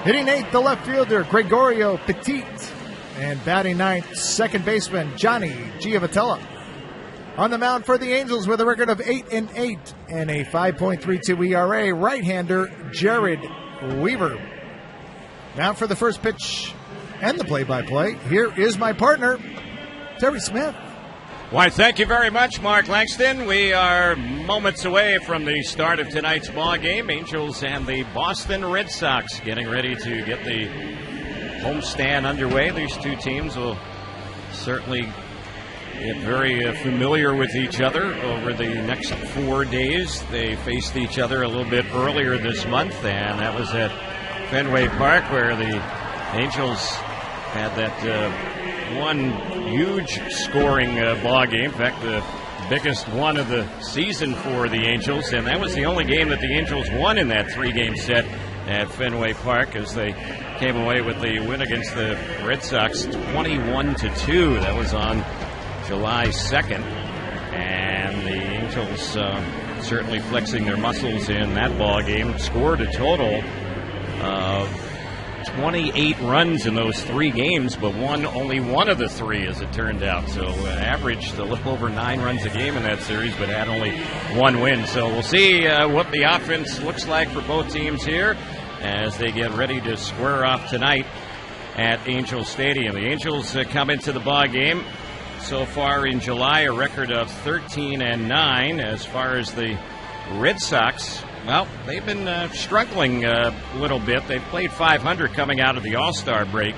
Hitting eighth, the left fielder, Gregorio Petit. And batting ninth, second baseman, Johnny Giavotella. On the mound for the Angels with a record of 8-8 and a 5.32 ERA, right-hander Jered Weaver. Now for the first pitch and the play-by-play, here is my partner, Terry Smith. Why, thank you very much, Mark Langston. We are moments away from the start of tonight's ball game. Angels and the Boston Red Sox getting ready to get the homestand underway. These two teams will certainly get very familiar with each other over the next 4 days. They faced each other a little bit earlier this month, and that was at Fenway Park, where the Angels had that one huge scoring ball game. In fact, the biggest one of the season for the Angels, and that was the only game that the Angels won in that 3-game set at Fenway Park, as they came away with the win against the Red Sox 21-2. That was on July 2nd, and the Angels certainly flexing their muscles in that ball game. Scored a total of 28 runs in those 3 games, but won only one of the 3, as it turned out. So averaged a little over 9 runs a game in that series, but had only 1 win. So we'll see what the offense looks like for both teams here as they get ready to square off tonight at Angel Stadium. The Angels come into the ball game so far in July, a record of 13-9. As far as the Red Sox, well, they've been struggling a little bit. They've played .500 coming out of the All-Star break,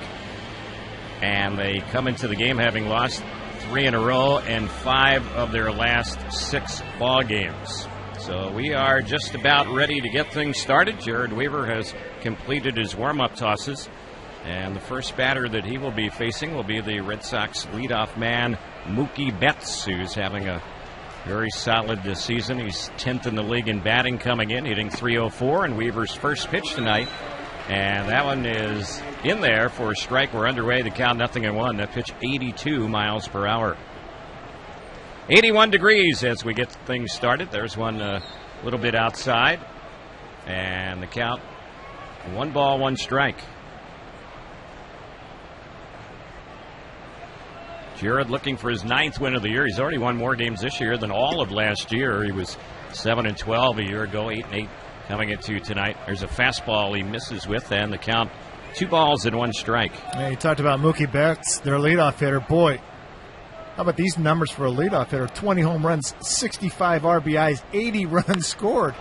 and they come into the game having lost 3 in a row and 5 of their last 6 ball games. So we are just about ready to get things started. Jered Weaver has completed his warm-up tosses, and the first batter that he will be facing will be the Red Sox leadoff man, Mookie Betts, who's having a very solid this season. He's 10th in the league in batting coming in, hitting .304, and Weaver's first pitch tonight. And that one is in there for a strike. We're underway. The count 0-1. That pitch 82 miles per hour. 81 degrees as we get things started. There's one a little bit outside. And the count 1 ball, 1 strike. Jered looking for his 9th win of the year. He's already won more games this year than all of last year. He was 7-12 a year ago, 8-8 coming into tonight. There's a fastball he misses with, and the count 2 balls and 1 strike. Yeah, you talked about Mookie Betts, their leadoff hitter. Boy, how about these numbers for a leadoff hitter? 20 home runs, 65 RBIs, 80 runs scored.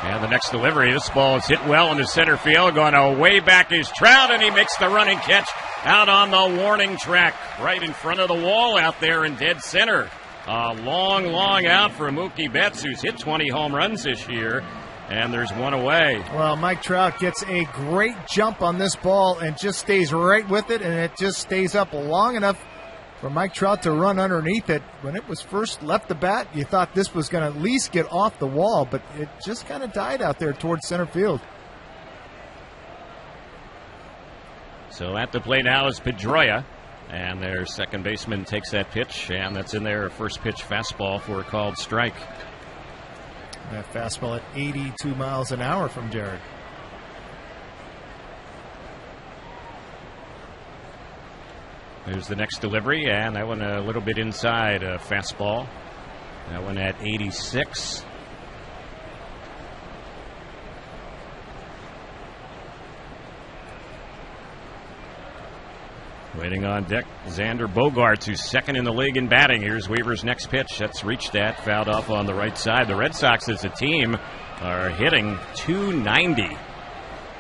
And the next delivery, this ball is hit well into center field. Going way back is Trout, and he makes the running catch out on the warning track, right in front of the wall out there in dead center. A long out for Mookie Betts, who's hit 20 home runs this year, and there's 1 away. Well, Mike Trout gets a great jump on this ball and just stays right with it, and it just stays up long enough for Mike Trout to run underneath it. When it was first left the bat, you thought this was going to at least get off the wall, but it just kind of died out there towards center field. So at the plate now is Pedroia, and their second baseman takes that pitch, and that's in their first pitch fastball for a called strike. That fastball at 82 miles an hour from Jered. There's the next delivery, and that one a little bit inside, a fastball. That one at 86. Waiting on deck, Xander Bogaerts, who's 2nd in the league in batting. Here's Weaver's next pitch. That's reached at, fouled off on the right side. The Red Sox as a team are hitting .290.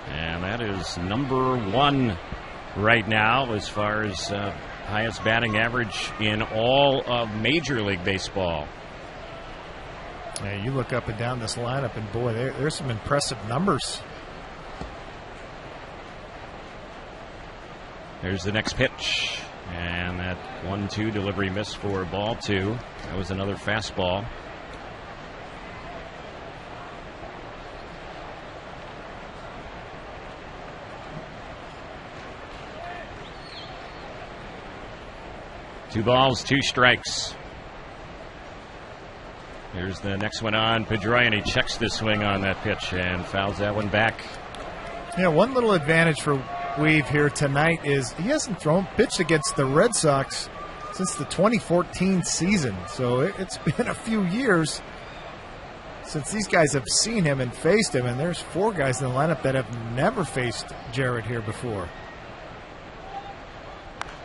And that is number 1 right now as far as highest batting average in all of Major League Baseball. Yeah, you look up and down this lineup, and boy, there's some impressive numbers. There's the next pitch, and that 1-2 delivery missed for ball 2. That was another fastball. Two balls, 2 strikes. Here's the next one on Pedroia, and he checks the swing on that pitch and fouls that one back. Yeah, one little advantage for Weave here tonight is he hasn't pitched against the Red Sox since the 2014 season. So it's been a few years since these guys have seen him and faced him, and there's 4 guys in the lineup that have never faced Jered here before.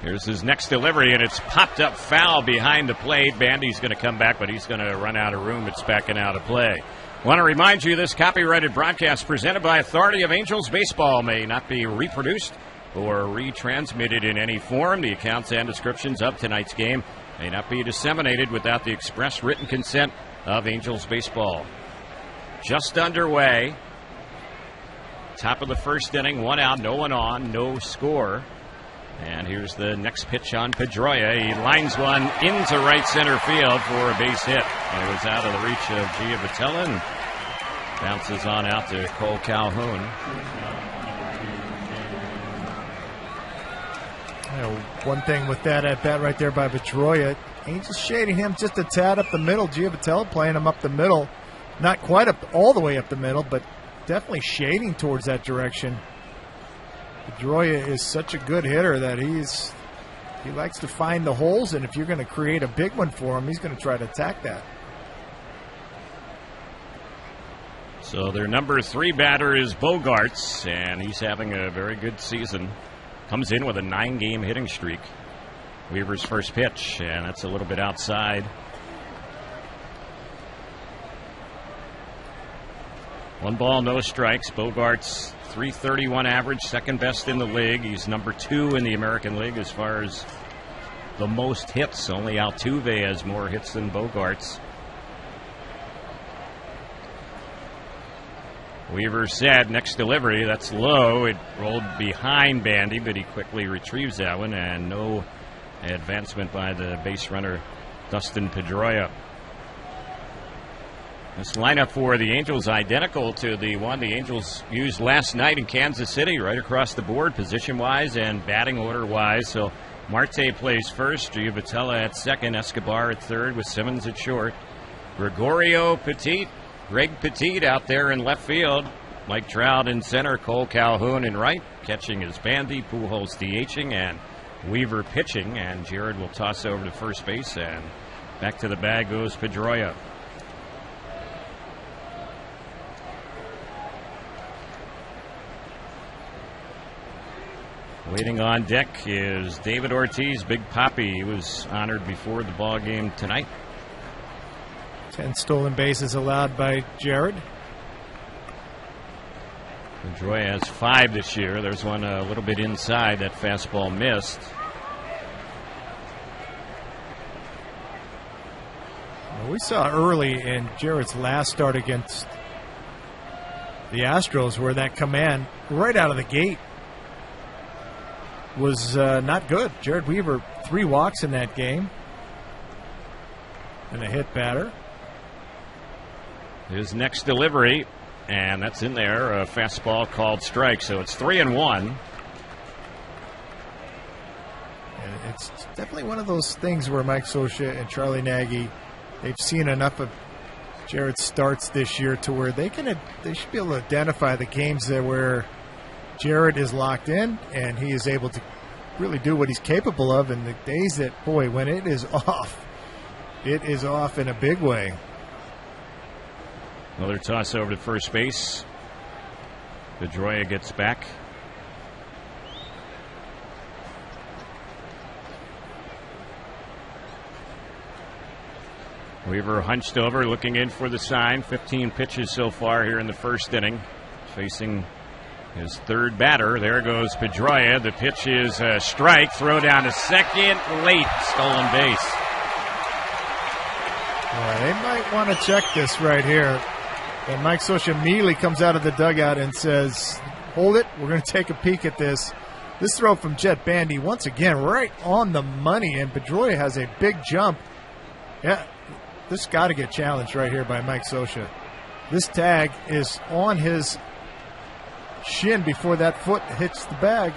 Here's his next delivery, and it's popped up foul behind the plate. Bandy's going to come back, but he's going to run out of room. It's backing out of play. Want to remind you this copyrighted broadcast presented by Authority of Angels Baseball may not be reproduced or retransmitted in any form. The accounts and descriptions of tonight's game may not be disseminated without the express written consent of Angels Baseball. Just underway. Top of the first inning, 1 out, no one on, no score. And here's the next pitch on Pedroia. He lines one into right center field for a base hit. And it was out of the reach of Jered and bounces on out to Cole Calhoun. You know, one thing with that at bat right there by Pedroia, Angels shading him just a tad up the middle. Jered playing him up the middle. Not quite up all the way up the middle, but definitely shading towards that direction. Pedroia is such a good hitter that he likes to find the holes, and if you're going to create a big one for him, he's going to try to attack that. So their number 3 batter is Bogaerts, and he's having a very good season. Comes in with a 9-game hitting streak. Weaver's first pitch, and that's a little bit outside. 1 ball, no strikes. Bogaerts, .331 average, second best in the league. He's number 2 in the American League as far as the most hits. Only Altuve has more hits than Bogaerts. Weaver said next delivery, that's low. It rolled behind Bandy, but he quickly retrieves that one, and no advancement by the base runner, Dustin Pedroia. This lineup for the Angels identical to the one the Angels used last night in Kansas City, right across the board, position-wise and batting order-wise. So Marte plays first, Jered at second, Escobar at third with Simmons at short. Gregorio Petit, Greg Petit out there in left field. Mike Trout in center, Cole Calhoun in right. Catching is Bandy, Pujols DHing, and Weaver pitching. And Jered will toss over to first base, and back to the bag goes Pedroia. Waiting on deck is David Ortiz, Big Papi. He was honored before the ball game tonight. 10 stolen bases allowed by Jered. Pedroia has 5 this year. There's one a little bit inside. That fastball missed. Well, we saw early in Jered's last start against the Astros where that command right out of the gate was not good. Jered Weaver, 3 walks in that game and a hit batter. His next delivery, and that's in there, a fastball called strike. So it's 3-1. And it's definitely one of those things where Mike Scioscia and Charlie Nagy, they've seen enough of Jered's starts this year to where they should be able to identify the games there where Jered is locked in and he is able to really do what he's capable of, and the days that, boy, when it is off in a big way. Another toss over to first base. Pedroia gets back. Weaver hunched over, looking in for the sign. 15 pitches so far here in the first inning. Facing his third batter. There goes Pedroia. The pitch is a strike. Throw down to second. Late. Stolen base. They might want to check this right here. And Mike Scioscia immediately comes out of the dugout and says, hold it, we're going to take a peek at this. This throw from Jet Bandy, once again, right on the money, and Pedroia has a big jump. Yeah, this got to get challenged right here by Mike Scioscia. This tag is on his shin before that foot hits the bag.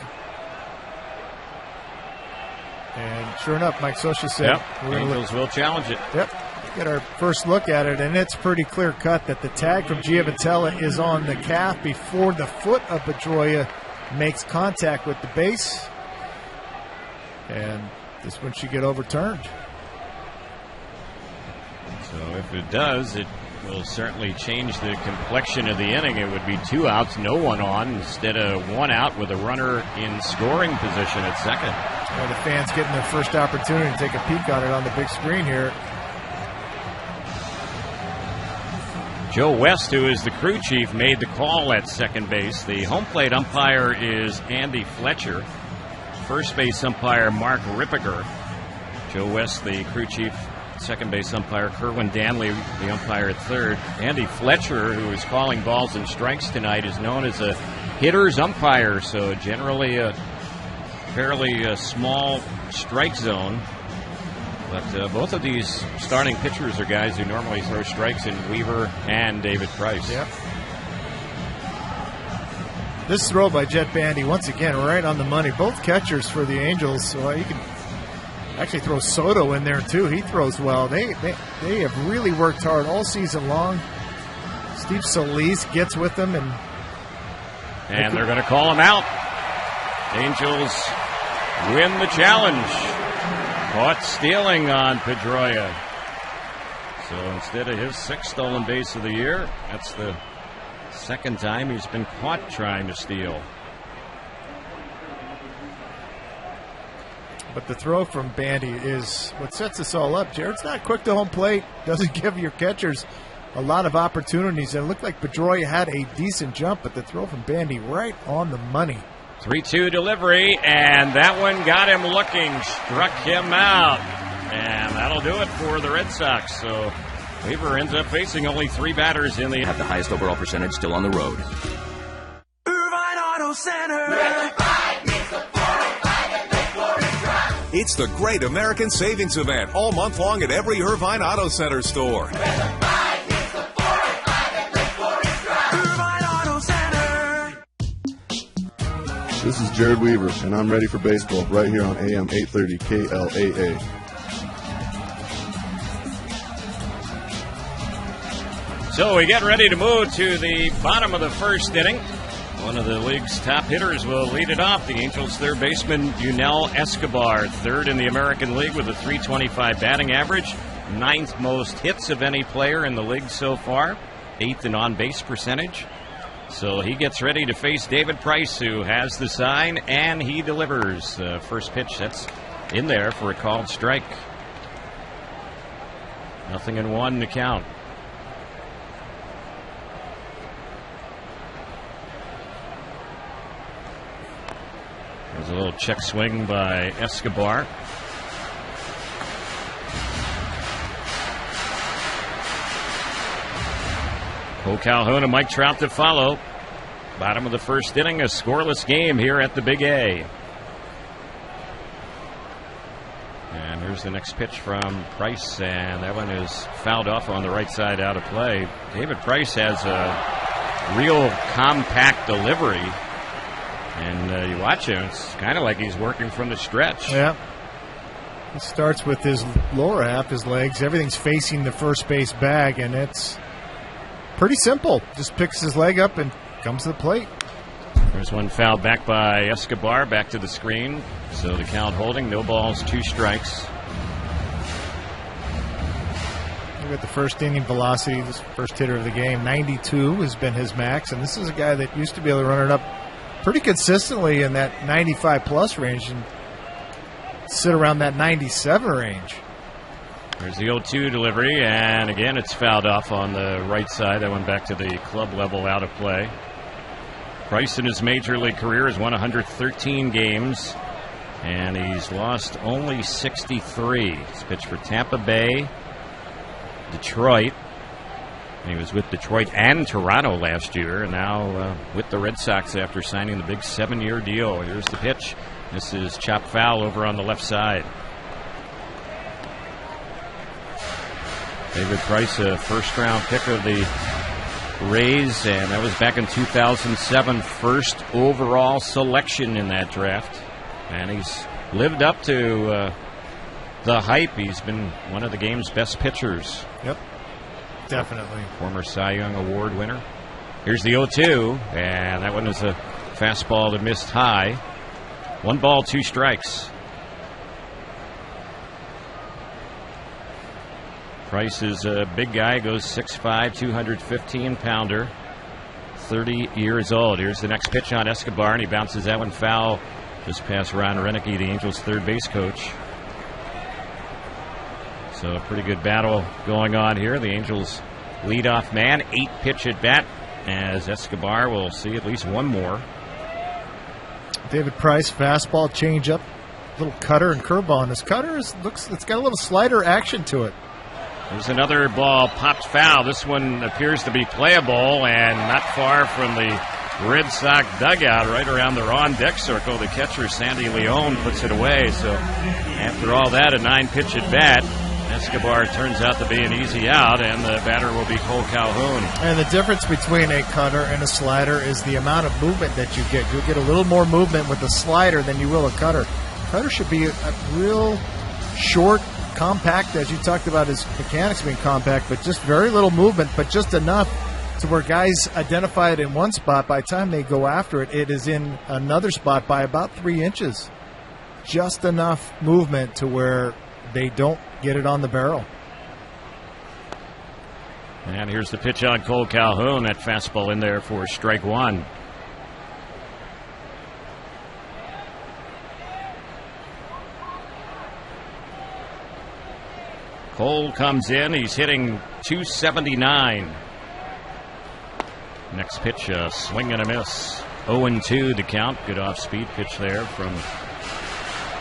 And sure enough, Mike Scioscia said, Angels will challenge it. Yep. Get our first look at it, and it's pretty clear cut that the tag from Jered is on the calf before the foot of Pedroia makes contact with the base. And this one should get overturned. So if it does, it will certainly change the complexion of the inning. It would be 2 outs, no one on, instead of 1 out with a runner in scoring position at second. Well, the fans getting their first opportunity to take a peek on it on the big screen here. Joe West, who is the crew chief, made the call at second base. The home plate umpire is Andy Fletcher. First base umpire Mark Rippiger. Joe West, the crew chief. Second base umpire Kerwin Danley, the umpire at third. Andy Fletcher, who is calling balls and strikes tonight, is known as a hitter's umpire, so generally a fairly small strike zone. But both of these starting pitchers are guys who normally throw strikes in Weaver and David Price. Yep. This throw by Jet Bandy, once again, right on the money. Both catchers for the Angels, so you can actually throw Soto in there, too. He throws well. They have really worked hard all season long. Steve Solis gets with them. And they're going to call him out. Angels win the challenge. Caught stealing on Pedroia. So instead of his 6th stolen base of the year, that's the second time he's been caught trying to steal. But the throw from Bandy is what sets us all up. Jered's not quick to home plate. Doesn't give your catchers a lot of opportunities. And it looked like Pedroia had a decent jump, but the throw from Bandy right on the money. 3-2 delivery, and that one got him looking, struck him out. And that'll do it for the Red Sox. So Weaver ends up facing only 3 batters in the... Have the highest overall percentage still on the road. Irvine Auto Center. It's the Great American Savings Event all month long at every Irvine Auto Center store. This is Jered Weaver, and I'm ready for baseball right here on AM 830 KLAA. So we get ready to move to the bottom of the first inning. One of the league's top hitters will lead it off. The Angels' third baseman, Yunel Escobar, third in the American League with a .325 batting average, 9th most hits of any player in the league so far, 8th in on-base percentage. So he gets ready to face David Price, who has the sign, and he delivers. First pitch, that's in there for a called strike. 0-1 to count. There's a little check swing by Escobar. Cole Calhoun and Mike Trout to follow. Bottom of the first inning, a scoreless game here at the Big A. And here's the next pitch from Price, and that one is fouled off on the right side, out of play. David Price has a real compact delivery, and you watch him, it's kind of like he's working from the stretch. Yeah. He starts with his lower half, his legs. Everything's facing the first base bag, and it's pretty simple. Just picks his leg up and comes to the plate. There's one fouled back by Escobar, back to the screen. So the count holding, no balls, 2 strikes. Look at the first inning velocity, this first hitter of the game. 92 has been his max, and this is a guy that used to be able to run it up pretty consistently in that 95-plus range and sit around that 97 range. There's the 0-2 delivery, and again it's fouled off on the right side. That went back to the club level, out of play. Price in his major league career has won 113 games, and he's lost only 63. He's pitched for Tampa Bay, Detroit. And he was with Detroit and Toronto last year, and now with the Red Sox after signing the big 7-year deal. Here's the pitch. This is chopped foul over on the left side. David Price, a first-round pick of the Rays, and that was back in 2007, first overall selection in that draft. And he's lived up to the hype. He's been one of the game's best pitchers. Yep, definitely. Former Cy Young Award winner. Here's the 0-2, and that one is a fastball that missed high. 1 ball, 2 strikes. Price is a big guy, goes 6'5", 215-pounder, 30 years old. Here's the next pitch on Escobar, and he bounces that one foul just past Ron Renicky, the Angels' third base coach. So a pretty good battle going on here. The Angels' leadoff man, 8-pitch at bat, as Escobar will see at least one more. David Price, fastball, changeup, little cutter and curveball. And this cutter it's got a little slider action to it. There's another ball popped foul. This one appears to be playable and not far from the Red Sox dugout, right around the on-deck circle. The catcher, Sandy Leon, puts it away. So after all that, a 9-pitch at bat, Escobar turns out to be an easy out, and the batter will be Cole Calhoun. And the difference between a cutter and a slider is the amount of movement that you get. You'll get a little more movement with a slider than you will a cutter. Cutter should be a real short, compact, as you talked about his mechanics being compact, but just very little movement, but just enough to where guys identify it in one spot. By the time they go after it, it is in another spot by about 3 inches. Just enough movement to where they don't get it on the barrel. And here's the pitch on Cole Calhoun. That fastball in there for strike 1. Cole comes in. He's hitting .279. Next pitch, a swing and a miss. 0-2 the count. Good off-speed pitch there from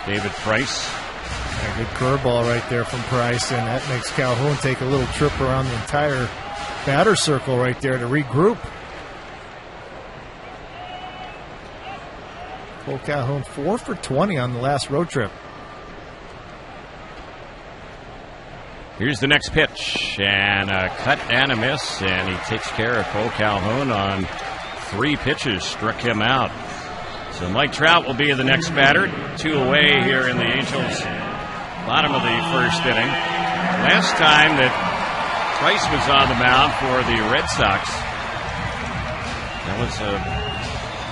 David Price. A good curveball right there from Price, and that makes Calhoun take a little trip around the entire batter circle right there to regroup. Cole Calhoun 4 for 20 on the last road trip. Here's the next pitch, and a cut and a miss, and he takes care of Cole Calhoun on 3 pitches, struck him out. So Mike Trout will be the next batter, 2 away here in the Angels' bottom of the first inning. Last time that Price was on the mound for the Red Sox, that was a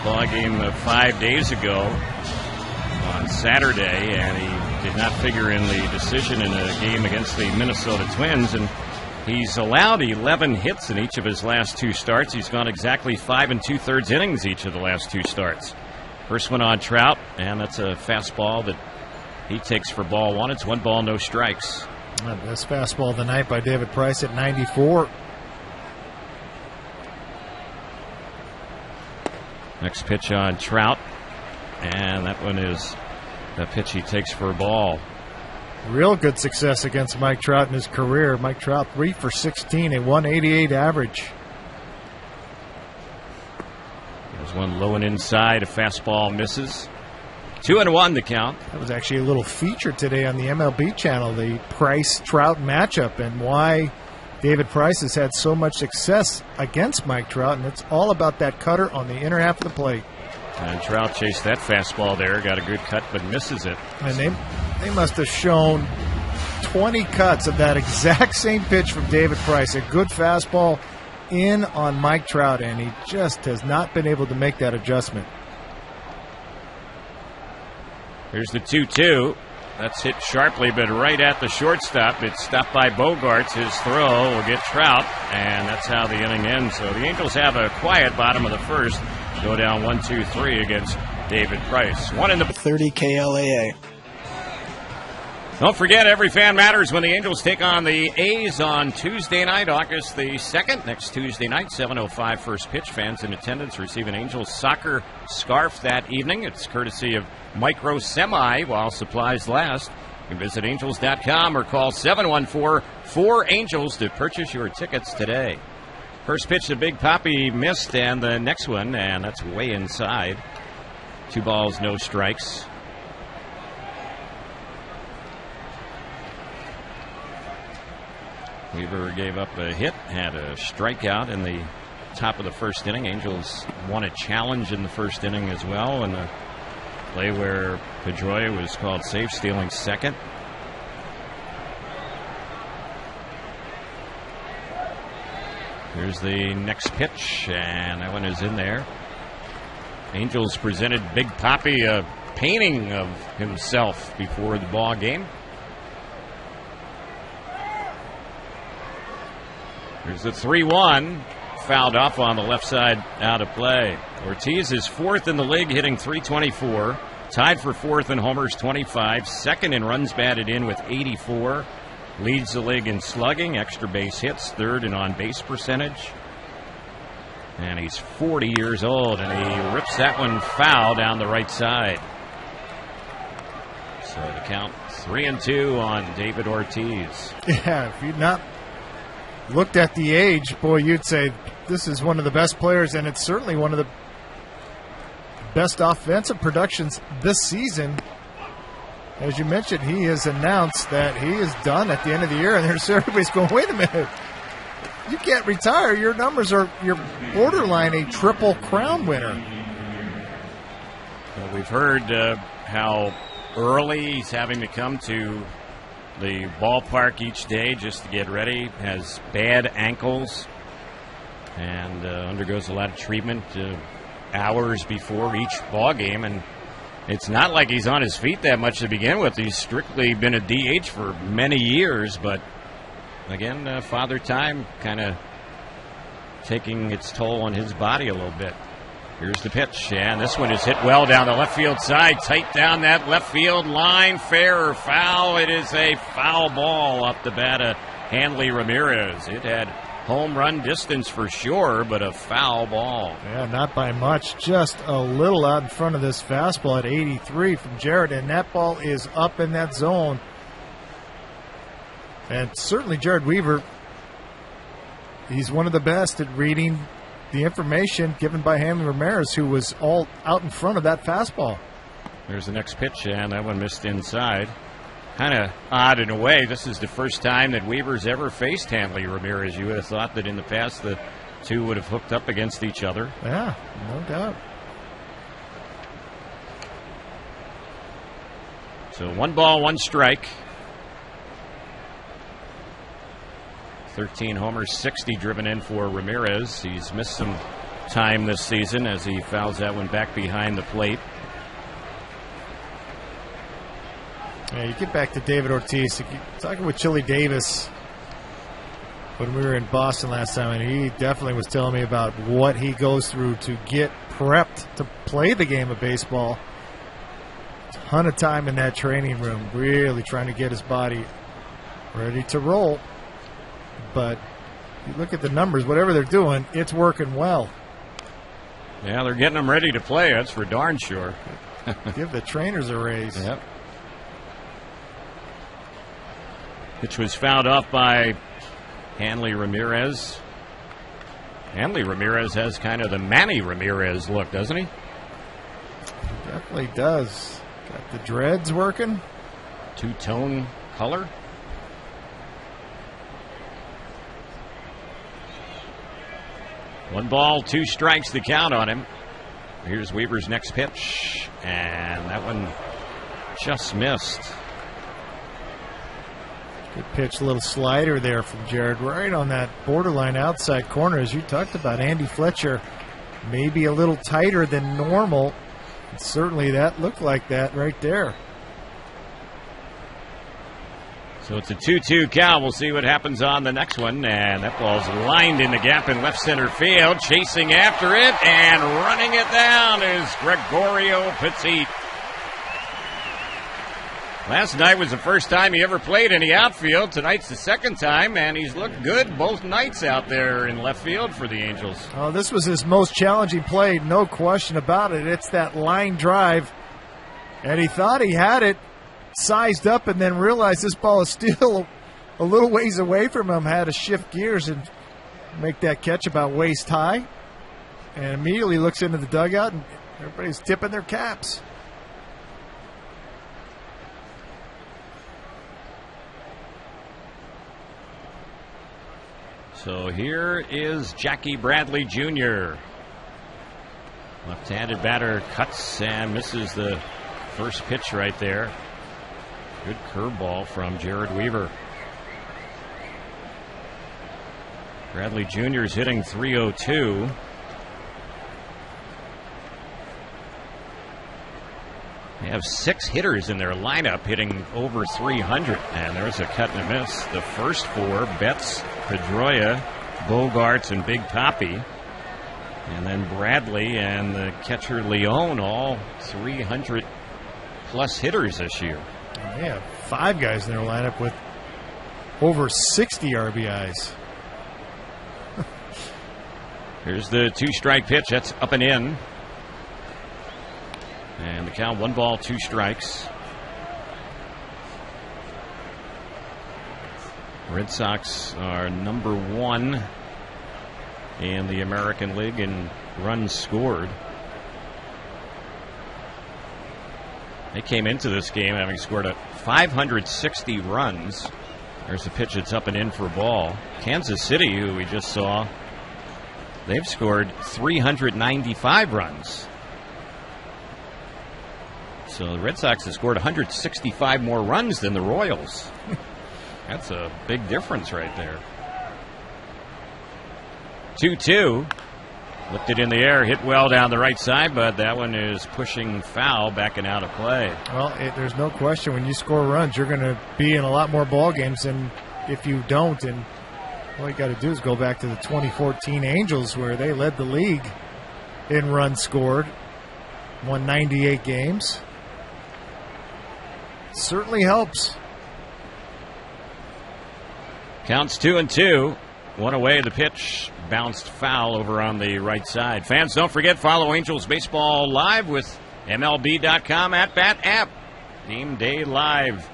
ball game 5 days ago on Saturday, and he did not figure in the decision in a game against the Minnesota Twins, and he's allowed 11 hits in each of his last 2 starts. He's gone exactly 5 2/3 innings each of the last 2 starts. First one on Trout, and that's a fastball that he takes for ball 1. It's 1 ball, no strikes. Best fastball of the night by David Price at 94. Next pitch on Trout, and that one is the pitch he takes for a ball. Real good success against Mike Trout in his career. Mike Trout 3 for 16, a 188 average. There's one low and inside. A fastball misses. 2-1 the count. That was actually a little feature today on the MLB channel, the Price-Trout matchup, and why David Price has had so much success against Mike Trout, and it's all about that cutter on the inner half of the plate. And Trout chased that fastball there, got a good cut, but misses it. And they must have shown 20 cuts of that exact same pitch from David Price. A good fastball in on Mike Trout, and he just has not been able to make that adjustment. Here's the 2-2. That's hit sharply, but right at the shortstop. It's stopped by Bogarts. His throw will get Trout, and that's how the inning ends. So the Angels have a quiet bottom of the first. Go down 1-2-3 against David Price. 1 in the 30 KLAA. Don't forget, every fan matters when the Angels take on the A's on Tuesday night, August the 2nd. Next Tuesday night, 7:05 first pitch. Fans in attendance receive an Angels soccer scarf that evening. It's courtesy of Micro Semi while supplies last. You can visit angels.com or call 714-4ANGELS to purchase your tickets today. First pitch, the Big Papi missed, and the next one, and that's way inside. 2 balls, no strikes. Weaver gave up a hit, had a strikeout in the top of the first inning. Angels won a challenge in the first inning as well, and a play where Pedroia was called safe, stealing second. Here's the next pitch, and that one is in there. Angels presented Big Papi a painting of himself before the ball game. Here's the 3-1. Fouled off on the left side, out of play. Ortiz is fourth in the league, hitting .324. Tied for fourth in homers, 25. Second in runs batted in with 84. Leads the league in slugging, extra base hits. Third in on-base percentage. And he's 40 years old, and he rips that one foul down the right side. So the count 3-2 on David Ortiz. Yeah, if you'd not looked at the age, boy, you'd say this is one of the best players, and it's certainly one of the best offensive productions this season. As you mentioned, he has announced that he is done at the end of the year, and there's everybody's going, wait a minute, you can't retire. Your numbers are, you're borderline a triple crown winner. Well, we've heard how early he's having to come to the ballpark each day just to get ready. Has bad ankles and undergoes a lot of treatment hours before each ball game, and it's not like he's on his feet that much to begin with. He's strictly been a DH for many years, but again, father time kind of taking its toll on his body a little bit. Here's the pitch, and this one is hit well down the left field side, tight down that left field line. Fair or foul? It is a foul ball up the bat of Hanley Ramirez. It had home run distance for sure, but a foul ball. Yeah, not by much, just a little out in front of this fastball at 83 from Jered, and that ball is up in that zone. And certainly Jered Weaver, he's one of the best at reading the information given by Hanley Ramirez, who was all out in front of that fastball. There's the next pitch, and that one missed inside. Kind of odd in a way. This is the first time that Weaver's ever faced Hanley Ramirez. You would have thought that in the past the two would have hooked up against each other. Yeah, no doubt. So 1 ball, 1 strike. 13 homers, 60 driven in for Ramirez. He's missed some time this season as he fouls that one back behind the plate. Yeah, you get back to David Ortiz. Talking with Chili Davis when we were in Boston last time, and he definitely was telling me about what he goes through to get prepped to play the game of baseball. Ton of time in that training room, really trying to get his body ready to roll. But you look at the numbers, whatever they're doing, it's working well. Yeah, they're getting them ready to play, that's for darn sure. Give the trainers a raise. Yep. Which was fouled off by Hanley Ramirez. Hanley Ramirez has kind of the Manny Ramirez look, doesn't he? Definitely does. Got the dreads working. Two-tone color. One ball, 2 strikes, the count on him. Here's Weaver's next pitch, and that one just missed. Good pitch, a little slider there from Jered, right on that borderline outside corner, as you talked about. Andy Fletcher maybe a little tighter than normal. And certainly that looked like that right there. So it's a 2-2 count. We'll see what happens on the next one. And that ball's lined in the gap in left center field. Chasing after it and running it down is Gregorio Petit. Last night was the first time he ever played in the outfield. Tonight's the second time, and he's looked good both nights out there in left field for the Angels. Oh, this was his most challenging play, no question about it. It's that line drive, and he thought he had it sized up and then realized this ball is still a little ways away from him. Had to shift gears and make that catch about waist high, and immediately looks into the dugout, and everybody's tipping their caps. So here is Jackie Bradley Jr. Left-handed batter cuts and misses the first pitch right there. Good curveball from Jered Weaver. Bradley Jr. is hitting .302. They have 6 hitters in their lineup hitting over .300. And there's a cut and a miss. The first 4, Betts, Pedroia, Bogarts, and Big Papi. And then Bradley and the catcher Leone, all 300-plus hitters this year. They have 5 guys in their lineup with over 60 RBIs. Here's the 2-strike pitch. That's up and in. And the count, 1 ball, 2 strikes. Red Sox are number 1 in the American League in runs scored. They came into this game having scored 560 runs. There's a pitch that's up and in for a ball. Kansas City, who we just saw, they've scored 395 runs. So the Red Sox have scored 165 more runs than the Royals. That's a big difference right there. 2-2. Lifted in the air, hit well down the right side, but that one is pushing foul, backing out of play. Well, there's no question when you score runs, you're going to be in a lot more ball games than if you don't. And all you got to do is go back to the 2014 Angels, where they led the league in runs scored, won 98 games. Certainly helps. Counts 2-2. 1 away. The pitch bounced foul over on the right side. Fans, don't forget, follow Angels Baseball live with MLB.com @bat app. Game day live.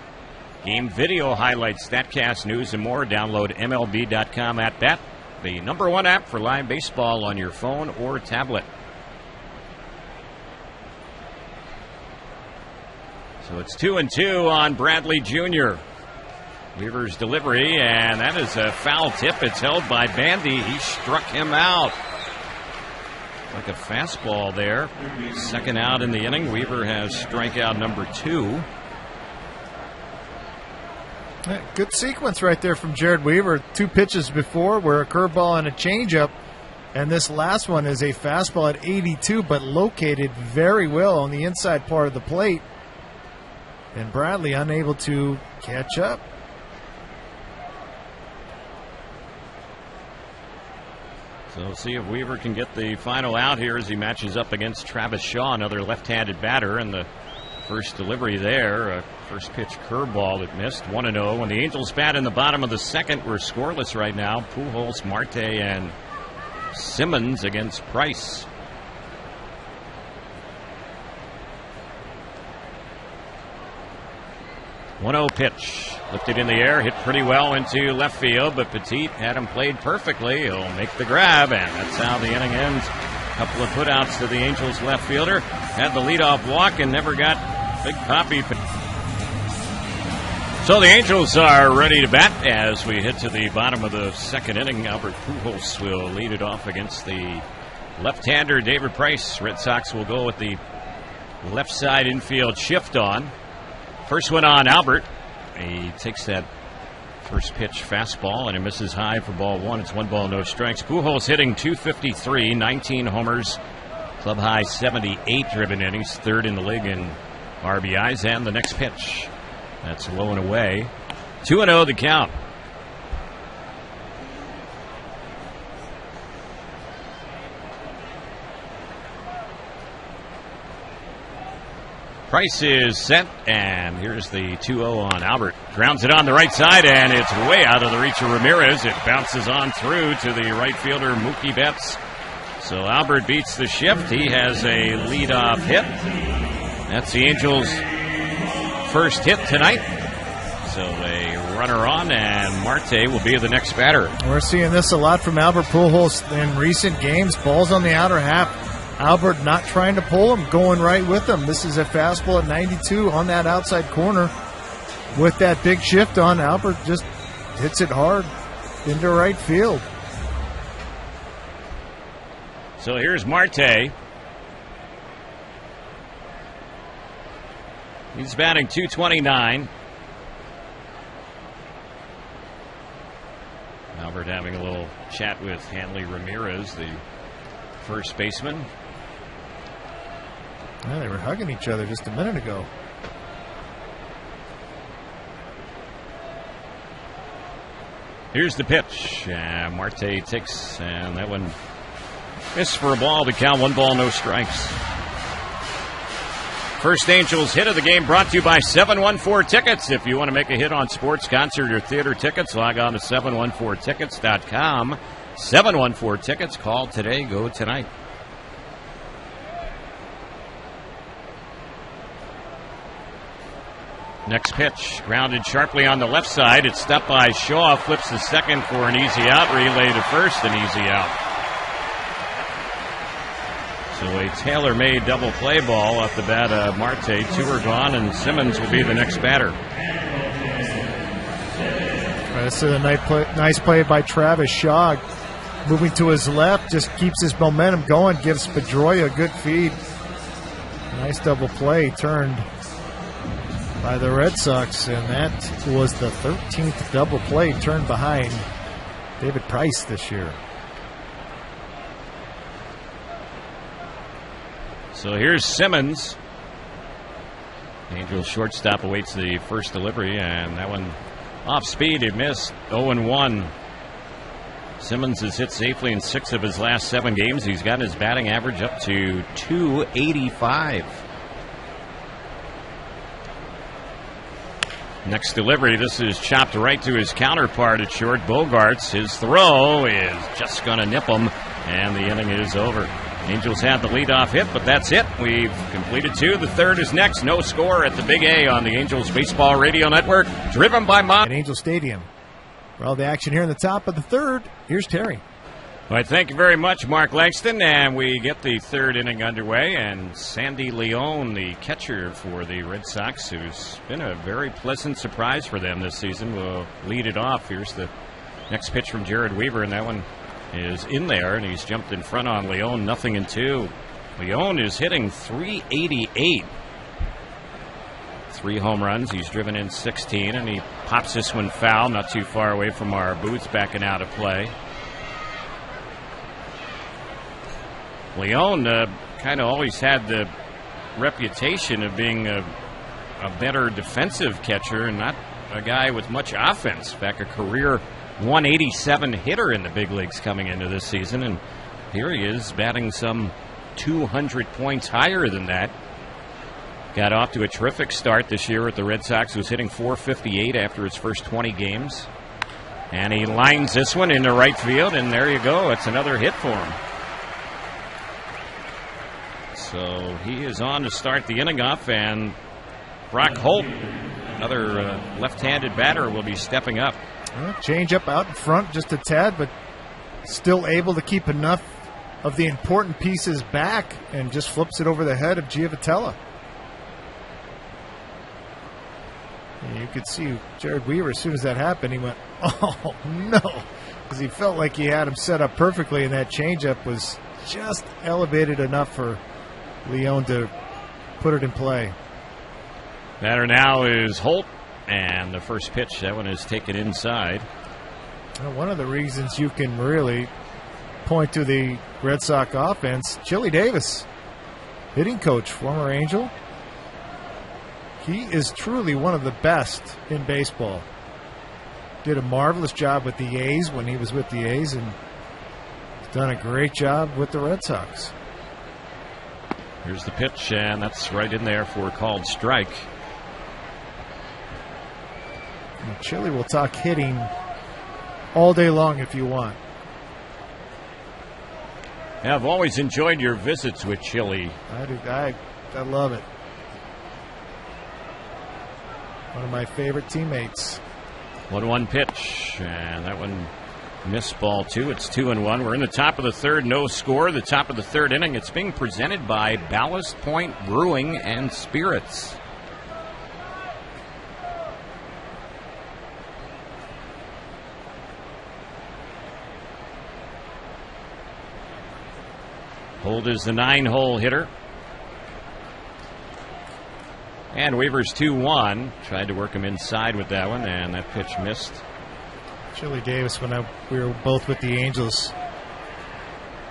Game video highlights, StatCast news, and more. Download MLB.com @bat, the #1 app for live baseball on your phone or tablet. So it's 2-2 on Bradley Jr. Weaver's delivery, and that is a foul tip. It's held by Bandy. He struck him out. Like a fastball there. Second out in the inning. Weaver has strikeout number 2. Good sequence right there from Jered Weaver. 2 pitches before were a curveball and a changeup. And this last one is a fastball at 82, but located very well on the inside part of the plate. And Bradley unable to catch up. So we'll see if Weaver can get the final out here as he matches up against Travis Shaw, another left-handed batter. And the first delivery there, a first pitch curveball that missed. 1-0. When the Angels bat in the bottom of the second, we're scoreless right now. Pujols, Marte, and Simmons against Price. .1-0 pitch. Lifted in the air, hit pretty well into left field, but Petit had him played perfectly. He'll make the grab, and that's how the inning ends. A couple of putouts to the Angels left fielder. Had the leadoff walk and never got Big Papi. So the Angels are ready to bat as we hit to the bottom of the second inning. Albert Pujols will lead it off against the left-hander David Price. Red Sox will go with the left side infield shift on. First one on Albert. He takes that first pitch fastball and it misses high for ball 1. It's 1 ball, no strikes. Pujols hitting .253, 19 homers, club high 78 driven innings, 3rd in the league in RBIs. And the next pitch, that's low and away. 2-0 the count. Price is set, and here's the 2-0 on Albert. Grounds it on the right side, and it's way out of the reach of Ramirez. It bounces on through to the right fielder, Mookie Betts. So Albert beats the shift. He has a leadoff hit. That's the Angels' first hit tonight. So a runner on, and Marte will be the next batter. We're seeing this a lot from Albert Pujols in recent games. Balls on the outer half. Albert not trying to pull him, going right with him. This is a fastball at 92 on that outside corner. With that big shift on, Albert just hits it hard into right field. So here's Marte. He's batting .229. Albert having a little chat with Hanley Ramirez, the first baseman. Yeah, they were hugging each other just a minute ago. Here's the pitch. Marte takes, and that one missed for a ball to count. 1 ball, no strikes. First Angels hit of the game brought to you by 714 Tickets. If you want to make a hit on sports, concert, or theater tickets, log on to 714tickets.com. 714 Tickets. Call today, go tonight. Next pitch, grounded sharply on the left side. It's stopped by Shaw, flips the second for an easy out, relay to first, an easy out. So a tailor-made double play ball off the bat of Marte. 2 are gone, and Simmons will be the next batter. This is a nice play by Travis Shaw. Moving to his left, just keeps his momentum going, gives Pedroia a good feed. Nice double play turned by the Red Sox, and that was the 13th double play turned behind David Price this year. So here's Simmons. Angels shortstop awaits the first delivery, and that one off speed. He missed. 0-1. Simmons has hit safely in 6 of his last 7 games. He's gotten his batting average up to .285. Next delivery, this is chopped right to his counterpart at short, Bogarts. His throw is just going to nip him, and the inning is over. Angels had the leadoff hit, but that's it. We've completed 2. The third is next. No score at the Big A on the Angels Baseball Radio Network, driven by at Angel Stadium. For all the action here in the top of the third, here's Terry. All right, thank you very much, Mark Langston. And we get the third inning underway. And Sandy Leon, the catcher for the Red Sox, who's been a very pleasant surprise for them this season, will lead it off. Here's the next pitch from Jered Weaver, and that one is in there, and he's jumped in front on Leon. 0-2. Leon is hitting .388. 3 home runs. He's driven in 16, and he pops this one foul, not too far away from our booth, backing out of play. Leon kind of always had the reputation of being a better defensive catcher and not a guy with much offense. In fact, a career 187 hitter in the big leagues coming into this season, and here he is batting some 200 points higher than that. Got off to a terrific start this year with the Red Sox. Was hitting .458 after his first 20 games. And he lines this one into right field, and there you go. It's another hit for him. So he is on to start the inning off, and Brock Holt, another left-handed batter, will be stepping up. Change up out in front just a tad, but still able to keep enough of the important pieces back, and just flips it over the head of Giavotella. You could see Jered Weaver, as soon as that happened, he went, oh, no, because he felt like he had him set up perfectly, and that changeup was just elevated enough for Leon to put it in play. Batter now is Holt, and the first pitch, that one is taken inside. Well, one of the reasons you can really point to the Red Sox offense, Chili Davis, hitting coach, former Angel. He is truly one of the best in baseball. Did a marvelous job with the A's when he was with the A's, and has done a great job with the Red Sox. Here's the pitch, and that's right in there for a called strike. And Chili will talk hitting all day long if you want. Yeah, I've always enjoyed your visits with Chili. I do. I love it. One of my favorite teammates. 1-1 pitch, and that one missed ball 2. It's 2-1. We're in the top of the third, no score. The top of the third inning. It's being presented by Ballast Point Brewing and Spirits. Holt is the 9-hole hitter. And Weaver's 2-1. Tried to work him inside with that one, and that pitch missed. Chili Davis, when we were both with the Angels,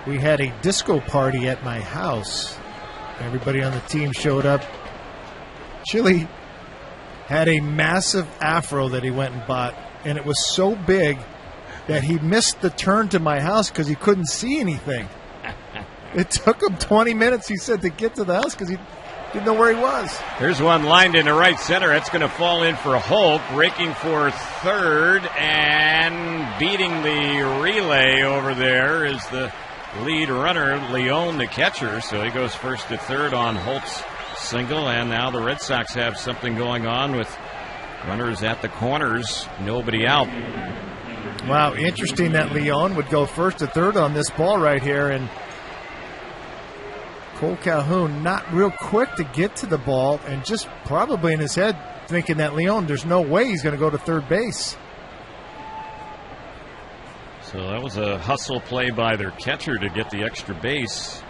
we had a disco party at my house. Everybody on the team showed up. Chili had a massive afro that he went and bought, and it was so big that he missed the turn to my house because he couldn't see anything. It took him 20 minutes, he said, to get to the house because he didn't know where he was. Here's one lined into right center. That's going to fall in for Holt, breaking for third, and beating the relay over there is the lead runner, Leon, the catcher. So he goes first to third on Holt's single, and now the Red Sox have something going on with runners at the corners, nobody out. Wow, interesting that Leon would go first to third on this ball right here, and Cole Calhoun not real quick to get to the ball, and just probably in his head thinking that Leon, there's no way he's going to go to third base. So that was a hustle play by their catcher to get the extra base.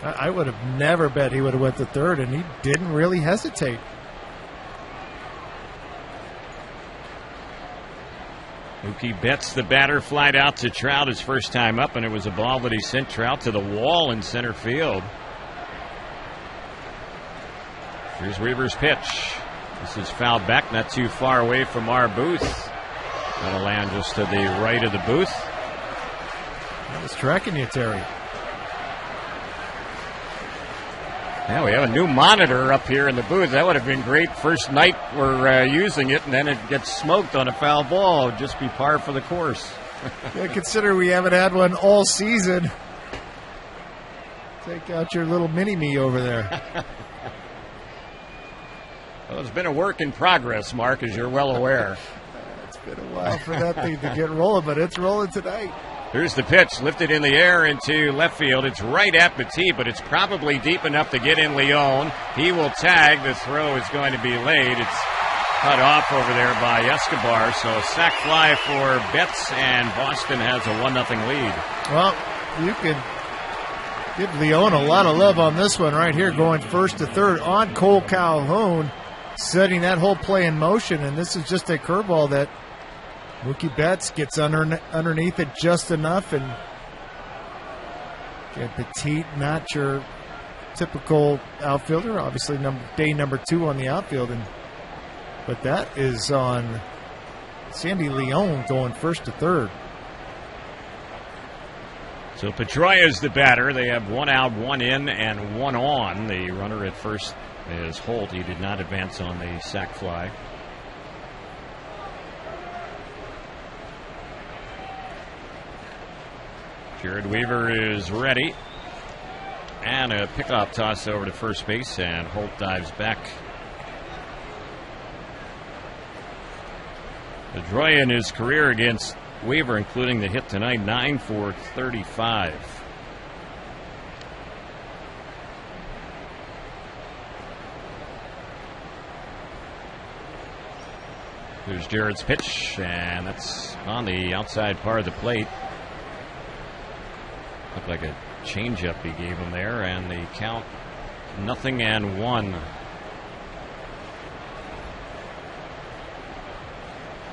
I would have never bet he would have went to third, and he didn't really hesitate. Mookie Betts, the batter, flied out to Trout his first time up, and it was a ball that he sent Trout to the wall in center field. Here's Weaver's pitch. This is fouled back, not too far away from our booth. That'll land just to the right of the booth. I was tracking you, Terry. Yeah, we have a new monitor up here in the booth. That would have been great. First night we're using it, and then it gets smoked on a foul ball. It would just be par for the course. Yeah, consider we haven't had one all season. Take out your little mini-me over there. Well, it's been a work in progress, Mark, as you're well aware. It's been a while for that thing to get rolling, but it's rolling tonight. Here's the pitch, lifted in the air into left field. It's right at Petit, but it's probably deep enough to get in Leon. He will tag. The throw is going to be laid. It's cut off over there by Escobar. So a sac fly for Betts, and Boston has a 1-0 lead. Well, you can give Leon a lot of love on this one right here, going first to third on Cole Calhoun, setting that whole play in motion. And this is just a curveball that Mookie Betts gets underneath it just enough, and Petit, not your typical outfielder, obviously day number 2 on the outfield, but that is on Sandy Leon going first to third. So Pedroia's the batter. They have 1 out, 1 in, and 1 on. The runner at first is Holt. He did not advance on the sac fly. Jered Weaver is ready. And a pickoff toss over to first base, and Holt dives back. Pedroia in his career against Weaver, including the hit tonight, 9 for 35. Here's Jered's pitch, and that's on the outside part of the plate. Looked like a changeup he gave him there, and the count 0-1.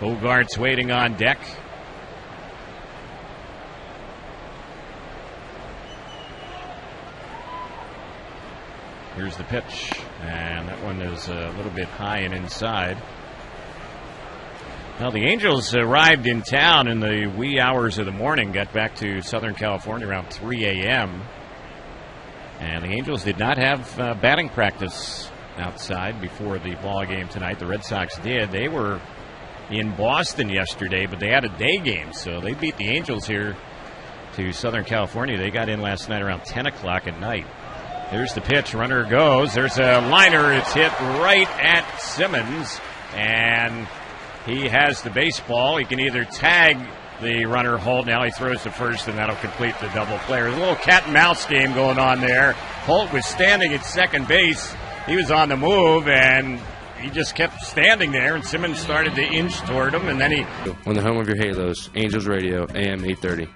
Bogart's waiting on deck. Here's the pitch, and that one is a little bit high and inside. Well, the Angels arrived in town in the wee hours of the morning, got back to Southern California around 3 a.m. And the Angels did not have batting practice outside before the ball game tonight. The Red Sox did. They were in Boston yesterday, but they had a day game, so they beat the Angels here to Southern California. They got in last night around 10 o'clock at night. Here's the pitch. Runner goes. There's a liner. It's hit right at Simmons, and he has the baseball. He can either tag the runner Holt. Now he throws to first, and that'll complete the double play. There's a little cat and mouse game going on there. Holt was standing at second base. He was on the move, and he just kept standing there, and Simmons started to inch toward him, and then he... On the home of your Halos, Angels Radio, AM 830.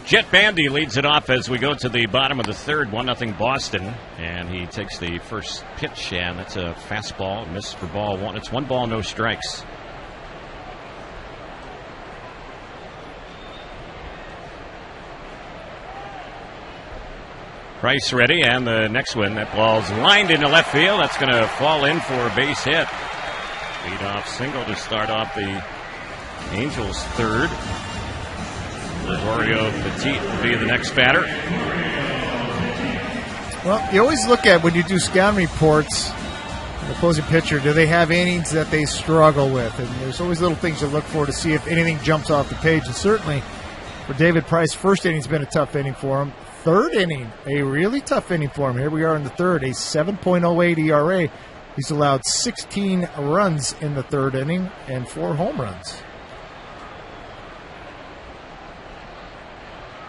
Jet Bandy leads it off as we go to the bottom of the third, 1-0 Boston, and he takes the first pitch, and that's a fastball, miss for ball 1. It's 1 ball, no strikes. Price ready, and the next one. That ball's lined into left field. That's going to fall in for a base hit. Lead-off single to start off the Angels' third. Gregorio Petit will be the next batter. Well, you always look at when you do scouting reports, the opposing pitcher, do they have innings that they struggle with? And there's always little things to look for to see if anything jumps off the page. And certainly for David Price, first inning's been a tough inning for him. Third inning, a really tough inning for him. Here we are in the third, a 7.08 ERA. He's allowed 16 runs in the third inning and 4 home runs.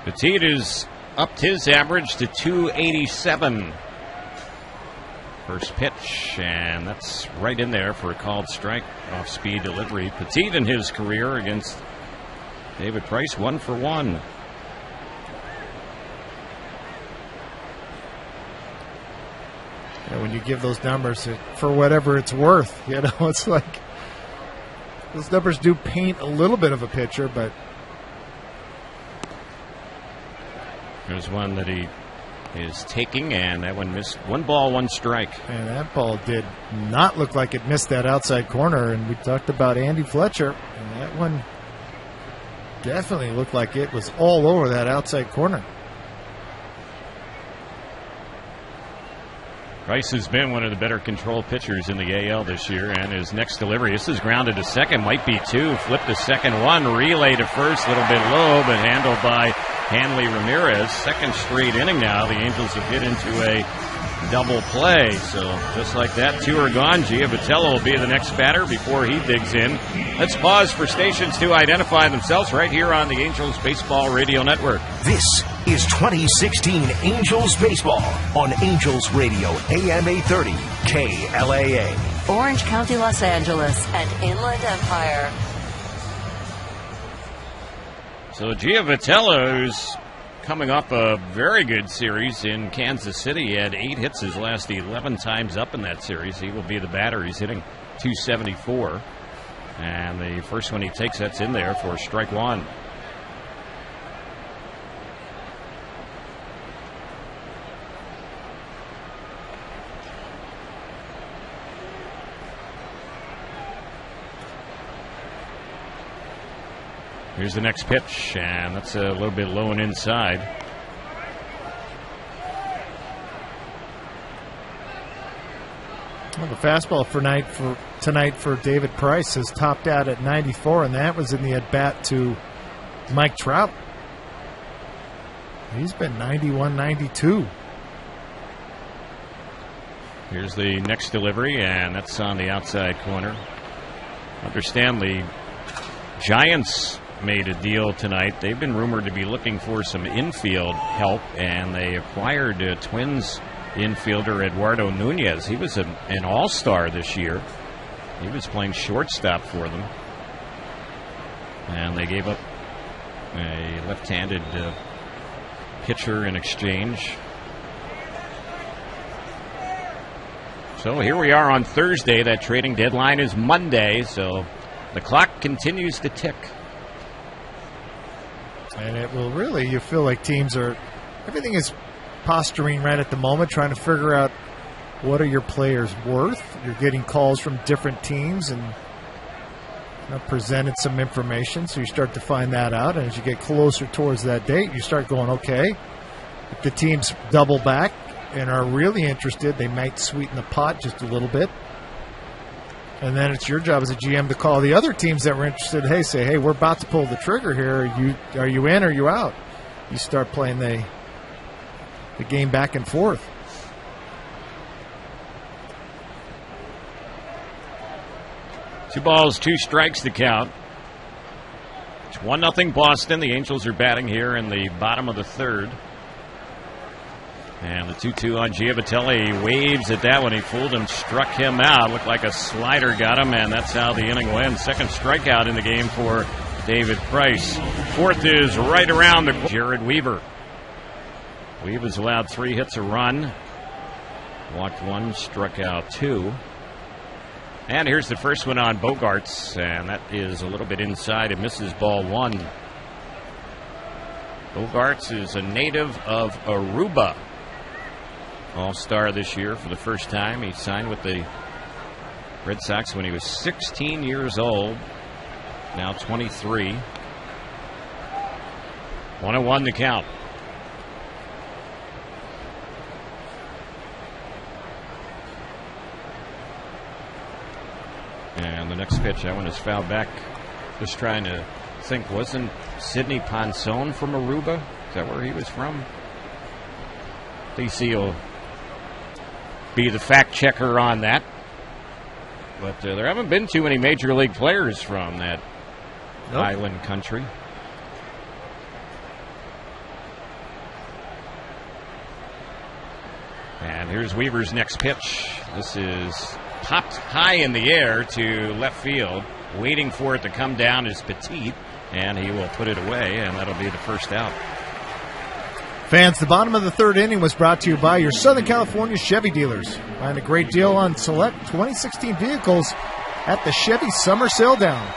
Petit has upped his average to 287. First pitch, and that's right in there for a called strike off speed delivery. Petit in his career against David Price, 1 for 1. Yeah, when you give those numbers for whatever it's worth, it's like those numbers do paint a little bit of a picture, but there's one that he is taking, and that one missed. 1 ball, 1 strike. And that ball did not look like it missed that outside corner, and we talked about Andy Fletcher, and that one definitely looked like it was all over that outside corner. Price has been one of the better controlled pitchers in the AL this year, and his next delivery, this is grounded to second, might be 2, flip to second 1, relay to first, a little bit low, but handled by Hanley Ramirez. Second straight inning now, the Angels have hit into a double play, so just like that, 2 are gone. Giavatello will be the next batter before he digs in. Let's pause for stations to identify themselves right here on the Angels Baseball Radio Network. This is 2016 Angels Baseball on Angels Radio AM 830 KLAA. Orange County, Los Angeles, and Inland Empire. So Giavatello's coming up a very good series in Kansas City. He had 8 hits his last 11 times up in that series. He will be the batter. He's hitting .274. And the first one he takes, that's in there for strike 1. Here's the next pitch, and that's a little bit low and inside. Well, the fastball for tonight for David Price has topped out at 94, and that was in the at-bat to Mike Trout. He's been 91, 92. Here's the next delivery, and that's on the outside corner. Understand the Giants made a deal tonight. They've been rumored to be looking for some infield help, and they acquired Twins infielder Eduardo Nunez. He was an all-star this year. He was playing shortstop for them. And they gave up a left-handed pitcher in exchange. So here we are on Thursday. That trading deadline is Monday, so the clock continues to tick. And it will really, you feel like teams are, everything is posturing right at the moment, trying to figure out what are your players worth. You're getting calls from different teams and presented some information, so you start to find that out. And as you get closer towards that date, you start going, okay, if the teams double back and are really interested, they might sweeten the pot just a little bit. And then it's your job as a GM to call the other teams that were interested. Hey, we're about to pull the trigger here. Are you in or are you out? You start playing the game back and forth. Two balls, 2 strikes to count. It's 1-0 Boston. The Angels are batting here in the bottom of the third. And the 2-2 on Giavatello. He waves at that one. He fooled him, struck him out. Looked like a slider got him, and that's how the inning went. Second strikeout in the game for David Price. Fourth is right around the Jered Weaver. Weaver's allowed 3 hits, a run. Walked 1, struck out 2. And here's the first one on Bogaerts, and that is a little bit inside. It misses ball 1. Bogaerts is a native of Aruba. All-Star this year for the first time. He signed with the Red Sox when he was 16 years old. Now 23. 1-1 to count. And the next pitch, that one is fouled back. Just trying to think, wasn't Sidney Ponson from Aruba? Is that where he was from? DC will be the fact checker on that. But there haven't been too many major league players from that island country. And here's Weaver's next pitch. This is popped high in the air to left field. Waiting for it to come down is Petit, and he will put it away, and that'll be the first out. Fans, the bottom of the third inning was brought to you by your Southern California Chevy dealers. Find a great deal on select 2016 vehicles at the Chevy Summer Sale Down.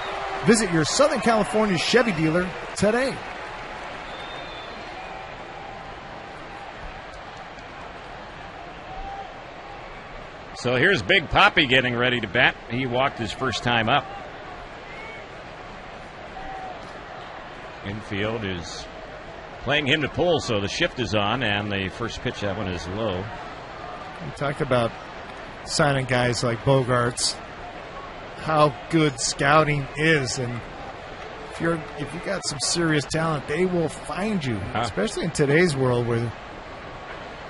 Visit your Southern California Chevy dealer today. So here's Big Poppy getting ready to bat. He walked his first time up. Infield is playing him to pull, so the shift is on, and the first pitch, that one is low. We talked about signing guys like Bogarts, how good scouting is, and if you got some serious talent, they will find you, especially in today's world where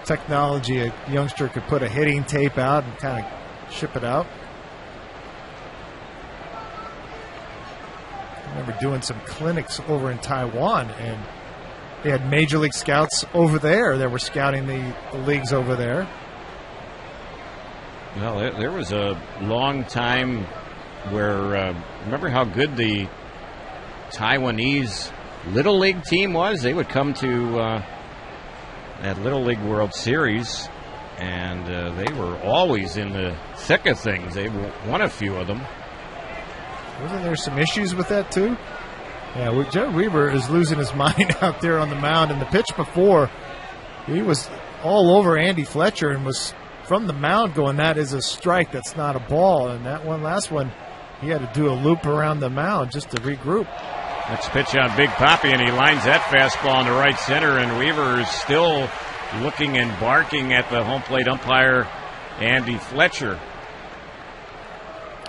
technology, a youngster could put a hitting tape out and kind of ship it out. I remember doing some clinics over in Taiwan, and they had major league scouts over there that were scouting the leagues over there. Well, there was a long time where, remember how good the Taiwanese Little League team was? They would come to that Little League World Series, and they were always in the thick of things. They won a few of them. Wasn't there some issues with that, too? Yeah, Jered Weaver is losing his mind out there on the mound. And the pitch before, he was all over Andy Fletcher and was from the mound going, that is a strike, that's not a ball. And that last one, he had to do a loop around the mound just to regroup. Next pitch on Big Poppy, and he lines that fastball into right center, and Weaver is still looking and barking at the home plate umpire, Andy Fletcher.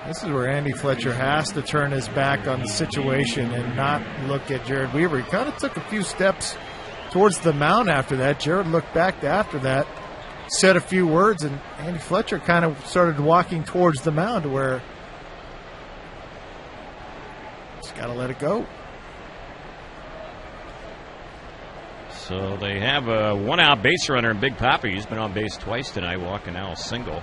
This is where Andy Fletcher has to turn his back on the situation and not look at Jered Weaver. He kind of took a few steps towards the mound after that. Jered looked back after that, said a few words, and Andy Fletcher kind of started walking towards the mound to where just got to let it go. So they have a one-out base runner in Big Poppy. He's been on base twice tonight, walking now a single.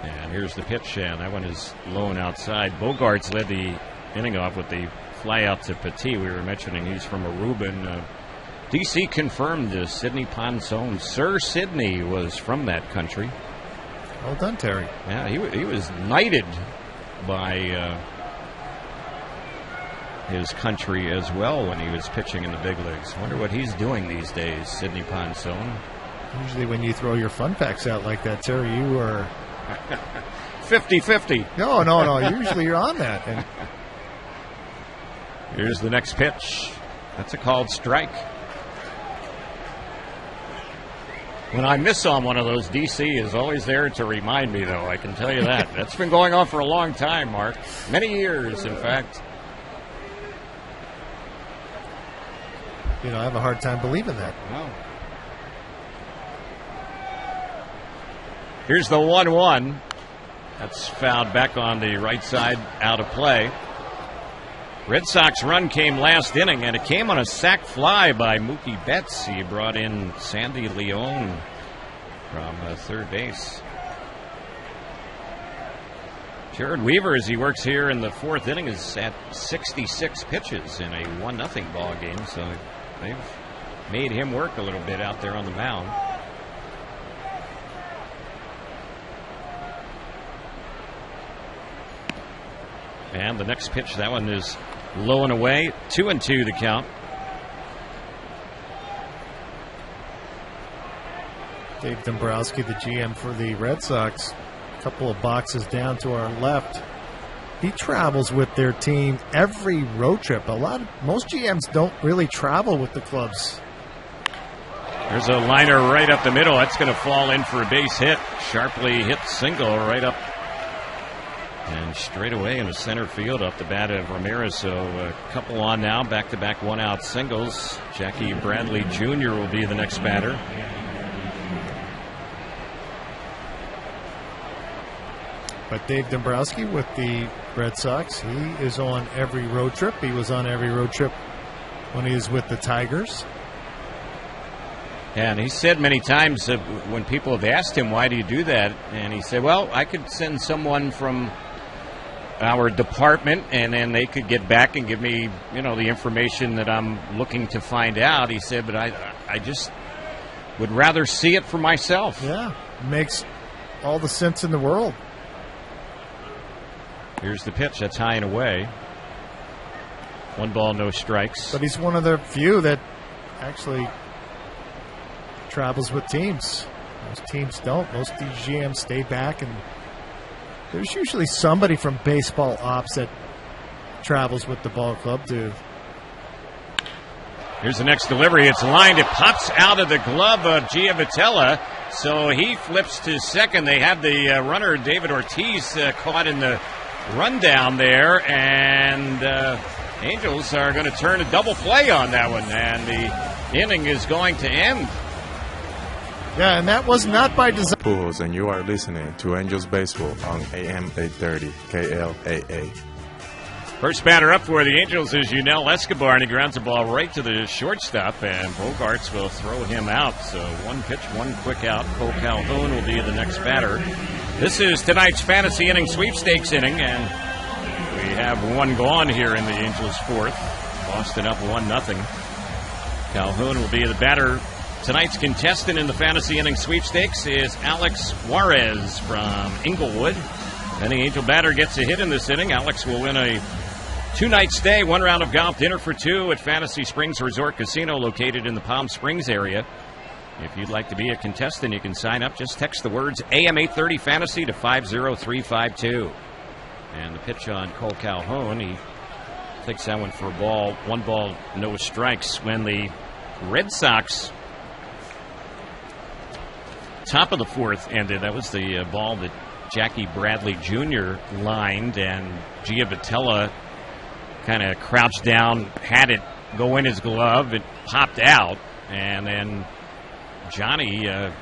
And here's the pitch, and that one is low and outside. Bogarts led the inning off with the fly out to Petit. We were mentioning he's from Aruba. DC confirmed Sidney Ponson. Sir Sidney was from that country. Well done, Terry. Yeah, he was knighted by his country as well when he was pitching in the big leagues. Wonder what he's doing these days, Sidney Ponson. Usually when you throw your fun facts out like that, Terry, you are 50-50. No. Usually you're on that. And here's the next pitch. That's a called strike. When I miss on one of those, DC is always there to remind me, though. I can tell you that. That's been going on for a long time, Mark. Many years, in fact. You know, I have a hard time believing that. Well. Here's the 1-1. That's fouled back on the right side, out of play. Red Sox run came last inning, and it came on a sac fly by Mookie Betts. He brought in Sandy Leon from third base. Jered Weaver, as he works here in the fourth inning, is at 66 pitches in a 1-0 ball game, so they've made him work a little bit out there on the mound. And the next pitch, that one is low and away. 2-2 the count. Dave Dombrowski, the GM for the Red Sox, a couple of boxes down to our left. He travels with their team every road trip. Most GMs don't really travel with the clubs. There's a liner right up the middle. That's going to fall in for a base hit. Sharply hit single right up and straight away in the center field off the bat of Ramirez. So a couple on now, back-to-back one-out singles. Jackie Bradley Jr. will be the next batter. But Dave Dombrowski with the Red Sox, he is on every road trip. He was on every road trip when he was with the Tigers. And he said many times when people have asked him, why do you do that? And he said, well, I could send someone from our department and then they could get back and give me, the information that I'm looking to find out. He said, but I just would rather see it for myself. Yeah, makes all the sense in the world. Here's the pitch. That's high and away. 1 ball, no strikes. But he's one of the few that actually travels with teams. Most teams don't. Most of these GMs stay back, and there's usually somebody from baseball ops that travels with the ball club too. Here's the next delivery. It's lined. It pops out of the glove of Giavitella, so he flips to second. They have the runner, David Ortiz, caught in the rundown there, and Angels are going to turn a double play on that one, and the inning is going to end. Yeah, and that was not by design. Pujols, and you are listening to Angels Baseball on AM 830 KLAA. First batter up for the Angels is Yunel Escobar, and he grounds the ball right to the shortstop, and Bogarts will throw him out. So 1 pitch, 1 quick out. Cole Calhoun will be the next batter. This is tonight's fantasy inning sweepstakes inning, and we have 1 gone here in the Angels' 4th. Boston up 1-0. Calhoun will be the batter. Tonight's contestant in the fantasy inning sweepstakes is Alex Juarez from Inglewood. Any Angel batter gets a hit in this inning, Alex will win a 2-night stay, 1 round of golf, dinner for 2 at Fantasy Springs Resort Casino located in the Palm Springs area. If you'd like to be a contestant, you can sign up. Just text the words AM830 Fantasy to 50352. And the pitch on Cole Calhoun, he takes that one for a ball. 1 ball, no strikes. When the Red Sox top of the 4th ended, that was the ball that Jackie Bradley Jr. lined, and Giavitella kind of crouched down, had it go in his glove. It popped out, and then Johnny, the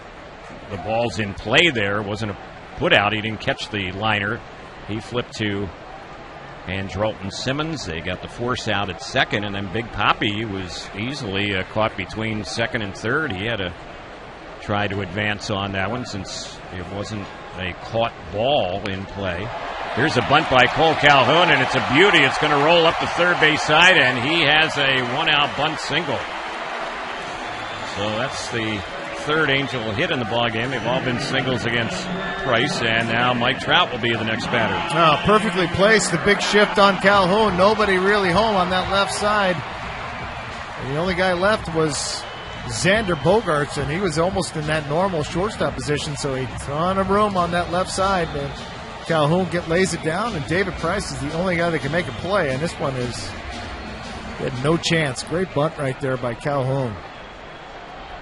ball's in play there. Wasn't a put out. He didn't catch the liner. He flipped to Andrelton Simmons. They got the force out at second, and then Big Papi was easily caught between second and third. He had to try to advance on that one since it wasn't a caught ball in play. Here's a bunt by Cole Calhoun, and it's a beauty. It's going to roll up the third base side, and he has a 1-out bunt single. So that's the 3rd Angel hit in the ballgame. They've all been singles against Price, and now Mike Trout will be the next batter. Oh, perfectly placed. The big shift on Calhoun. Nobody really home on that left side. And the only guy left was Xander Bogaerts, and he was almost in that normal shortstop position, so a ton of room on that left side. And Calhoun lays it down, and David Price is the only guy that can make a play, and this one he had no chance. Great bunt right there by Calhoun.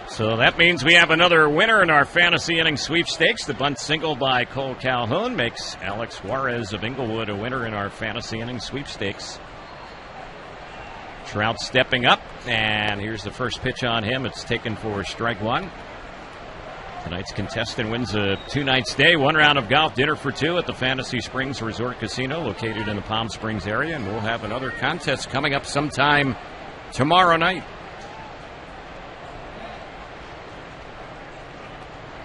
So that means we have another winner in our fantasy inning sweepstakes. The bunt single by Cole Calhoun makes Alex Juarez of Inglewood a winner in our fantasy inning sweepstakes. Trout stepping up, and here's the first pitch on him. It's taken for strike 1. Tonight's contestant wins a 2-night stay, 1 round of golf, dinner for 2 at the Fantasy Springs Resort Casino located in the Palm Springs area, and we'll have another contest coming up sometime tomorrow night.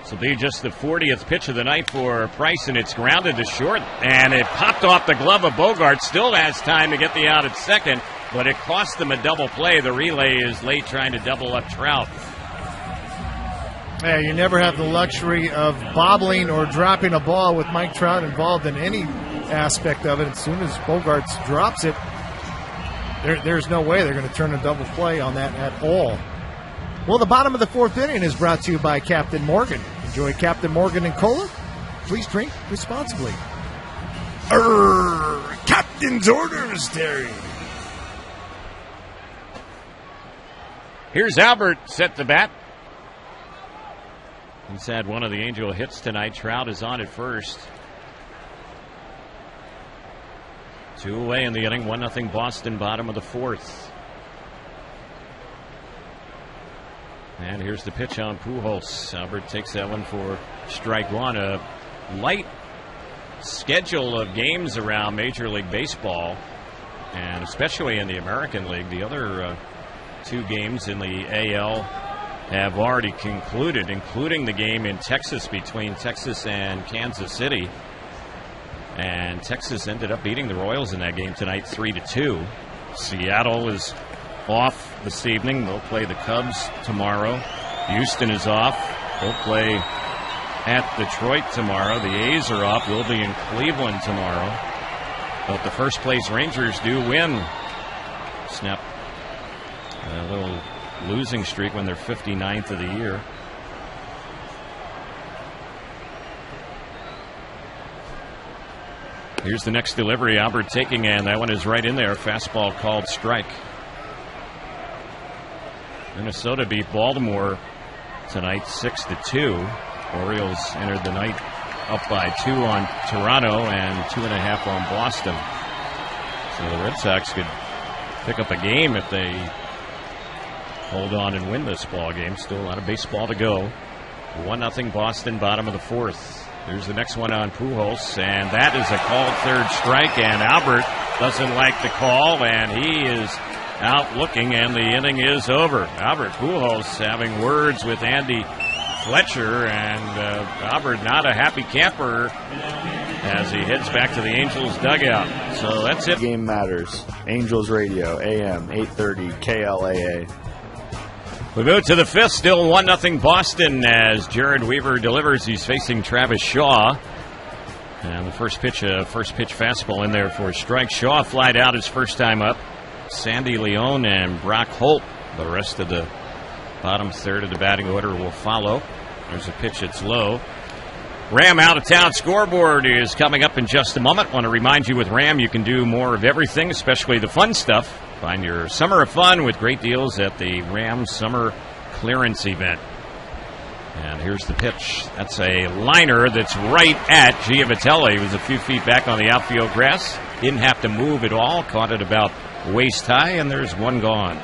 This will be just the 40th pitch of the night for Price, and it's grounded to short, and it popped off the glove of Bogaerts. Still has time to get the out at second, but it cost them a double play. The relay is late trying to double up Trout. Yeah, you never have the luxury of bobbling or dropping a ball with Mike Trout involved in any aspect of it. As soon as Bogaerts drops it, There's no way they're going to turn a double play on that at all. Well, the bottom of the fourth inning is brought to you by Captain Morgan. Enjoy Captain Morgan and Cola. Please drink responsibly. Captain's orders, Terry. Here's Albert set to bat. He's had one of the Angel hits tonight. Trout is on at first. 2 away in the inning. 1-0 Boston, bottom of the fourth. And here's the pitch on Pujols. Albert takes that one for strike one. A light schedule of games around Major League Baseball, and especially in the American League. The other 2 games in the AL have already concluded, including the game in Texas between Texas and Kansas City. And Texas ended up beating the Royals in that game tonight 3-2. Seattle is off this evening. They'll play the Cubs tomorrow. Houston is off. They'll play at Detroit tomorrow. The A's are off. We'll be in Cleveland tomorrow. But the first place Rangers do win. Snap a little losing streak when they're 59th of the year. Here's the next delivery. Albert taking, and that one is right in there. Fastball called strike. Minnesota beat Baltimore tonight 6-2. Orioles entered the night up by 2 on Toronto and 2.5 on Boston. So the Red Sox could pick up a game if they hold on and win this ball game. Still a lot of baseball to go. 1-0 Boston, bottom of the fourth. There's the next one on Pujols, and that is a called third strike, and Albert doesn't like the call, and he is out looking, and the inning is over. Albert Pujols having words with Andy Fletcher, and Albert not a happy camper as he heads back to the Angels dugout. So that's it. Game matters. Angels Radio, AM 830 KLAA. We move to the fifth, still 1-0 Boston as Jered Weaver delivers. He's facing Travis Shaw. And the first pitch fastball in there for a strike. Shaw flied out his first time up. Sandy Leon and Brock Holt, the rest of the bottom third of the batting order, will follow. There's a pitch that's low. Ram Out of Town scoreboard is coming up in just a moment. Want to remind you with Ram you can do more of everything, especially the fun stuff. Find your summer of fun with great deals at the Ram Summer Clearance Event. And here's the pitch. That's a liner that's right at Giavitelli. He was a few feet back on the outfield grass. Didn't have to move at all. Caught it about waist high, and there's one gone.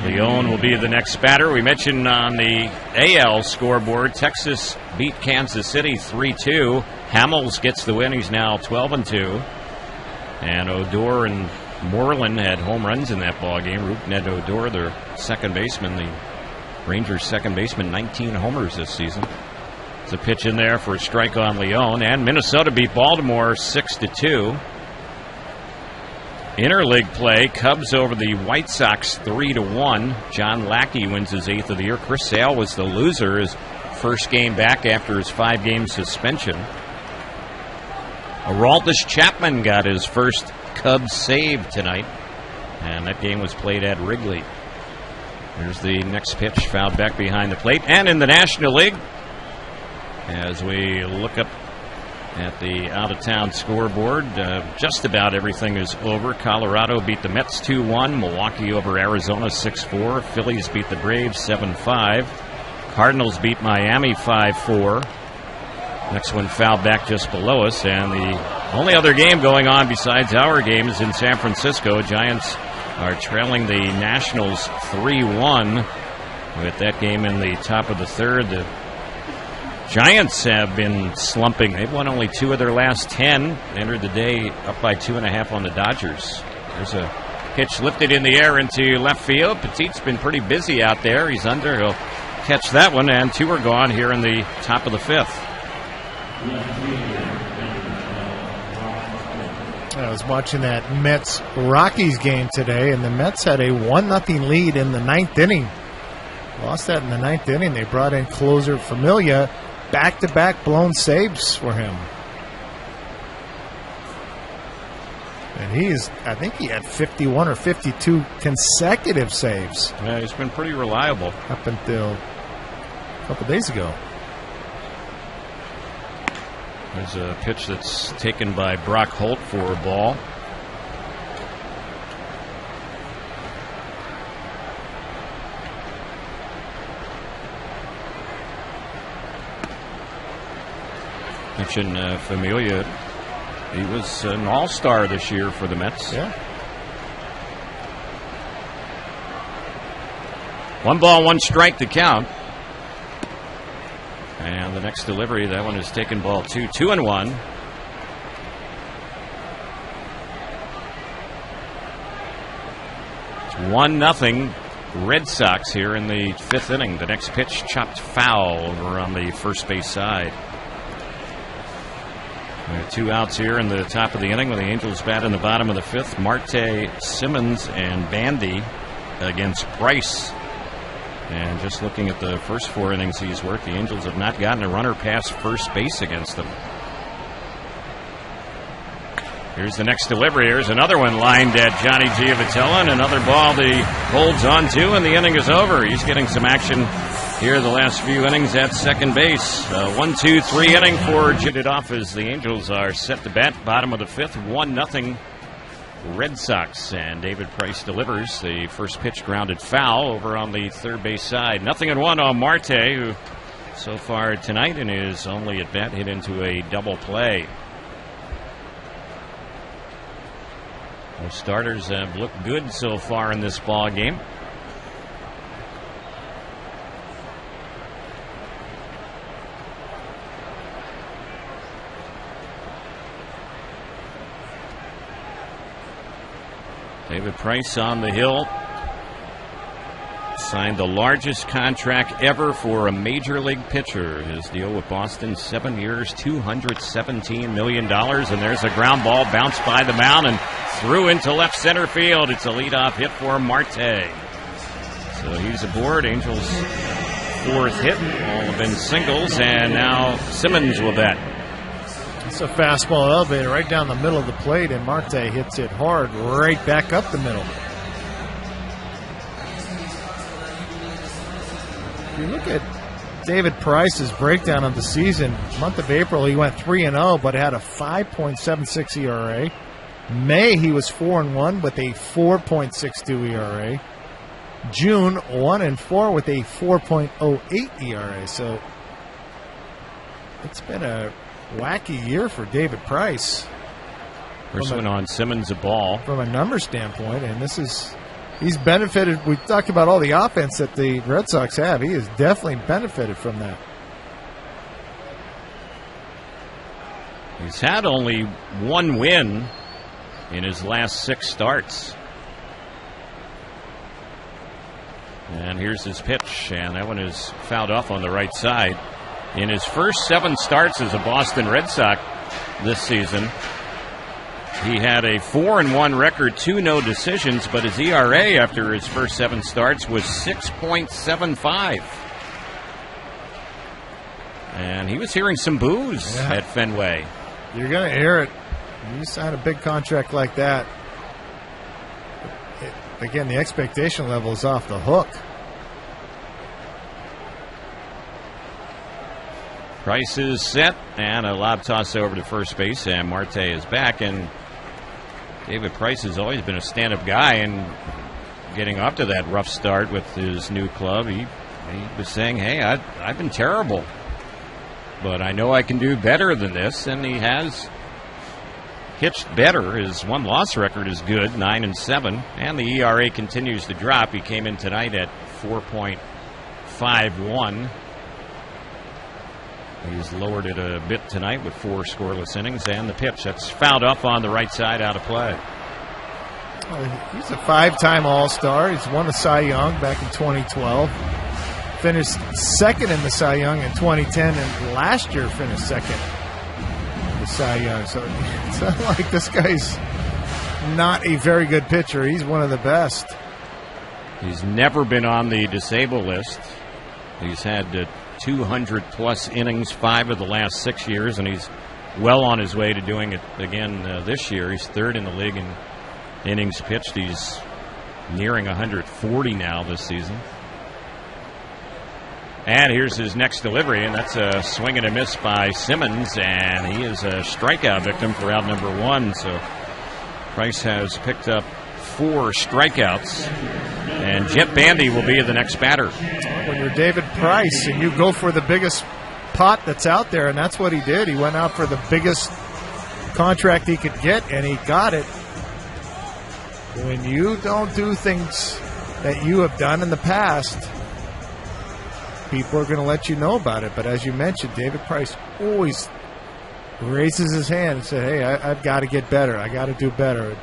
Leon will be the next batter. We mentioned on the AL scoreboard, Texas beat Kansas City 3-2. Hamels gets the win. He's now 12-2. And Odor and Moreland had home runs in that ball game. Ned Odor, their second baseman, the Rangers' second baseman, 19 homers this season. It's a pitch in there for a strike on Leon. And Minnesota beat Baltimore 6-2. Interleague play, Cubs over the White Sox 3-1. John Lackey wins his 8th of the year. Chris Sale was the loser, his first game back after his 5-game suspension. Aroldis Chapman got his first Cubs save tonight, and that game was played at Wrigley. There's the next pitch, fouled back behind the plate. And in the National League, as we look up at the out-of-town scoreboard, just about everything is over. Colorado beat the Mets 2-1. Milwaukee over Arizona 6-4. Phillies beat the Braves 7-5. Cardinals beat Miami 5-4. Next one fouled back just below us, and the only other game going on besides our game is in San Francisco. Giants are trailing the Nationals 3-1 with that game in the top of the third. The Giants have been slumping. They've won only 2 of their last 10. They entered the day up by 2.5 on the Dodgers. There's a pitch lifted in the air into left field. Petit's been pretty busy out there. He's under. He'll catch that one, and 2 are gone here in the top of the fifth. I was watching that Mets-Rockies game today, and the Mets had a 1-0 lead in the 9th inning. Lost that in the 9th inning. They brought in closer Familia. Back-to-back blown saves for him. And I think he had 51 or 52 consecutive saves. Yeah, he's been pretty reliable. Up until a couple days ago. There's a pitch that's taken by Brock Holt for a ball. Mention Familia. He was an all-star this year for the Mets. Yeah. 1 ball, 1 strike to count. And the next delivery, that one is taken ball 2, 2-1. It's 1-0 Red Sox here in the 5th inning. The next pitch chopped foul over on the first base side. 2 outs here in the top of the inning with the Angels bat in the bottom of the 5th. Marte, Simmons, and Bandy against Price. And just looking at the first 4 innings he's worked, the Angels have not gotten a runner past first base against them. Here's the next delivery. Here's another one lined at Johnny Giavotella, and another ball he holds on to, and the inning is over. He's getting some action here the last few innings at second base. 1-2-3 inning for Jered off as the Angels are set to bat. Bottom of the 5th, 1-0 Red Sox. And David Price delivers. The first pitch grounded foul over on the third base side. 0-1 on Marte, who so far tonight in his only at bat hit into a double play. The starters have looked good so far in this ball game. David Price on the hill. Signed the largest contract ever for a major league pitcher. His deal with Boston, 7 years, $217 million. And there's a ground ball bounced by the mound and through into left center field. It's a leadoff hit for Marte. So he's aboard. Angels' 4th hit. All have been singles, and now Simmons will bat. It's a fastball elevator right down the middle of the plate, and Marte hits it hard right back up the middle. If you look at David Price's breakdown of the season, month of April he went 3-0, but had a 5.76 ERA. May he was 4-1 with a 4.62 ERA. June 1-4 with a 4.08 ERA. So it's been a wacky year for David Price. First one on Simmons, a ball. From a number standpoint, and he's benefited. We talked about all the offense that the Red Sox have. He has definitely benefited from that. He's had only 1 win in his last 6 starts. And here's his pitch, and that one is fouled off on the right side. In his first 7 starts as a Boston Red Sox this season, he had a 4-1 record, 2 no decisions, but his ERA after his first 7 starts was 6.75. And he was hearing some boos at Fenway. You're going to hear it. You sign a big contract like that. Again, the expectation level is off the hook. Price is set, and a lob toss over to first base, and Marte is back. And David Price has always been a stand-up guy, and getting off to that rough start with his new club, he was saying, hey, I've been terrible, but I know I can do better than this, and he has pitched better. His 1-loss record is good, 9-7, and the ERA continues to drop. He came in tonight at 4.51. He's lowered it a bit tonight with 4 scoreless innings, and the pitch that's fouled up on the right side, out of play. He's a 5-time All-Star. He's won the Cy Young back in 2012. Finished 2nd in the Cy Young in 2010, and last year finished 2nd in the Cy Young. So it's not like this guy's not a very good pitcher. He's one of the best. He's never been on the disabled list. He's had 200-plus innings 5 of the last 6 years, and he's well on his way to doing it again this year. He's third in the league in innings pitched. He's nearing 140 now this season. And here's his next delivery, and that's a swing and a miss by Simmons, and he is a strikeout victim for out number 1. So Price has picked up 4 strikeouts, and Jet Bandy will be the next batter. When you're David Price and you go for the biggest pot that's out there, and that's what he did. He went out for the biggest contract he could get, and he got it. When you don't do things that you have done in the past, people are going to let you know about it. But as you mentioned, David Price always raises his hand and says, hey, I've got to get better. I got to do better.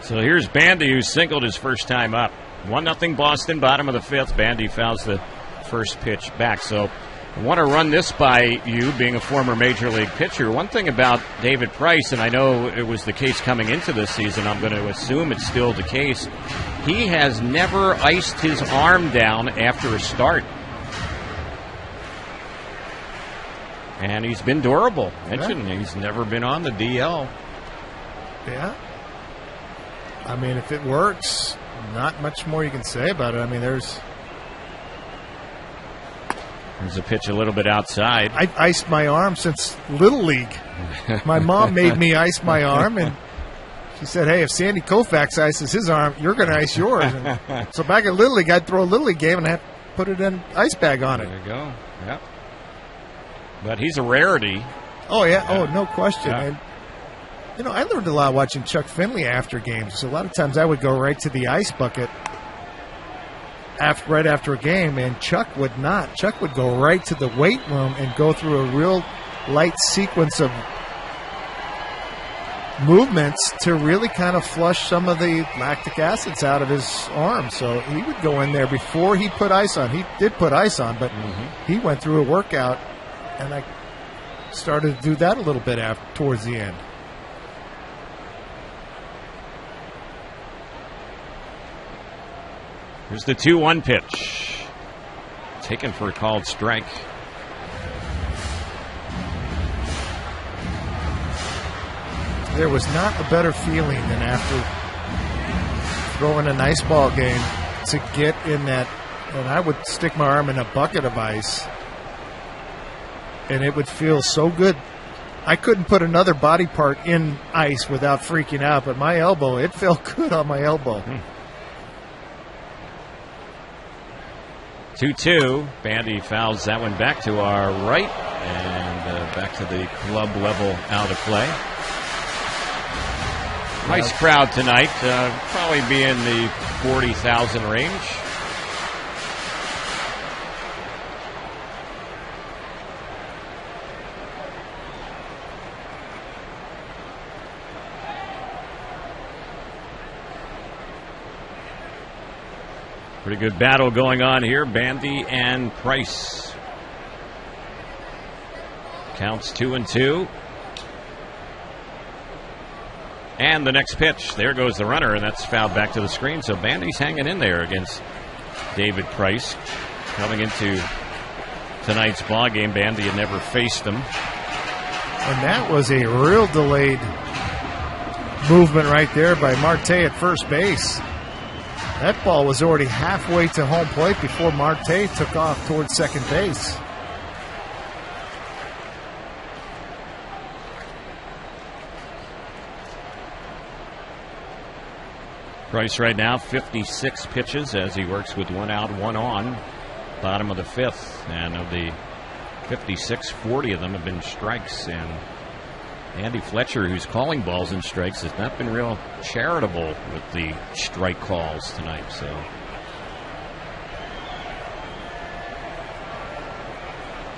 So here's Bandy, who singled his first time up. 1-0 Boston, bottom of the 5th. Bandy fouls the first pitch back. So I want to run this by you, being a former Major League pitcher. One thing about David Price, and I know it was the case coming into this season, I'm going to assume it's still the case, he has never iced his arm down after a start. And he's been durable. He's never been on the DL. Yeah. I mean, if it works, not much more you can say about it. I mean, there's a pitch a little bit outside. I've iced my arm since Little League. My mom made me ice my arm, and she said, hey, if Sandy Koufax ices his arm, you're going to ice yours. And so back at Little League, I'd throw a Little League game and have to put it in ice bag on it. There you go. Yep. But he's a rarity. Oh, yeah. Oh, no question. Yeah. And, you know, I learned a lot watching Chuck Finley after games. So a lot of times I would go right to the ice bucket right after a game, and Chuck would not. Chuck would go right to the weight room and go through a real light sequence of movements to really kind of flush some of the lactic acids out of his arm. So he would go in there before he put ice on. He did put ice on, but he went through a workout, and I started to do that a little bit towards the end. Here's the 2-1 pitch. Taken for a called strike. There was not a better feeling than after throwing a nice ball game to get in that, and I would stick my arm in a bucket of ice, and it would feel so good. I couldn't put another body part in ice without freaking out, but my elbow, it felt good on my elbow. 2-2. Bandy fouls that one back to our right, and back to the club level out of play. Nice crowd tonight. Probably be in the 40,000 range. Pretty good battle going on here. Bandy and Price. Counts 2-2. And the next pitch, there goes the runner, and that's fouled back to the screen. So Bandy's hanging in there against David Price. Coming into tonight's ball game, Bandy had never faced him. And that was a real delayed movement right there by Marte at first base. That ball was already halfway to home plate before Marte took off towards second base. Price right now, 56 pitches as he works with 1 out, 1 on. Bottom of the 5th. And of the 56, 40 of them have been strikes. And Andy Fletcher, who's calling balls and strikes, has not been real charitable with the strike calls tonight. So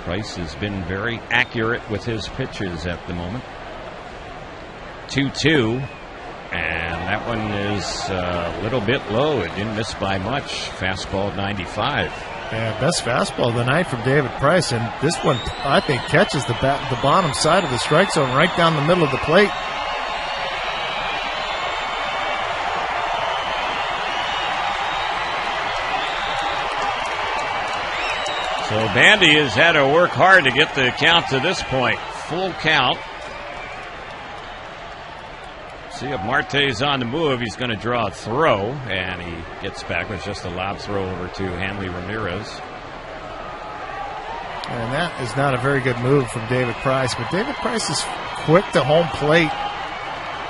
Price has been very accurate with his pitches at the moment. 2-2. And that one is a little bit low. It didn't miss by much. Fastball at 95. Yeah, best fastball of the night from David Price. And this one, I think, catches the bottom side of the strike zone right down the middle of the plate. So So Bandy has had to work hard to get the count to this point. Full count. See if Marte's on the move. He's going to draw a throw, and he gets back with just a lob throw over to Hanley Ramirez. And that is not a very good move from David Price, but David Price is quick to home plate.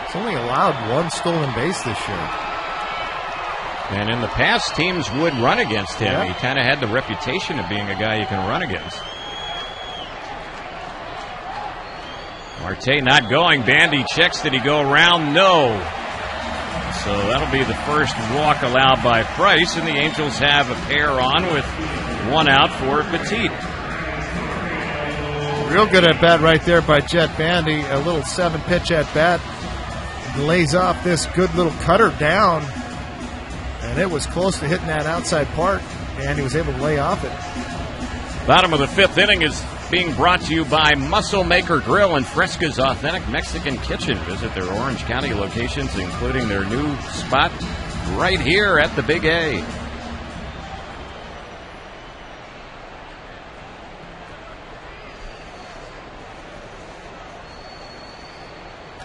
He's only allowed one stolen base this year. And in the past, teams would run against him. Yep. He kind of had the reputation of being a guy you can run against. Marte not going. Bandy checks. Did he go around? No. So that'll be the first walk allowed by Price, and the Angels have a pair on with one out for Petit. Real good at bat right there by Jet Bandy. A little 7-pitch at bat. Lays off this good little cutter down. And it was close to hitting that outside part, and he was able to lay off it. Bottom of the fifth inning is being brought to you by Muscle Maker Grill and Fresca's Authentic Mexican Kitchen. Visit their Orange County locations, including their new spot right here at the Big A.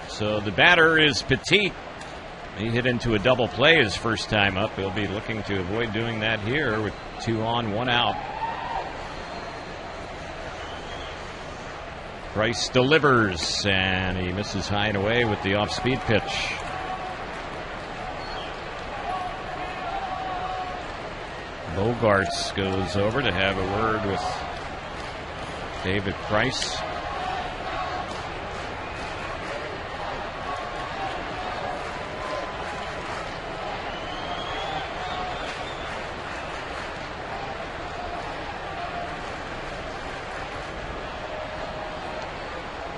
So the batter is Petit. He hit into a double play his first time up. He'll be looking to avoid doing that here with 2 on, 1 out. Price delivers, and he misses high and away with the off-speed pitch. Bogarts goes over to have a word with David Price.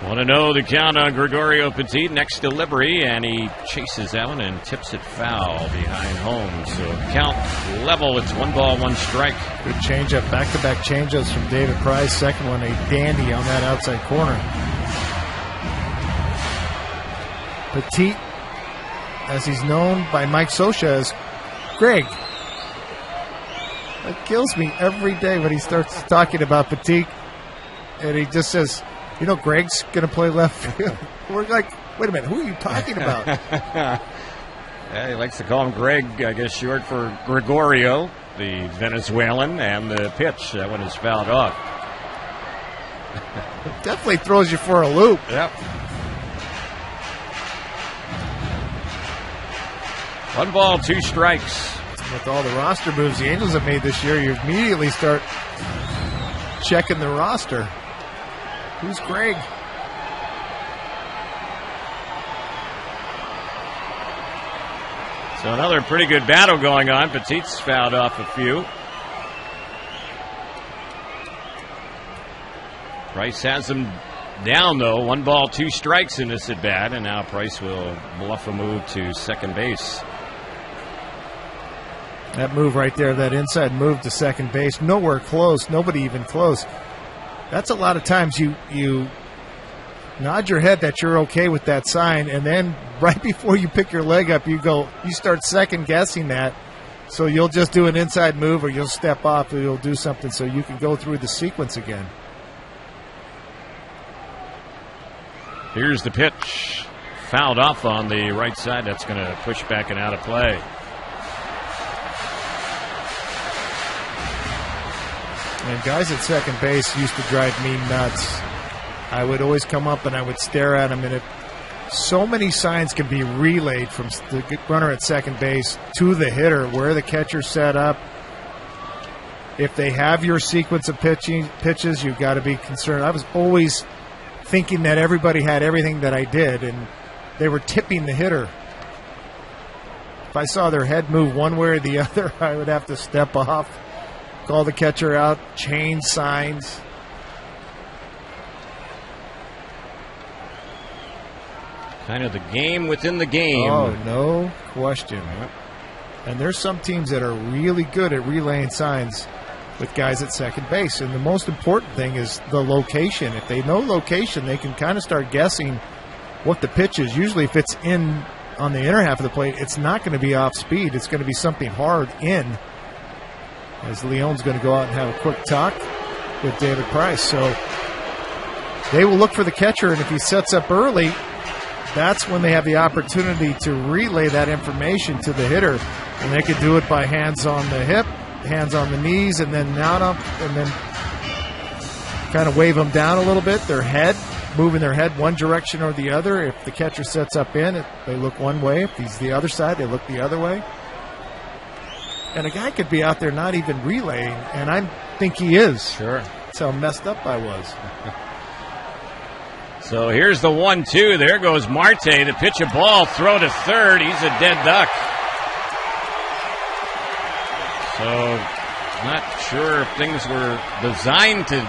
Want to know the count on Gregorio Petit. Next delivery, and he chases out and tips it foul behind home. So count level. It's 1 ball, 1 strike. Good changeup, back-to-back changeups from David Price. Second one, a dandy on that outside corner. Petit, as he's known by Mike Scioscia, as Greg. That kills me every day when he starts talking about Petit, and he just says, you know, Greg's going to play left field. We're like, wait a minute, who are you talking about? Yeah, he likes to call him Greg, I guess short for Gregorio, the Venezuelan, and the pitch. That one is fouled off. It definitely throws you for a loop. Yep. 1 ball, 2 strikes. With all the roster moves the Angels have made this year, you immediately start checking the roster. Who's Greg? So another pretty good battle going on. Petit's fouled off a few. Price has him down, though. 1 ball, 2 strikes in this at bat, and now Price will bluff a move to second base. That move right there, that inside move to second base, nowhere close, nobody even close. That's a lot of times you nod your head that you're okay with that sign, and then right before you pick your leg up, you start second guessing that. So you'll just do an inside move, or you'll step off, or you'll do something so you can go through the sequence again. Here's the pitch. Fouled off on the right side. That's going to push back and out of play. And guys at second base used to drive me nuts. I would always come up and I would stare at them, and so many signs can be relayed from the runner at second base to the hitter, where the catcher's set up. If they have your sequence of pitches, you've got to be concerned. I was always thinking that everybody had everything that I did, and they were tipping the hitter. If I saw their head move one way or the other, I would have to step off, call the catcher out, change signs. Kind of the game within the game. Oh, no question. And there's some teams that are really good at relaying signs with guys at second base. And the most important thing is the location. If they know location, they can kind of start guessing what the pitch is. Usually if it's in on the inner half of the plate, it's not going to be off speed. It's going to be something hard in. As Leon's going to go out and have a quick talk with David Price. So they will look for the catcher, and if he sets up early, that's when they have the opportunity to relay that information to the hitter. And they could do it by hands on the hip, hands on the knees, and then out up, and then kind of wave them down a little bit, their head, moving their head one direction or the other. If the catcher sets up in, they look one way. If he's the other side, they look the other way. And a guy could be out there not even relaying, and I think he is. Sure. That's how messed up I was. So here's the 1-2. There goes Marte to pitch a ball, throw to third. He's a dead duck. So not sure if things were designed to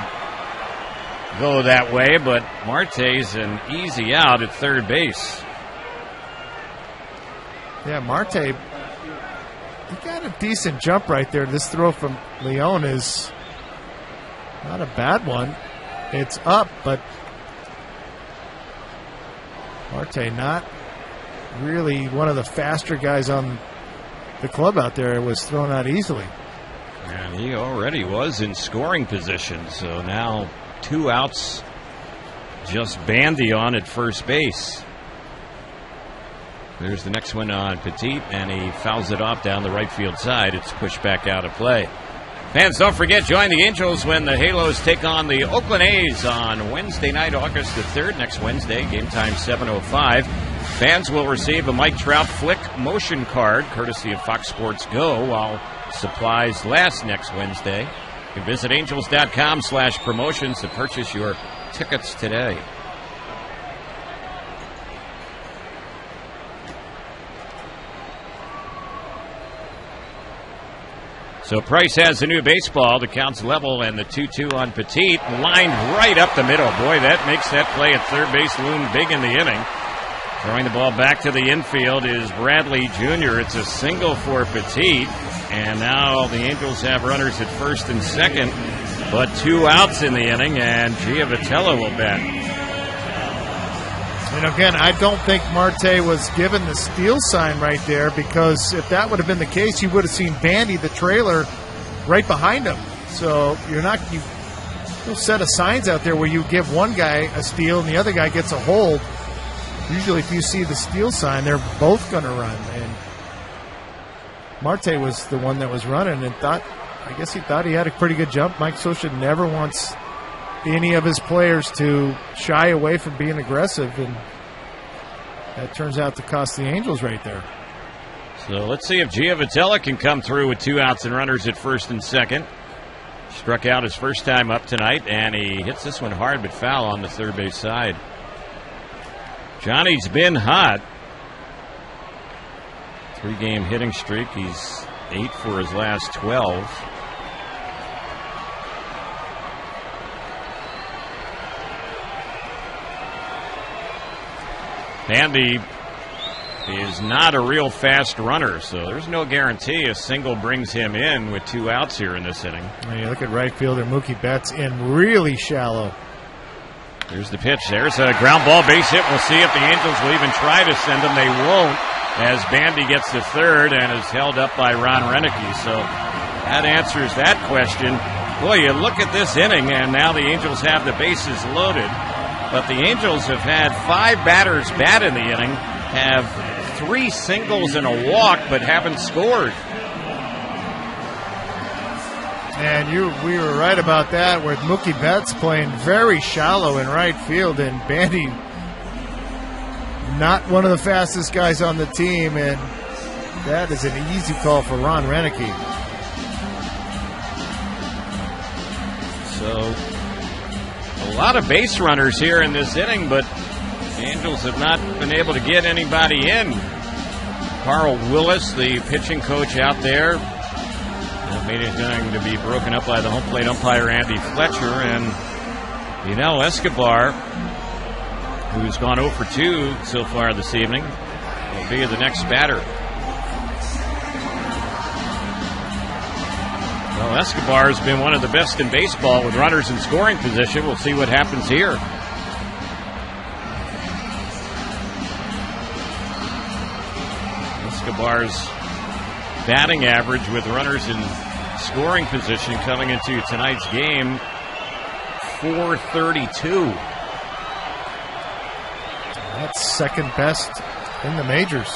go that way, but Marte's an easy out at third base. Yeah, Marte, he got a decent jump right there. This throw from Leon is not a bad one. It's up, but Marte not really one of the faster guys on the club out there. It was thrown out easily. And he already was in scoring position, so now 2 outs, just Bandy on at first base. There's the next one on Petit, and he fouls it off down the right field side. It's pushed back out of play. Fans, don't forget, join the Angels when the Halos take on the Oakland A's on Wednesday night, August the 3rd, next Wednesday, game time 7:05. Fans will receive a Mike Trout Flick motion card, courtesy of Fox Sports Go, while supplies last next Wednesday. You can visit angels.com/promotions to purchase your tickets today. So Price has the new baseball. The count's level, and the 2-2 on Petit, lined right up the middle. Boy, that makes that play at third base loom big in the inning. Throwing the ball back to the infield is Bradley Jr. It's a single for Petit, and now the Angels have runners at first and second, but 2 outs in the inning, and Giavotella will bat. And again, I don't think Marte was given the steal sign right there, because if that would have been the case, you would have seen Bandy, the trailer, right behind him. So you'll set of signs out there where you give one guy a steal and the other guy gets a hold. Usually if you see the steal sign, they're both going to run. And Marte was the one that was running and I guess he thought he had a pretty good jump. Mike Scioscia never wants any of his players to shy away from being aggressive, and that turns out to cost the Angels right there. So let's see if Giavotella can come through with 2 outs and runners at first and second. Struck out his first time up tonight, and he hits this one hard but foul on the third base side. Johnny's been hot. 3-game hitting streak. He's 8 for his last 12. Bandy is not a real fast runner, so there's no guarantee a single brings him in with 2 outs here in this inning. And you look at right fielder Mookie Betts in really shallow. There's the pitch. There's a ground ball base hit. We'll see if the Angels will even try to send him. They won't, as Bandy gets to third and is held up by Ron Renicky. So that answers that question. Boy, you look at this inning, and now the Angels have the bases loaded. But the Angels have had 5 batters bat in the inning, have 3 singles and a walk, but haven't scored. And we were right about that, with Mookie Betts playing very shallow in right field, and Bandy not one of the fastest guys on the team, and that is an easy call for Ron Renicky. So a lot of base runners here in this inning, but the Angels have not been able to get anybody in. Carl Willis, the pitching coach out there, made it going to be broken up by the home plate umpire Andy Fletcher, and Yunel Escobar, who's gone 0 for 2 so far this evening, will be the next batter. Well, Escobar has been one of the best in baseball with runners in scoring position. We'll see what happens here. Escobar's batting average with runners in scoring position coming into tonight's game .432. That's second best in the majors.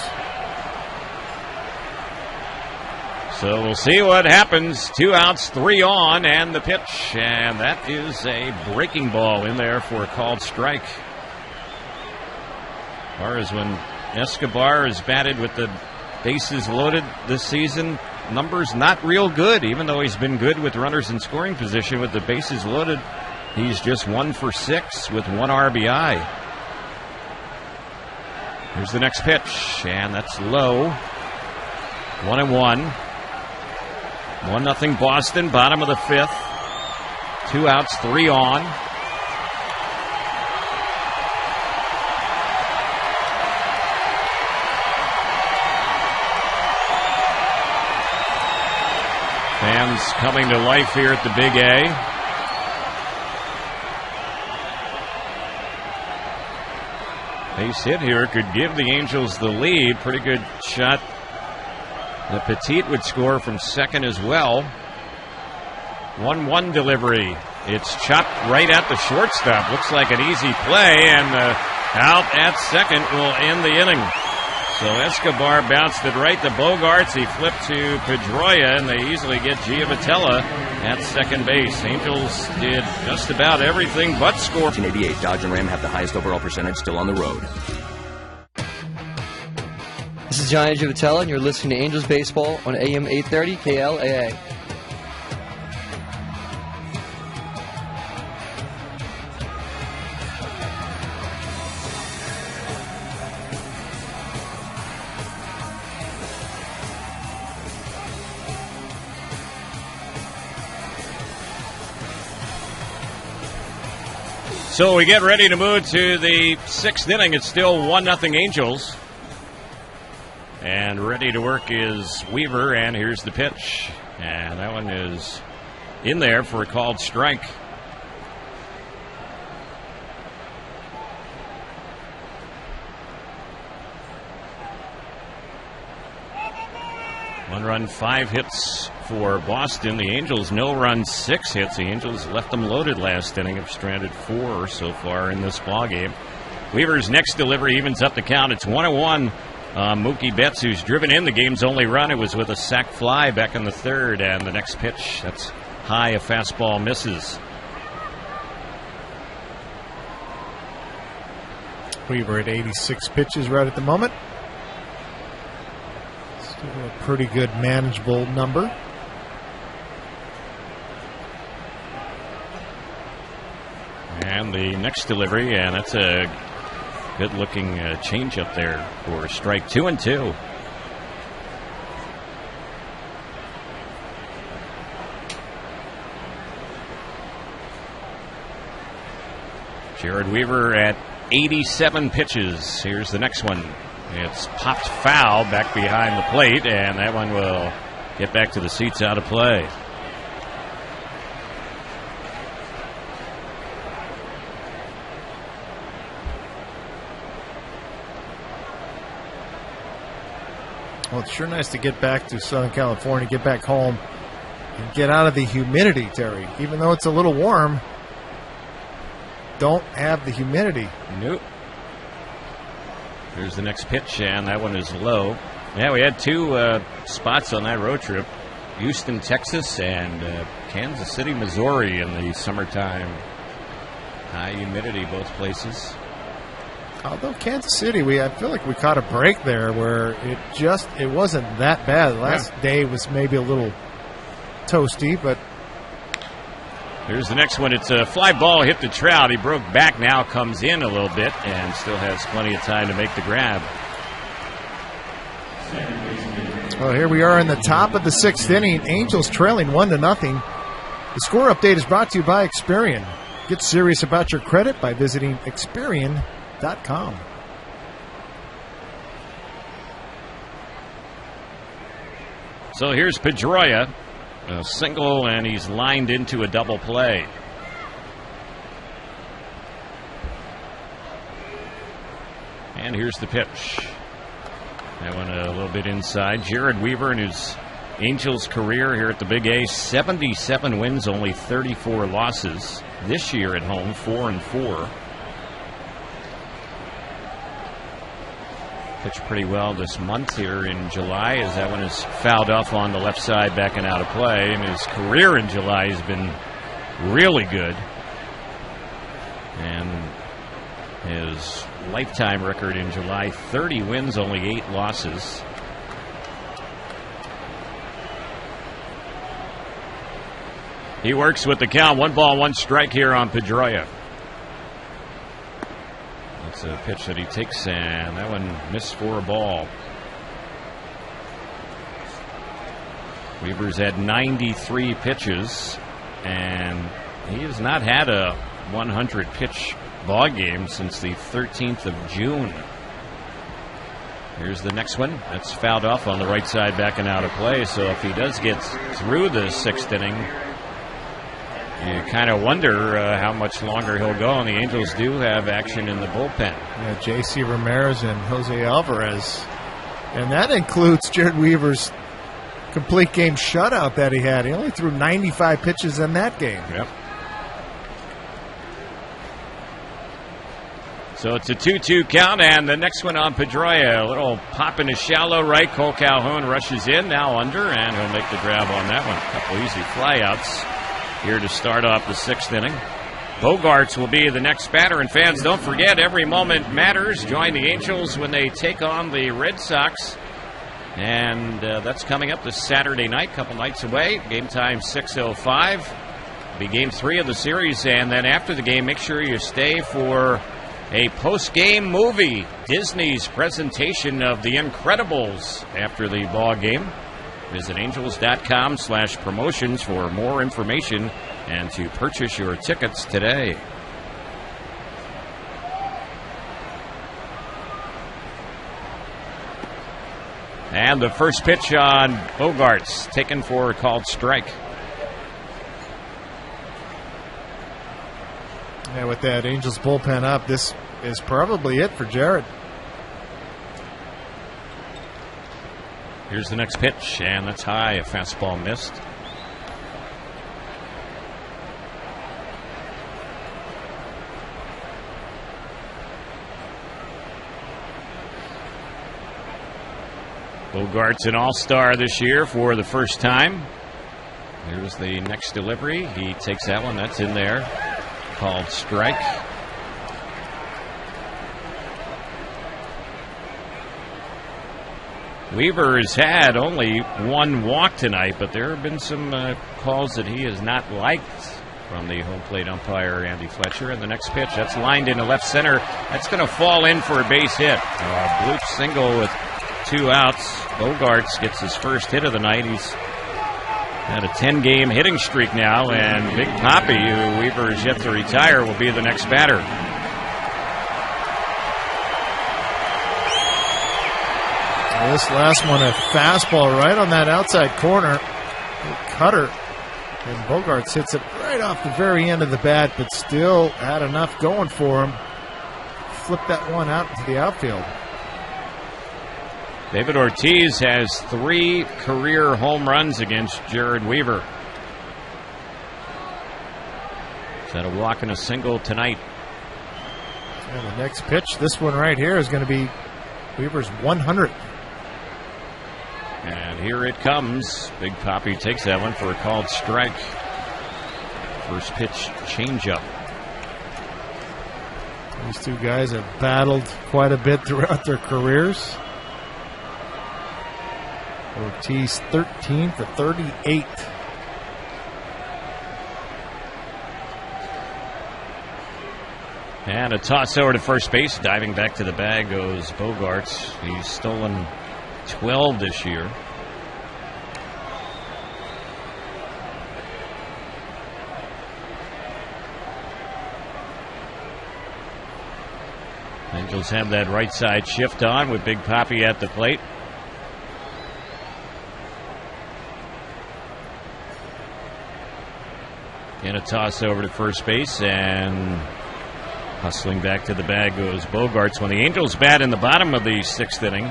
So we'll see what happens. 2 outs, 3 on, and the pitch. And that is a breaking ball in there for a called strike. As far as when Escobar is batted with the bases loaded this season, numbers not real good, even though he's been good with runners in scoring position with the bases loaded. He's just 1 for 6 with 1 RBI. Here's the next pitch, and that's low. 1-1. 1-0 Boston, bottom of the 5th. 2 outs, 3 on. Fans coming to life here at the Big A. Base hit here could give the Angels the lead. Pretty good shot. The Petit would score from second as well. 1-1 delivery. It's chopped right at the shortstop. Looks like an easy play, and out at second will end the inning. So Escobar bounced it right to Bogarts. He flipped to Pedroia, and they easily get Giavotella at second base. Angels did just about everything but score. 1988, Dodge and Ram have the highest overall percentage still on the road. This is Johnny Giavotella, and you're listening to Angels Baseball on AM 830 KLAA. So we get ready to move to the 6th inning. It's still 1-0 Angels. And ready to work is Weaver, and here's the pitch. And that one is in there for a called strike. One run, 5 hits for Boston. The Angels, no run, 6 hits. The Angels left them loaded last inning, have stranded 4 so far in this ballgame. Weaver's next delivery evens up the count. It's 1-1. Mookie Betts, who's driven in the game's only run. It was with a sac fly back in the 3rd, and the next pitch, that's high, a fastball misses. Weaver at 86 pitches right at the moment. Still a pretty good manageable number. And the next delivery, and that's a good-looking changeup there for strike 2-2. Jered Weaver at 87 pitches. Here's the next one. It's popped foul back behind the plate, and that one will get back to the seats out of play. Well, it's sure nice to get back to Southern California, get back home, and get out of the humidity, Terry. Even though it's a little warm, don't have the humidity. Nope. Here's the next pitch, and that one is low. Yeah, we had 2 spots on that road trip. Houston, Texas, and Kansas City, Missouri in the summertime. High humidity, both places. Although Kansas City, I feel like we caught a break there where it wasn't that bad. The last day was maybe a little toasty, but. Here's the next one. It's a fly ball hit to Trout. He broke back, now comes in a little bit and still has plenty of time to make the grab. Well, here we are in the top of the 6th inning. Angels trailing 1-0. The score update is brought to you by Experian. Get serious about your credit by visiting Experian.com. So here's Pedroia. A single, and he's lined into a double play. And here's the pitch. That one a little bit inside. Jered Weaver in his Angels' career here at the Big A, 77 wins, only 34 losses. This year at home, 4-4. Pitched pretty well this month here in July, as that one is fouled off on the left side, backing out of play. And his career in July has been really good. And his lifetime record in July, 30 wins, only 8 losses. He works with the count. 1-1 strike here on Pedroia. That's a pitch that he takes, and that one missed for a ball. Weaver's had 93 pitches, and he has not had a 100-pitch ball game since the 13th of June. Here's the next one. That's fouled off on the right side, backing out of play. So if he does get through the 6th inning, you kind of wonder how much longer he'll go, and the Angels do have action in the bullpen. Yeah, J.C. Ramirez and Jose Alvarez. And that includes Jered Weaver's complete game shutout that he had. He only threw 95 pitches in that game. Yep. So it's a 2-2 count, and the next one on Pedroia. A little pop in his shallow right. Cole Calhoun rushes in, now under, and he'll make the grab on that one. A couple easy flyouts here to start off the 6th inning. Bogarts will be the next batter, and fans, don't forget, every moment matters. Join the Angels when they take on the Red Sox, and that's coming up this Saturday night, couple nights away. Game time 6:05. Be game 3 of the series, and then after the game, make sure you stay for a post-game movie, Disney's presentation of The Incredibles after the ball game. Visit angels.com/promotions for more information and to purchase your tickets today. And the first pitch on Bogarts, taken for a called strike. Yeah, with that Angels bullpen up, this is probably it for Jered. Here's the next pitch, and that's high. A fastball missed. Bogart's an all-star this year for the first time. Here's the next delivery. He takes that one. That's in there. Called strike. Weaver has had only one walk tonight, but there have been some calls that he has not liked from the home plate umpire, Andy Fletcher. And the next pitch, that's lined into left center. That's going to fall in for a base hit. Bloop single with 2 outs. Bogarts gets his first hit of the night. He's had a 10-game hitting streak now, and Big Papi, who Weaver is yet to retire, will be the next batter. This last one, a fastball right on that outside corner. Cutter. And Bogarts hits it right off the very end of the bat, but still had enough going for him. Flip that one out into the outfield. David Ortiz has 3 career home runs against Jered Weaver. He's had a walk and a single tonight. And the next pitch, this one right here, is going to be Weaver's 100th. And here it comes. Big Papi takes that one for a called strike. First pitch changeup. These two guys have battled quite a bit throughout their careers. Ortiz 13 for 38. And a toss over to first base. Diving back to the bag goes Bogarts. He's stolen 12 this year. Angels have that right side shift on with Big Papi at the plate. And a toss over to first base, and hustling back to the bag goes Bogarts. When the Angels bat in the bottom of the 6th inning,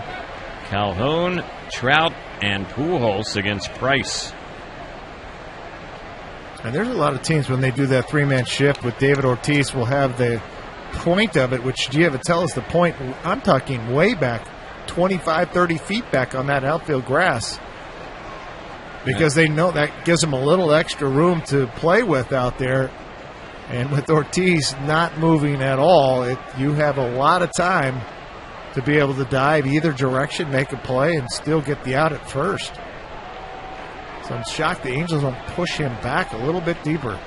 Calhoun, Trout, and Pujols against Price. And there's a lot of teams when they do that three-man shift with David Ortiz will have the point of it, which Giavatello is the point. I'm talking way back, 25, 30 feet back on that outfield grass. Because they know that gives them a little extra room to play with out there. And with Ortiz not moving at all, you have a lot of time to be able to dive either direction, make a play, and still get the out at first. So I'm shocked the Angels don't push him back a little bit deeper.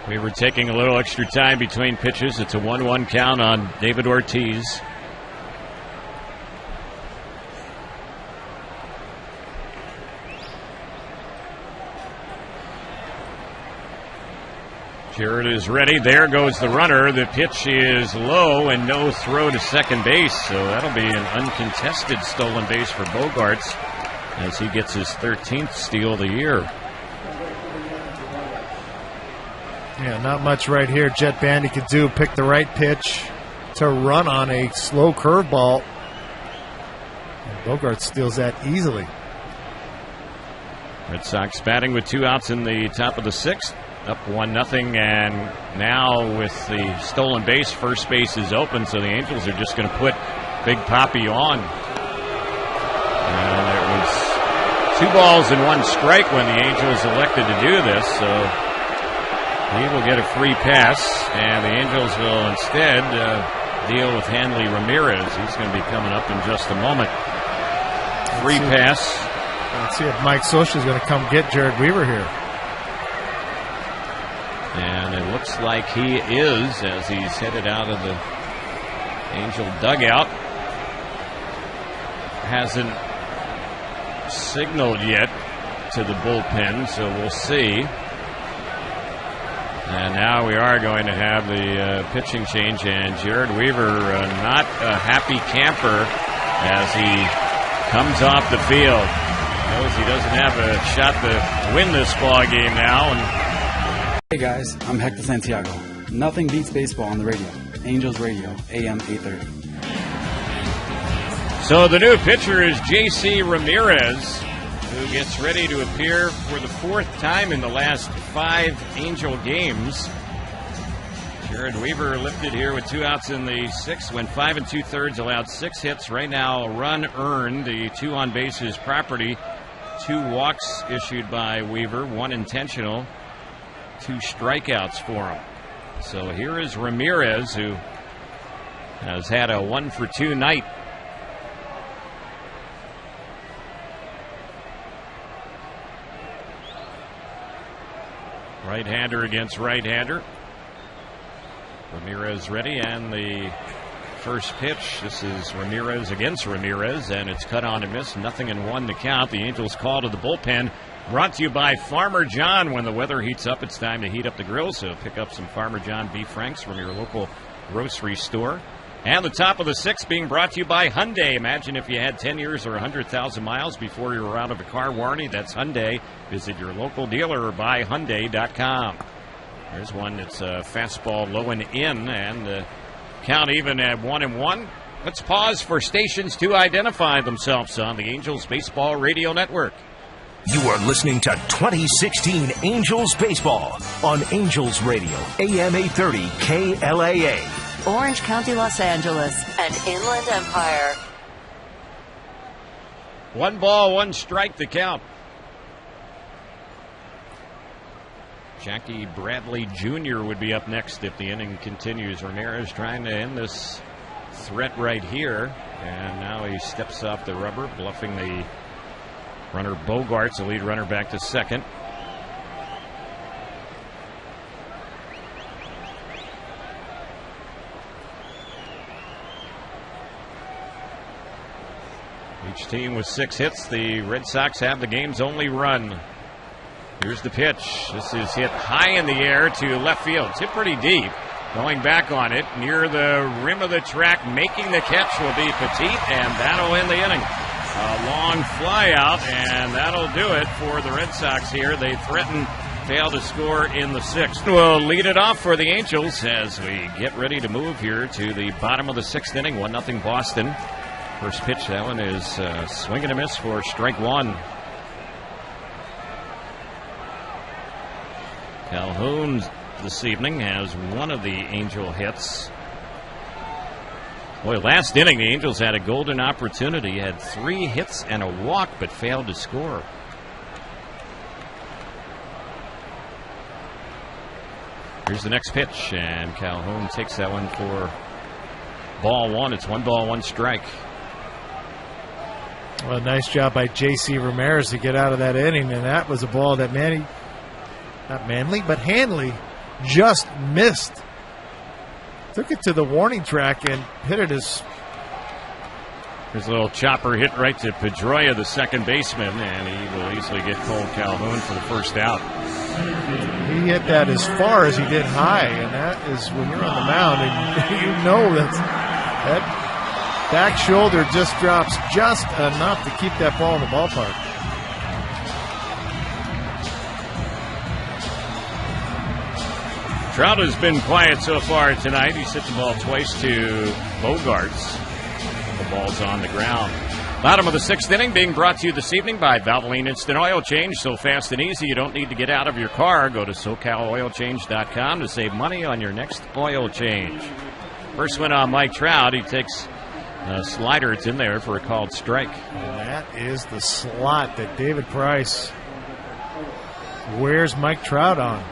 We were taking a little extra time between pitches. It's a 1-1 count on David Ortiz. Jered is ready. There goes the runner. The pitch is low and no throw to second base. So that'll be an uncontested stolen base for Bogaerts as he gets his 13th steal of the year. Yeah, not much right here. Jet Bandy could do. Pick the right pitch to run on a slow curveball. And Bogaerts steals that easily. Red Sox batting with 2 outs in the top of the 6th. Up 1-0, and now with the stolen base, first base is open, so the Angels are just going to put Big Papi on. And it was 2 balls and 1 strike when the Angels elected to do this, so he will get a free pass, and the Angels will instead deal with Hanley Ramirez. He's going to be coming up in just a moment. Free pass. Let's see if Mike Scioscia is going to come get Jered Weaver here. And it looks like he is as he's headed out of the Angel dugout. Hasn't signaled yet to the bullpen, so we'll see. And now we are going to have the pitching change, and Jered Weaver not a happy camper as he comes off the field. He knows he doesn't have a shot to win this ball game now. And hey guys, I'm Hector Santiago. Nothing beats baseball on the radio. Angels Radio, AM 830. So the new pitcher is J.C. Ramirez, who gets ready to appear for the 4th time in the last 5 Angel games. Jered Weaver lifted here with 2 outs in the 6th, went 5 2/3, allowed 6 hits. Right now, a run earned, the 2 on base is property. 2 walks issued by Weaver, 1 intentional. 2 strikeouts for him. So here is Ramirez, who has had a 1-for-2 night. Right-hander against right-hander. Ramirez ready, and the first pitch. This is Ramirez against Ramirez, and it's cut on and missed. 0-1 to count. The Angels call to the bullpen. Brought to you by Farmer John. When the weather heats up, it's time to heat up the grill, so pick up some Farmer John beef franks from your local grocery store. And the top of the 6th being brought to you by Hyundai. Imagine if you had 10 years or 100,000 miles before you were out of a car warranty. That's Hyundai. Visit your local dealer or buy Hyundai.com. There's one that's a fastball low and in, and the count even at 1-1. Let's pause for stations to identify themselves on the Angels Baseball Radio Network. You are listening to 2016 Angels Baseball on Angels Radio, AM 830 KLAA. Orange County, Los Angeles, and Inland Empire. 1 ball, 1 strike to count. Jackie Bradley Jr. would be up next if the inning continues. Ramirez trying to end this threat right here. And now he steps off the rubber, bluffing the runner Bogaerts, the lead runner, back to second. Each team with 6 hits. The Red Sox have the game's only run. Here's the pitch. This is hit high in the air to left field. It's hit pretty deep. Going back on it, near the rim of the track, making the catch will be Petit, and that'll end the inning. A long fly out, and that'll do it for the Red Sox here. They threaten failed to score in the 6th. We'll lead it off for the Angels as we get ready to move here to the bottom of the 6th inning. 1-0 Boston. First pitch, that one is swing and a miss for strike one. Calhoun this evening has one of the Angel hits. Boy, last inning the Angels had a golden opportunity, had 3 hits and a walk, but failed to score. Here's the next pitch, and Calhoun takes that one for ball one. It's 1 ball, 1 strike. Well, nice job by J.C. Ramirez to get out of that inning, and that was a ball that Hanley just missed. Took it to the warning track and hit it as... There's a little chopper hit right to Pedroia, the second baseman, and he will easily get Cole Calhoun for the first out. He hit that as far as he did high, and that is when you're on the mound and you know that back shoulder just drops just enough to keep that ball in the ballpark. Trout has been quiet so far tonight. He's hit the ball twice to Bogarts. The ball's on the ground. Bottom of the 6th inning being brought to you this evening by Valvoline Instant Oil Change. So fast and easy, you don't need to get out of your car. Go to SoCalOilChange.com to save money on your next oil change. First one on Mike Trout. He takes a slider. It's in there for a called strike. And that is the slot that David Price wears Mike Trout on.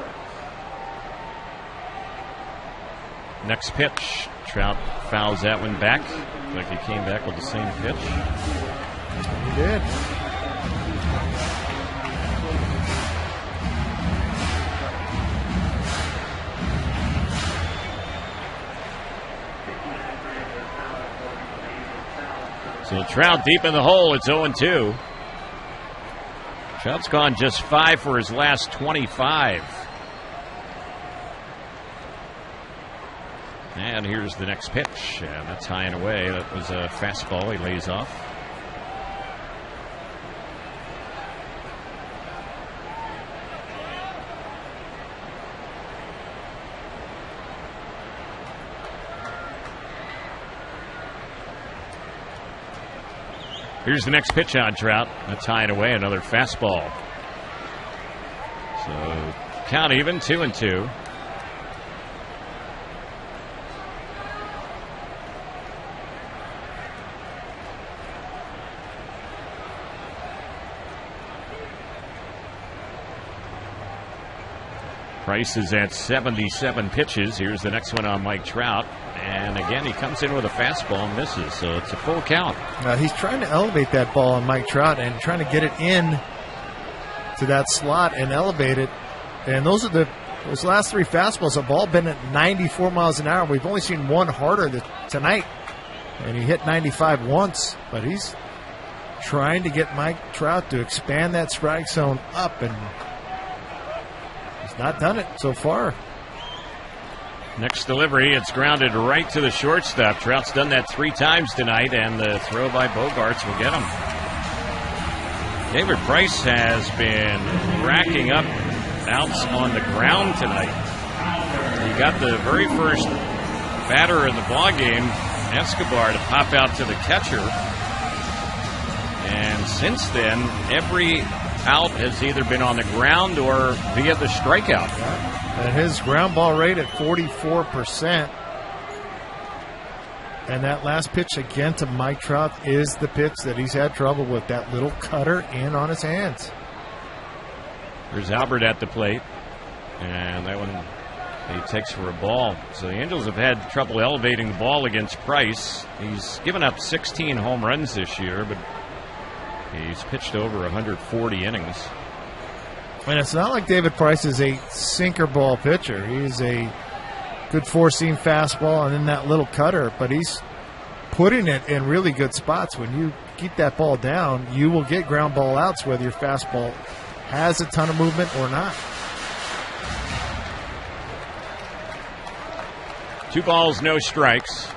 Next pitch. Trout fouls that one back. Like he came back with the same pitch. He did. So Trout deep in the hole. It's 0-2. Trout's gone just 5 for his last 25. And here's the next pitch. And that's high and away. That was a fastball. He lays off. Here's the next pitch on Trout. That's high and away. Another fastball. So count even, 2-2. Price is at 77 pitches. Here's the next one on Mike Trout. And again, he comes in with a fastball and misses, so it's a full count. He's trying to elevate that ball on Mike Trout and trying to get it in to that slot and elevate it. And those last 3 fastballs have all been at 94 miles an hour. We've only seen one harder tonight, and he hit 95 once. But he's trying to get Mike Trout to expand that strike zone up, and he's not done it so far. Next delivery, it's grounded right to the shortstop. Trout's done that 3 times tonight, and the throw by Bogarts will get him. David Price has been racking up outs on the ground tonight. He got the very first batter of the ballgame, Escobar, to pop out to the catcher. And since then, every out has either been on the ground or via the strikeout. And his ground ball rate at 44%. And that last pitch again to Mike Trout is the pitch that he's had trouble with, that little cutter in on his hands. There's Albert at the plate. And that one he takes for a ball. So the Angels have had trouble elevating the ball against Price. He's given up 16 home runs this year, but he's pitched over 140 innings. And it's not like David Price is a sinker ball pitcher. He's a good four-seam fastball and then that little cutter, but he's putting it in really good spots. When you keep that ball down, you will get ground ball outs whether your fastball has a ton of movement or not. 2 balls, no strikes.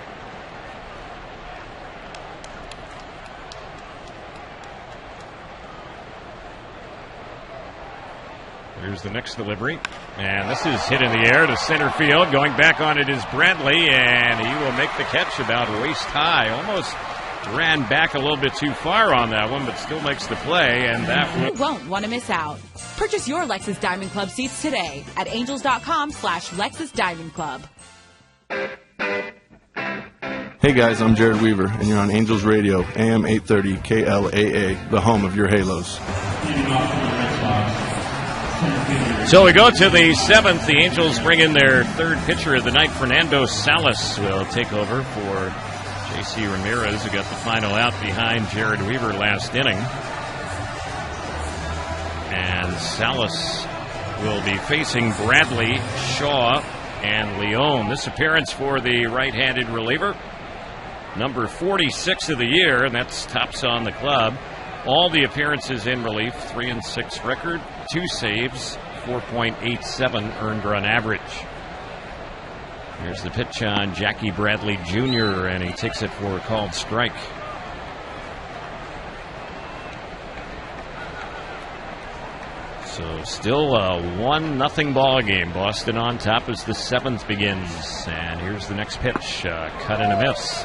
Here's the next delivery. And this is hit in the air to center field. Going back on it is Bradley, and he will make the catch about waist high. Almost ran back a little bit too far on that one, but still makes the play. And that You won't want to miss out. Purchase your Lexus Diamond Club seats today at angels.com/Lexus Diamond Club. Hey guys, I'm Jered Weaver, and you're on Angels Radio, AM 830 KLAA, the home of your Halos. So we go to the 7th. The Angels bring in their third pitcher of the night. Fernando Salas will take over for J.C. Ramirez, who got the final out behind Jered Weaver last inning. And Salas will be facing Bradley, Shaw, and Leone. This appearance for the right-handed reliever, number 46 of the year, and that's tops on the club. All the appearances in relief, 3-6 record, 2 saves, 4.87 earned run average. Here's the pitch on Jackie Bradley Jr., and he takes it for a called strike. So still a 1-0 ball game. Boston on top as the 7th begins. And here's the next pitch, cut and a miss.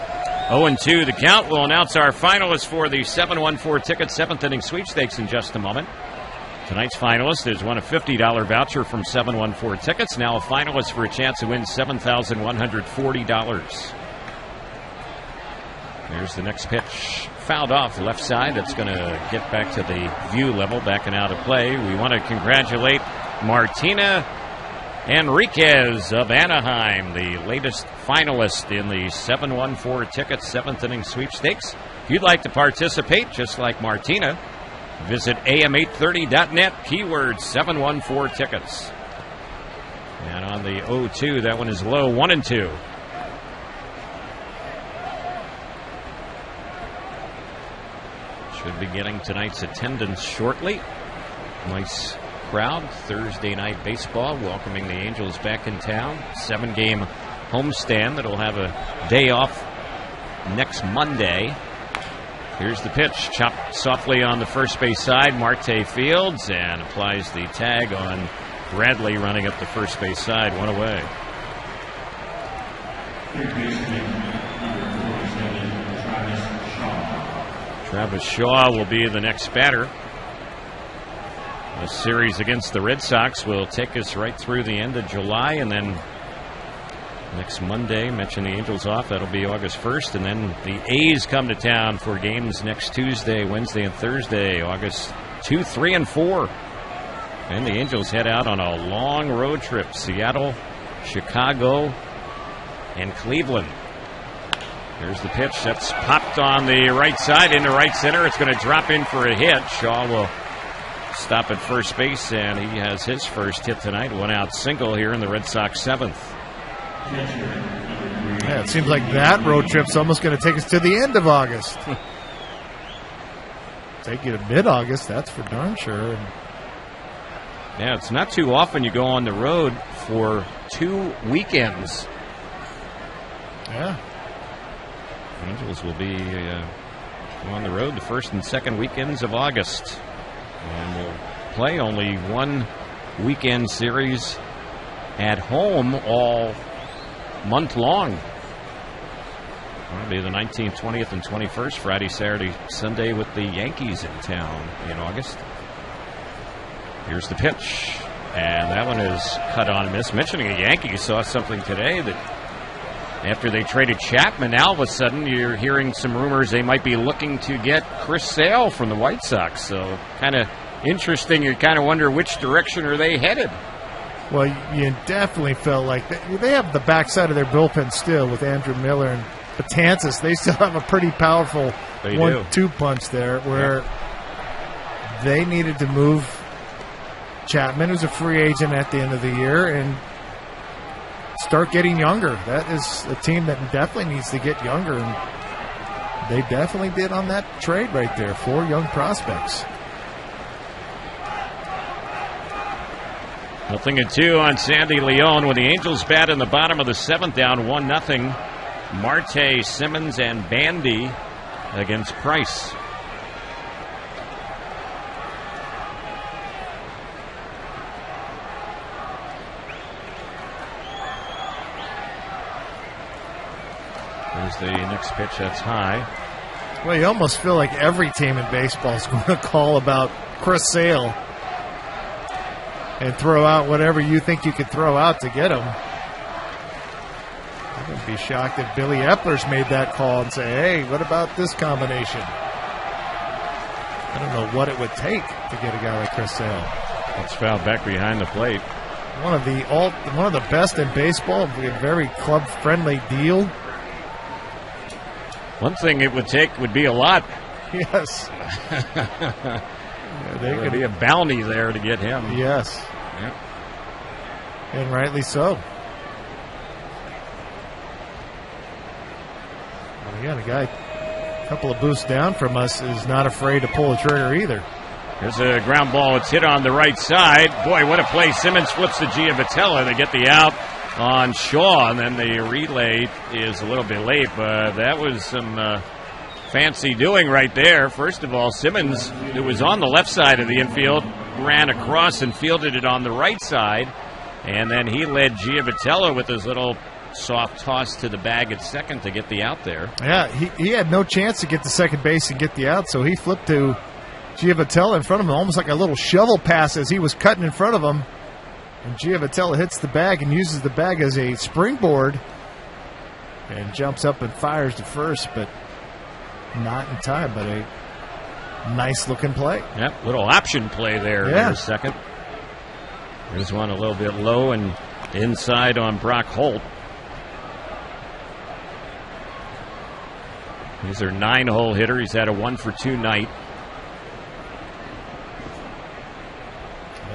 0-2 the count. We'll announce our finalists for the 714 Ticket 7th inning sweepstakes in just a moment. Tonight's finalist has won a $50 voucher from 714 Tickets. Now a finalist for a chance to win $7,140. Here's the next pitch. Fouled off left side. That's going to get back to the view level, backing out of play. We want to congratulate Martina Enriquez of Anaheim, the latest finalist in the 714 Tickets 7th inning sweepstakes. If you'd like to participate, just like Martina, visit am830.net, keyword 714 Tickets. And on the 0-2, that one is low, 1-2. Should be getting tonight's attendance shortly. Nice crowd. Thursday night baseball, welcoming the Angels back in town. 7-game homestand that'll have a day off next Monday. Here's the pitch, chopped softly on the first base side. Marte fields and applies the tag on Bradley running up the first base side. One away. Travis Shaw will be the next batter. The series against the Red Sox will take us right through the end of July, and then next Monday, mention the Angels off, that'll be August 1st, and then the A's come to town for games next Tuesday, Wednesday, and Thursday, August 2, 3, and 4. And the Angels head out on a long road trip, Seattle, Chicago, and Cleveland. Here's the pitch. That's popped on the right side into right center. It's going to drop in for a hit. Shaw will stop at first base, and he has his first hit tonight. 1-out single here in the Red Sox 7th. Yeah, it seems like that road trip's almost going to take us to the end of August. Take you to mid-August, that's for darn sure. Yeah, it's not too often you go on the road for 2 weekends. Yeah. Angels will be on the road the first and second weekends of August. And we'll play only 1 weekend series at home all month long. It'll be the 19th, 20th, and 21st, Friday, Saturday, Sunday, with the Yankees in town in August. Here's the pitch. And that one is cut on miss. Mentioning the Yankees, saw something today that after they traded Chapman, now all of a sudden you're hearing some rumors they might be looking to get Chris Sale from the White Sox. So kind of interesting. You kind of wonder which direction are they headed. Well, you definitely felt like they have the backside of their bullpen still with Andrew Miller and Betances. They still have a pretty powerful 1-2 punch there where they needed to move Chapman, who's a free agent at the end of the year, and start getting younger. That is a team that definitely needs to get younger, and they definitely did on that trade right there. 4 young prospects. 0-2 on Sandy Leone with the Angels bat in the bottom of the 7th, down 1-0. Marte, Simmons, and Bandy against Price. There's the next pitch. That's high. Well, you almost feel like every team in baseball is going to call about Chris Sale and throw out whatever you think you could throw out to get him. I wouldn't be shocked if Billy Epler's made that call and say, hey, what about this combination? I don't know what it would take to get a guy like Chris Sale. That's fouled back behind the plate. One of the best in baseball, a very club-friendly deal. One thing it would take would be a lot. Yes. There could be a bounty there to get him. Yes. Yep. And rightly so. Well, again, a guy a couple of boosts down from us is not afraid to pull the trigger either. There's a ground ball. It's hit on the right side. Boy, what a play. Simmons flips to Giavitella. They get the out on Shaw, and then the relay is a little bit late, but that was some fancy doing right there. First of all, Simmons, who was on the left side of the infield, ran across and fielded it on the right side, and then he led Giavitella with his little soft toss to the bag at second to get the out there. Yeah, he had no chance to get to second base and get the out, so he flipped to Giavitella in front of him, almost like a little shovel pass as he was cutting in front of him. And Giavitella hits the bag and uses the bag as a springboard and jumps up and fires to first, but not in time, but a nice-looking play. Yep, little option play there in a second. There's one a little bit low and inside on Brock Holt. He's their 9-hole hitter. He's had a 1-for-2 night.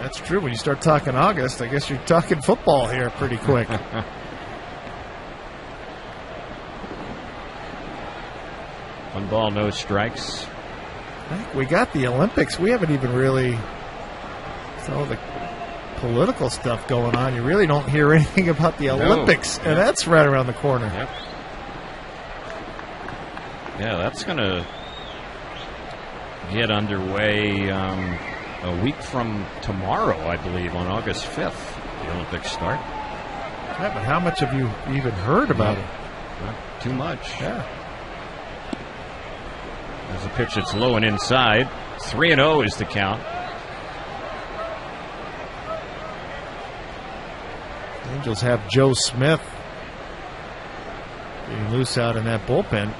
That's true. When you start talking August, I guess you're talking football here pretty quick. One ball, no strikes. I think we got the Olympics. We haven't even really, with all the political stuff going on, you really don't hear anything about the Olympics, and that's right around the corner. Yep. Yeah, that's going to get underway a week from tomorrow, I believe, on August 5th. The Olympics start. Yeah, but how much have you even heard about it? Not too much. Yeah. There's a pitch that's low and inside. 3-0 is the count. The Angels have Joe Smith being loose out in that bullpen.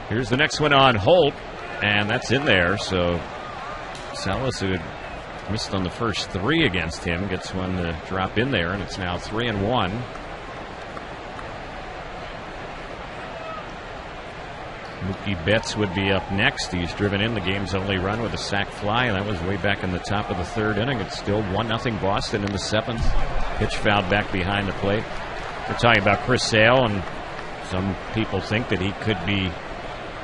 Here's the next one on Holt, and that's in there. So Salas, who had missed on the first 3 against him, gets one to drop in there, and it's now 3-1. Mookie Betts would be up next. He's driven in the game's only run with a sac fly, and that was way back in the top of the 3rd inning. It's still 1-0 Boston in the 7th. Pitch fouled back behind the plate. We're talking about Chris Sale, and some people think that he could be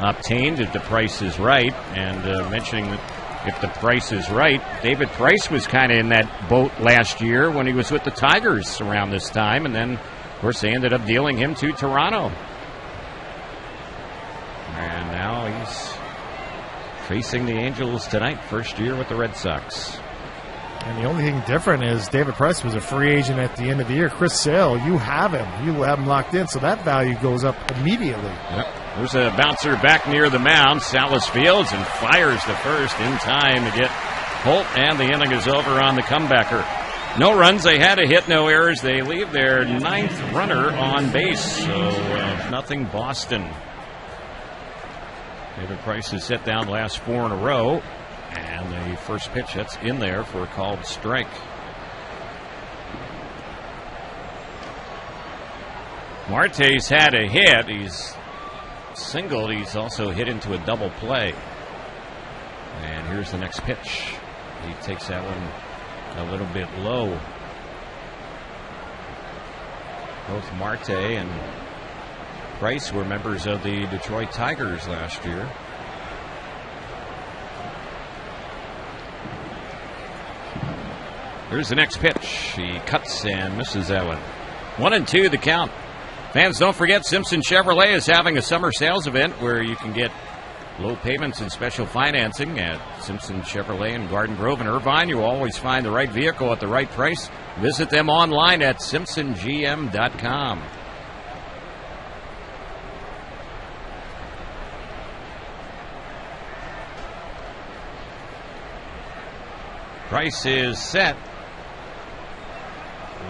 obtained if the price is right, and mentioning that if the price is right, David Price was kind of in that boat last year when he was with the Tigers around this time, and then, of course, they ended up dealing him to Toronto. And now he's facing the Angels tonight, first year with the Red Sox. And the only thing different is David Price was a free agent at the end of the year. Chris Sale, you have him. You have him locked in, so that value goes up immediately. Yep. There's a bouncer back near the mound. Salas fields and fires to first in time to get Holt, and the inning is over on the comebacker. No runs. They had a hit, no errors. They leave their 9th runner on base, so nothing Boston. David Price has set down the last 4 in a row, and the first pitch that's in there for a called strike. Marte's had a hit. He's singled. He's also hit into a double play. And here's the next pitch. He takes that one a little bit low. Both Marte and Price were members of the Detroit Tigers last year. Here's the next pitch. He cuts and misses that one. 1-2 the count. Fans, don't forget Simpson Chevrolet is having a summer sales event where you can get Low payments and special financing at Simpson Chevrolet in Garden Grove and Irvine. You always find the right vehicle at the right price. Visit them online at simpsongm.com. Price is set.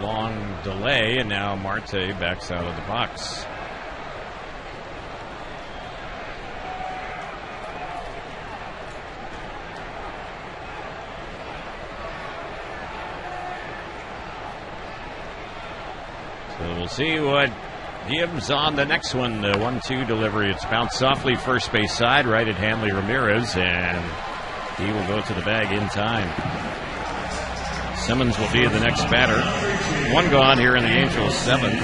Long delay, and now Marte backs out of the box. So we'll see what gives on the next one. The 1-2 delivery. It's bounced softly first base side, right at Hanley Ramirez, and he will go to the bag in time. Simmons will be the next batter. One gone here in the Angels' seventh.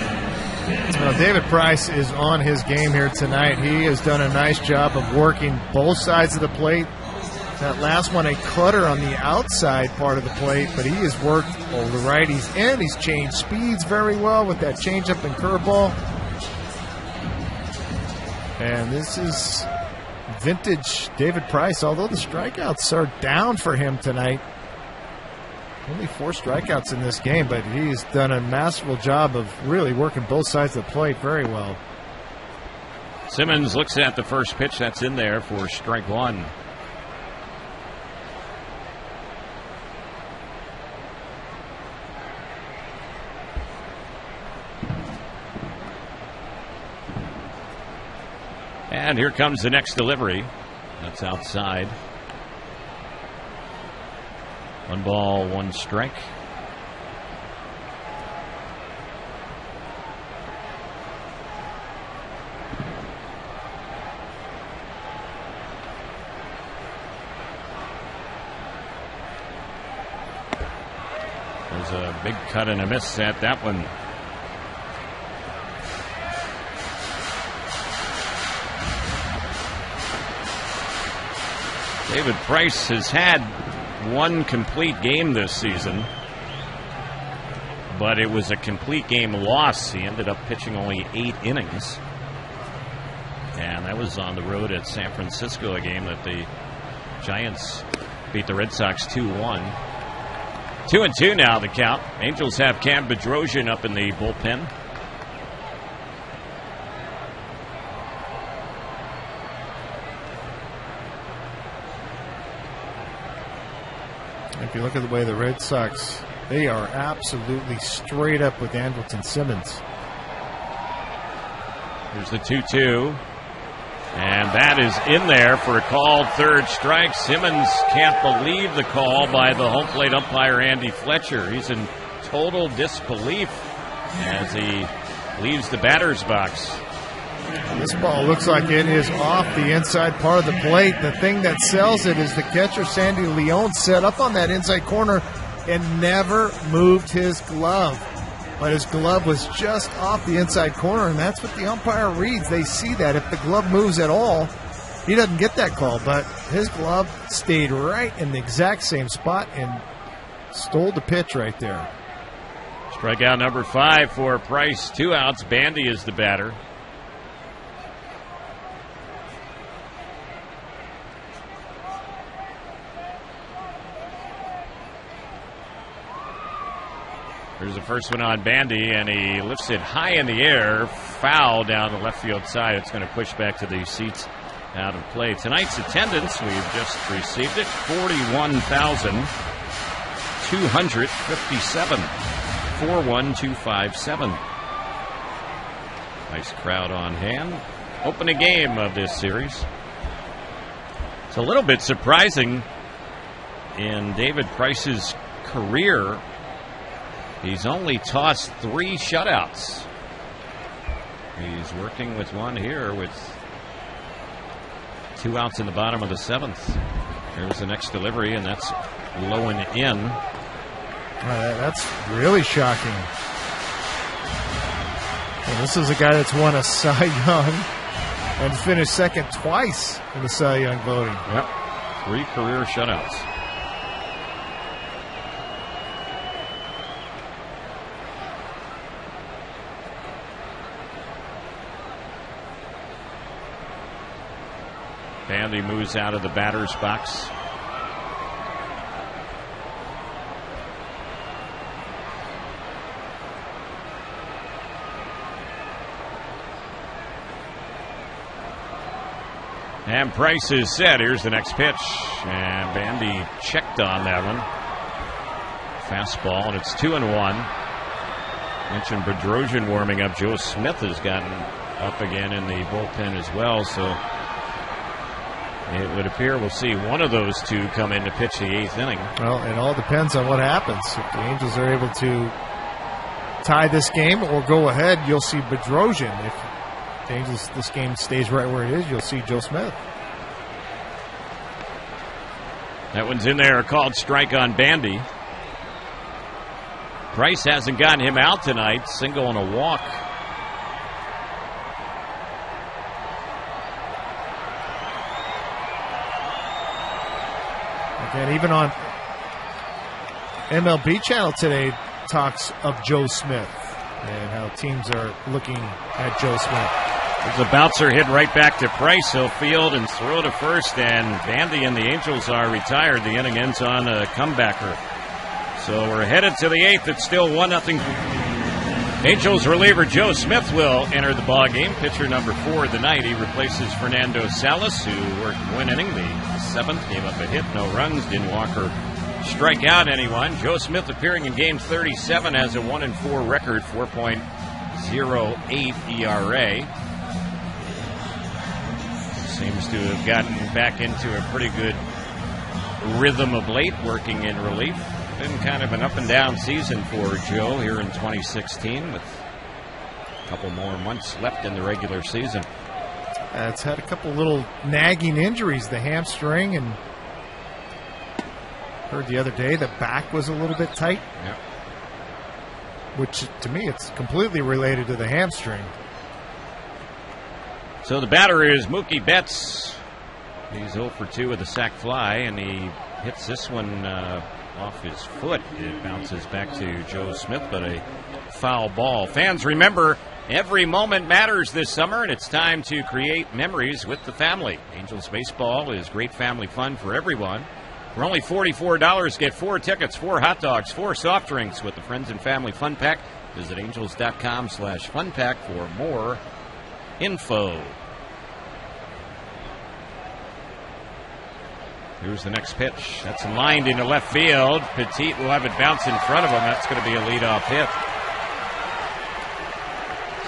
Well, David Price is on his game here tonight. He has done a nice job of working both sides of the plate. That last one, a cutter on the outside part of the plate, but he has worked all the righties in. He's changed speeds very well with that changeup and curveball. And this is vintage David Price, although the strikeouts are down for him tonight. Only 4 strikeouts in this game, but he's done a masterful job of really working both sides of the plate very well. Simmons looks at the first pitch that's in there for strike one. And here comes the next delivery. That's outside. 1 ball, 1 strike. There's a big cut and a miss at that one. David Price has had 1 complete game this season, but it was a complete game loss. He ended up pitching only 8 innings, and that was on the road at San Francisco, a game that the Giants beat the Red Sox 2-1. 2-2 now the count. Angels have Cam Bedrosian up in the bullpen. If you look at the way the Red Sox, they are absolutely straight up with Andrelton Simmons. Here's the 2-2. And that is in there for a called third strike. Simmons can't believe the call by the home plate umpire, Andy Fletcher. He's in total disbelief as he leaves the batter's box. This ball looks like it is off the inside part of the plate. The thing that sells it is the catcher, Sandy Leon, set up on that inside corner and never moved his glove. But his glove was just off the inside corner, and that's what the umpire reads. They see that. If the glove moves at all, he doesn't get that call. But his glove stayed right in the exact same spot and stole the pitch right there. Strikeout number 5 for Price. 2 outs. Bandy is the batter. Here's the first one on Bandy, and he lifts it high in the air, foul down the left field side. It's going to push back to the seats out of play. Tonight's attendance, we've just received it, 41,257, 41257. Nice crowd on hand. Opening game of this series. It's a little bit surprising in David Price's career. He's only tossed 3 shutouts. He's working with one here with 2 outs in the bottom of the 7th. Here's the next delivery, and that's low and in. That's really shocking. And this is a guy that's won a Cy Young and finished second twice in the Cy Young voting. Yep, 3 career shutouts. Bandy moves out of the batter's box. And Price is set. Here's the next pitch. And Bandy checked on that one. Fastball, and it's 2-1. Mentioned Bedrosian warming up. Joe Smith has gotten up again in the bullpen as well. So it would appear we'll see one of those two come in to pitch the 8th inning. Well, it all depends on what happens. If the Angels are able to tie this game or go ahead, you'll see Bedrosian. If the Angels, this game stays right where it is, you'll see Joe Smith. That one's in there, called strike on Bandy. Price hasn't gotten him out tonight. Single and a walk. And even on MLB Channel today talks of Joe Smith and how teams are looking at Joe Smith. There's a bouncer hit right back to Price. He'll field and throw to first, and Bandy and the Angels are retired. The inning ends on a comebacker. So we're headed to the 8th. It's still 1-0. Angels reliever Joe Smith will enter the ball game. Pitcher number 4 of the night. He replaces Fernando Salas, who worked one inning, the 7th. Gave up a hit, no runs, didn't walk or strike out anyone. Joe Smith appearing in game 37 has a 1-4 record, 4.08 ERA. Seems to have gotten back into a pretty good rhythm of late, working in relief. Been kind of an up-and-down season for Joe here in 2016 with a couple more months left in the regular season. It's had a couple little nagging injuries, the hamstring, and heard the other day the back was a little bit tight. Yep. Which, to me, it's completely related to the hamstring. So the batter is Mookie Betts. He's 0 for 2 with a sac fly, and he hits this one off his foot. It bounces back to Joe Smith, but a foul ball. Fans, remember, every moment matters this summer, and it's time to create memories with the family. Angels baseball is great family fun for everyone. For only $44, get 4 tickets, 4 hot dogs, 4 soft drinks with the Friends and Family Fun Pack. Visit angels.com/fun pack for more info. Here's the next pitch. That's lined into left field. Petit will have it bounce in front of him. That's going to be a leadoff hit.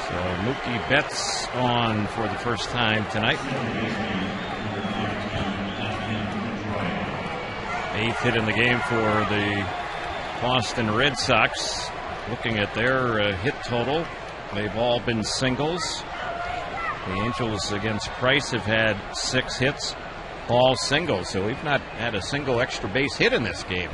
So Mookie Betts on for the first time tonight. 8th hit in the game for the Boston Red Sox. Looking at their hit total, they've all been singles. The Angels against Price have had 6 hits. All singles, so we've not had a single extra base hit in this game.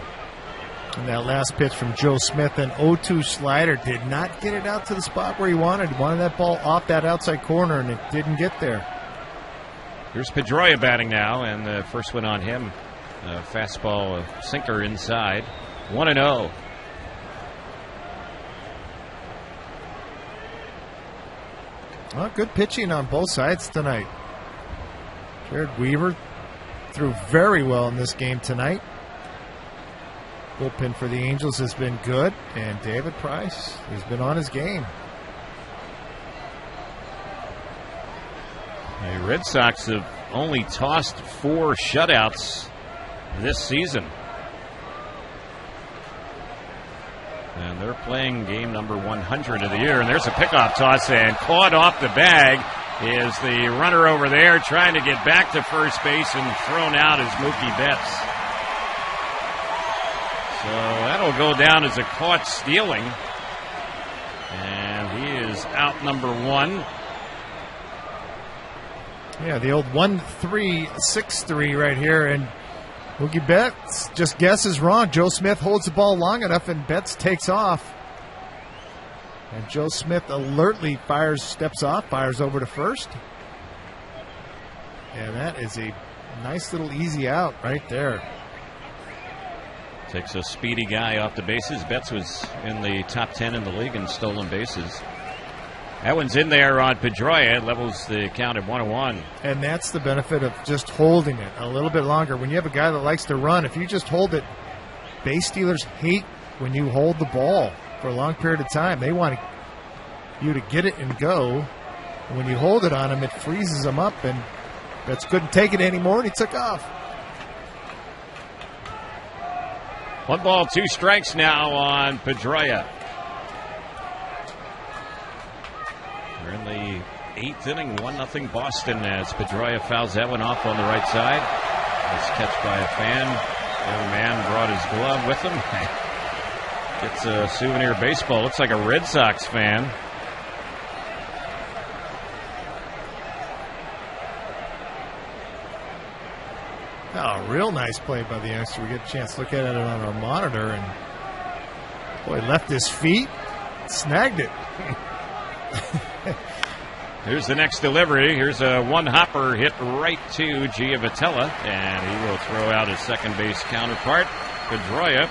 And that last pitch from Joe Smith, an 0-2 slider, did not get it out to the spot where he wanted. He wanted that ball off that outside corner, and it didn't get there. Here's Pedroia batting now, and the first one on him. Fastball, a sinker inside. 1-0. Well, good pitching on both sides tonight. Jered Weaver threw very well in this game tonight. Bullpen for the Angels has been good, and David Price has been on his game. The Red Sox have only tossed 4 shutouts this season. And they're playing game number 100 of the year, and there's a pickoff toss, and caught off the bag is the runner over there trying to get back to first base, and thrown out is Mookie Betts. So that'll go down as a caught stealing. And he is out number 1. Yeah, the old 1-3-6-3 right here, and Mookie Betts just guesses wrong. Joe Smith holds the ball long enough, and Betts takes off. And Joe Smith alertly steps off, fires over to first. And that is a nice little easy out right there. Takes a speedy guy off the bases. Betts was in the top 10 in the league in stolen bases. That one's in there on Pedroia. It levels the count at 1-1. And that's the benefit of just holding it a little bit longer. When you have a guy that likes to run, if you just hold it, base stealers hate when you hold the ball for a long period of time. They want you to get it and go. And when you hold it on them, it freezes them up, and Betts couldn't take it anymore, and he took off. 1 ball, 2 strikes now on Pedroia. We're in the 8th inning, 1-0 Boston as Pedroia fouls that one off on the right side. Nice catch by a fan. The young man brought his glove with him. Gets a souvenir baseball. Looks like a Red Sox fan. Oh, real nice play by the youngster. We get a chance to look at it on our monitor, and boy, left his feet, snagged it. Here's the next delivery. Here's a one-hopper hit right to Giavitella, and he will throw out his second base counterpart, Pedroia.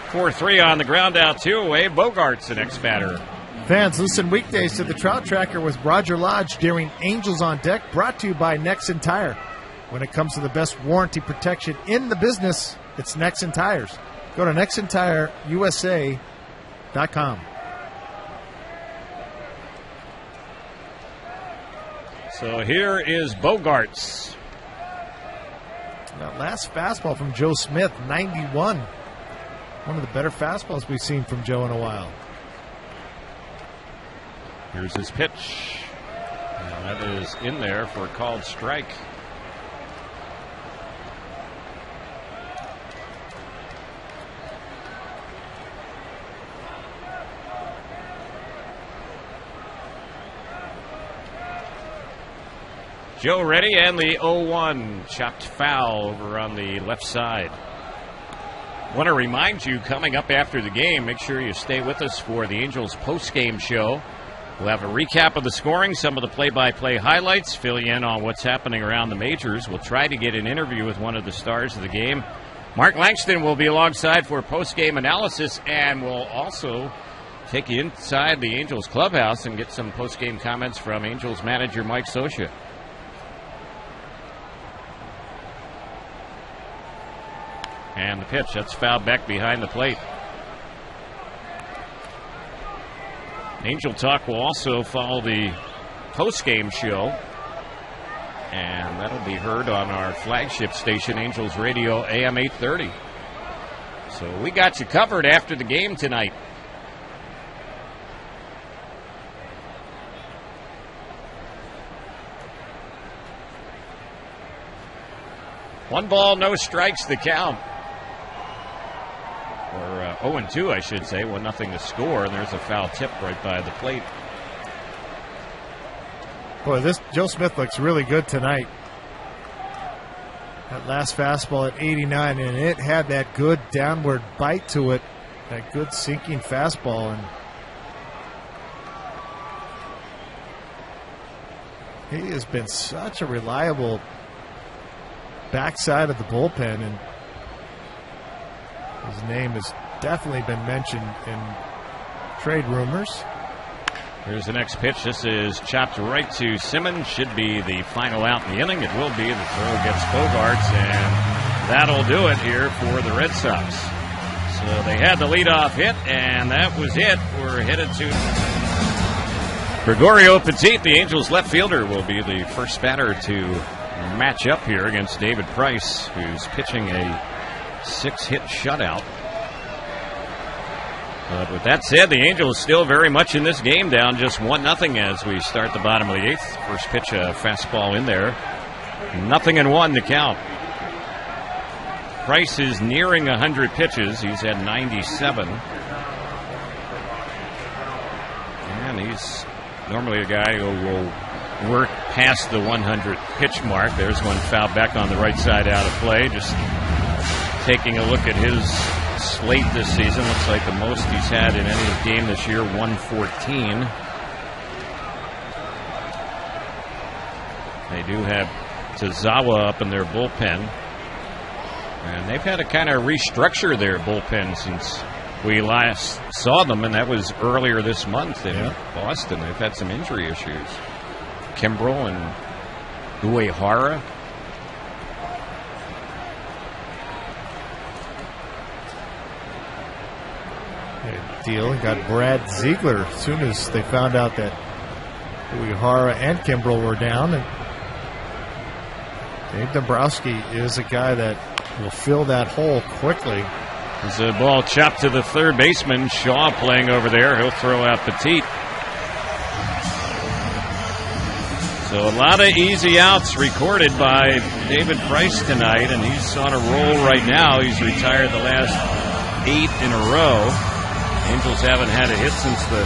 4-3 on the ground out, 2 away. Bogart's the next batter. Fans, listen weekdays to the Trout Tracker with Roger Lodge during Angels on Deck, brought to you by Nexen Tire. When it comes to the best warranty protection in the business, it's Nexen Tires. Go to NexenTireUSA.com. So here is Bogarts. That last fastball from Joe Smith, 91. One of the better fastballs we've seen from Joe in a while. Here's his pitch. And that is in there for a called strike. Joe ready, and the 0-1 chopped foul over on the left side. Want to remind you, coming up after the game, make sure you stay with us for the Angels post-game show. We'll have a recap of the scoring, some of the play-by-play highlights, fill you in on what's happening around the majors. We'll try to get an interview with one of the stars of the game. Mark Langston will be alongside for post-game analysis, and we'll also take you inside the Angels clubhouse and get some post-game comments from Angels manager Mike Scioscia. And the pitch, that's fouled back behind the plate. Angel Talk will also follow the post-game show, and that'll be heard on our flagship station, Angels Radio, AM 830. So we got you covered after the game tonight. One ball, no strikes, the count. Or 0-2, I should say. 1-0 to score, and there's a foul tip right by the plate. Boy, this Joe Smith looks really good tonight. That last fastball at 89, and it had that good downward bite to it, that good sinking fastball. And he has been such a reliable backside of the bullpen, and his name has definitely been mentioned in trade rumors. Here's the next pitch. This is chopped right to Simmons. Should be the final out in the inning. It will be. The throw gets Bogarts, and that'll do it here for the Red Sox. So they had the leadoff hit, and that was it. We're headed to Gregorio Petit, the Angels left fielder, will be the first batter to match up here against David Price, who's pitching a 6-hit shutout. But with that said, the Angels still very much in this game, down just 1-0 as we start the bottom of the 8th. First pitch, a fastball in there. 0-1 to count. Price is nearing 100 pitches. He's at 97. And he's normally a guy who will work past the 100 pitch mark. There's one foul back on the right side out of play. Just taking a look at his slate this season, looks like the most he's had in any game this year, 114. They do have Tazawa up in their bullpen, and they've had to kind of restructure their bullpen since we last saw them, and that was earlier this month in Boston. They've had some injury issues. Kimbrel and Uehara. Deal and got Brad Ziegler as soon as they found out that Uehara and Kimbrel were down. And Dave Dombrowski is a guy that will fill that hole quickly. There's a ball chopped to the third baseman. Shaw playing over there. He'll throw out Petit. So a lot of easy outs recorded by David Price tonight, and he's on a roll right now. He's retired the last 8 in a row. Angels haven't had a hit since the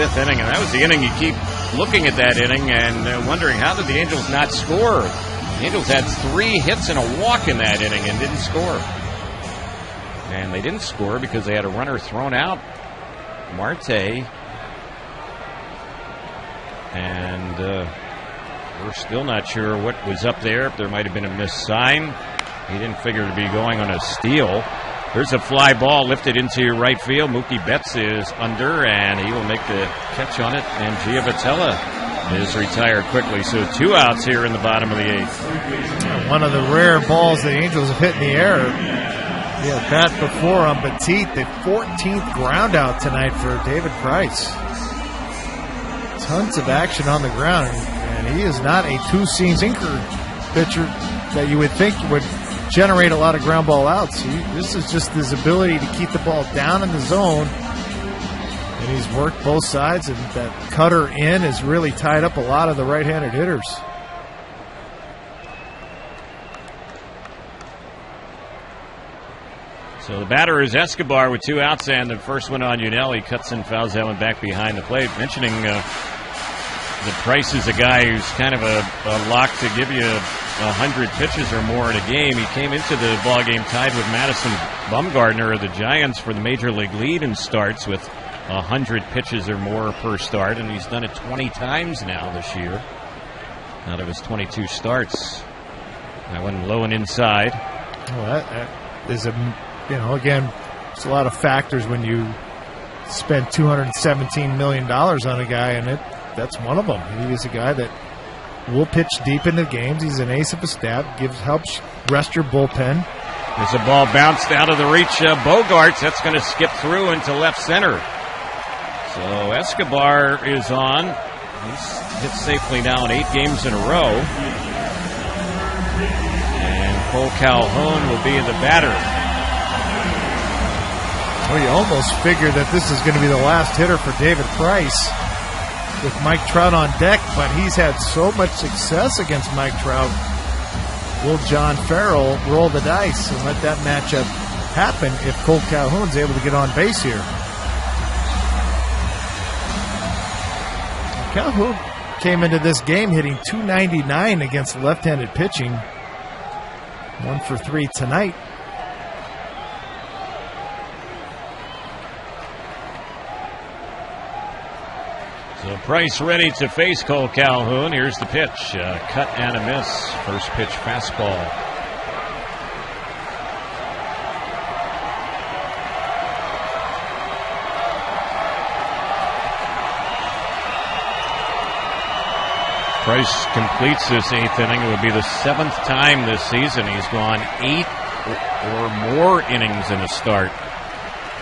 5th inning, and that was the inning. You keep looking at that inning and wondering, how did the Angels not score? The Angels had 3 hits and a walk in that inning and didn't score. And they didn't score because they had a runner thrown out, Marte. And we're still not sure what was up there, if there might have been a missed sign. He didn't figure to be going on a steal. There's a fly ball lifted into right field. Mookie Betts is under, and he will make the catch on it. And Giavotella is retired quickly. So 2 outs here in the bottom of the 8th. One of the rare balls the Angels have hit in the air. Yeah, bat before on Petit. The 14th ground out tonight for David Price. Tons of action on the ground, and he is not a two-seam sinker pitcher that you would think would generate a lot of ground ball outs. This is just his ability to keep the ball down in the zone, and he's worked both sides, and that cutter in has really tied up a lot of the right-handed hitters. So the batter is Escobar with 2 outs, and the first one on Unell. He cuts and fouls that one back behind the plate. Mentioning that Price is a guy who's kind of a lock to give you 100 pitches or more in a game. He came into the ball game tied with Madison Bumgarner of the Giants for the Major League lead in starts with 100 pitches or more per start, and he's done it 20 times now this year. Out of his 22 starts. That one low and inside. Well, that is again, it's a lot of factors when you spend $217 million on a guy, and that's one of them. He is a guy that will pitch deep into games. He's an ace of his staff. Helps rest your bullpen. There's a ball bounced out of the reach of Bogarts. That's going to skip through into left center. So Escobar is on. He's hit safely now in 8 games in a row. And Cole Calhoun will be in the batter. Well, you almost figure that this is going to be the last hitter for David Price with Mike Trout on deck, but he's had so much success against Mike Trout. Will John Farrell roll the dice and let that matchup happen if Cole Calhoun's able to get on base here? Calhoun came into this game hitting .299 against left-handed pitching. 1 for 3 tonight. So Price ready to face Cole Calhoun. Here's the pitch. Cut and a miss. First pitch fastball. Price completes this 8th inning. It would be the 7th time this season he's gone 8 or more innings in a start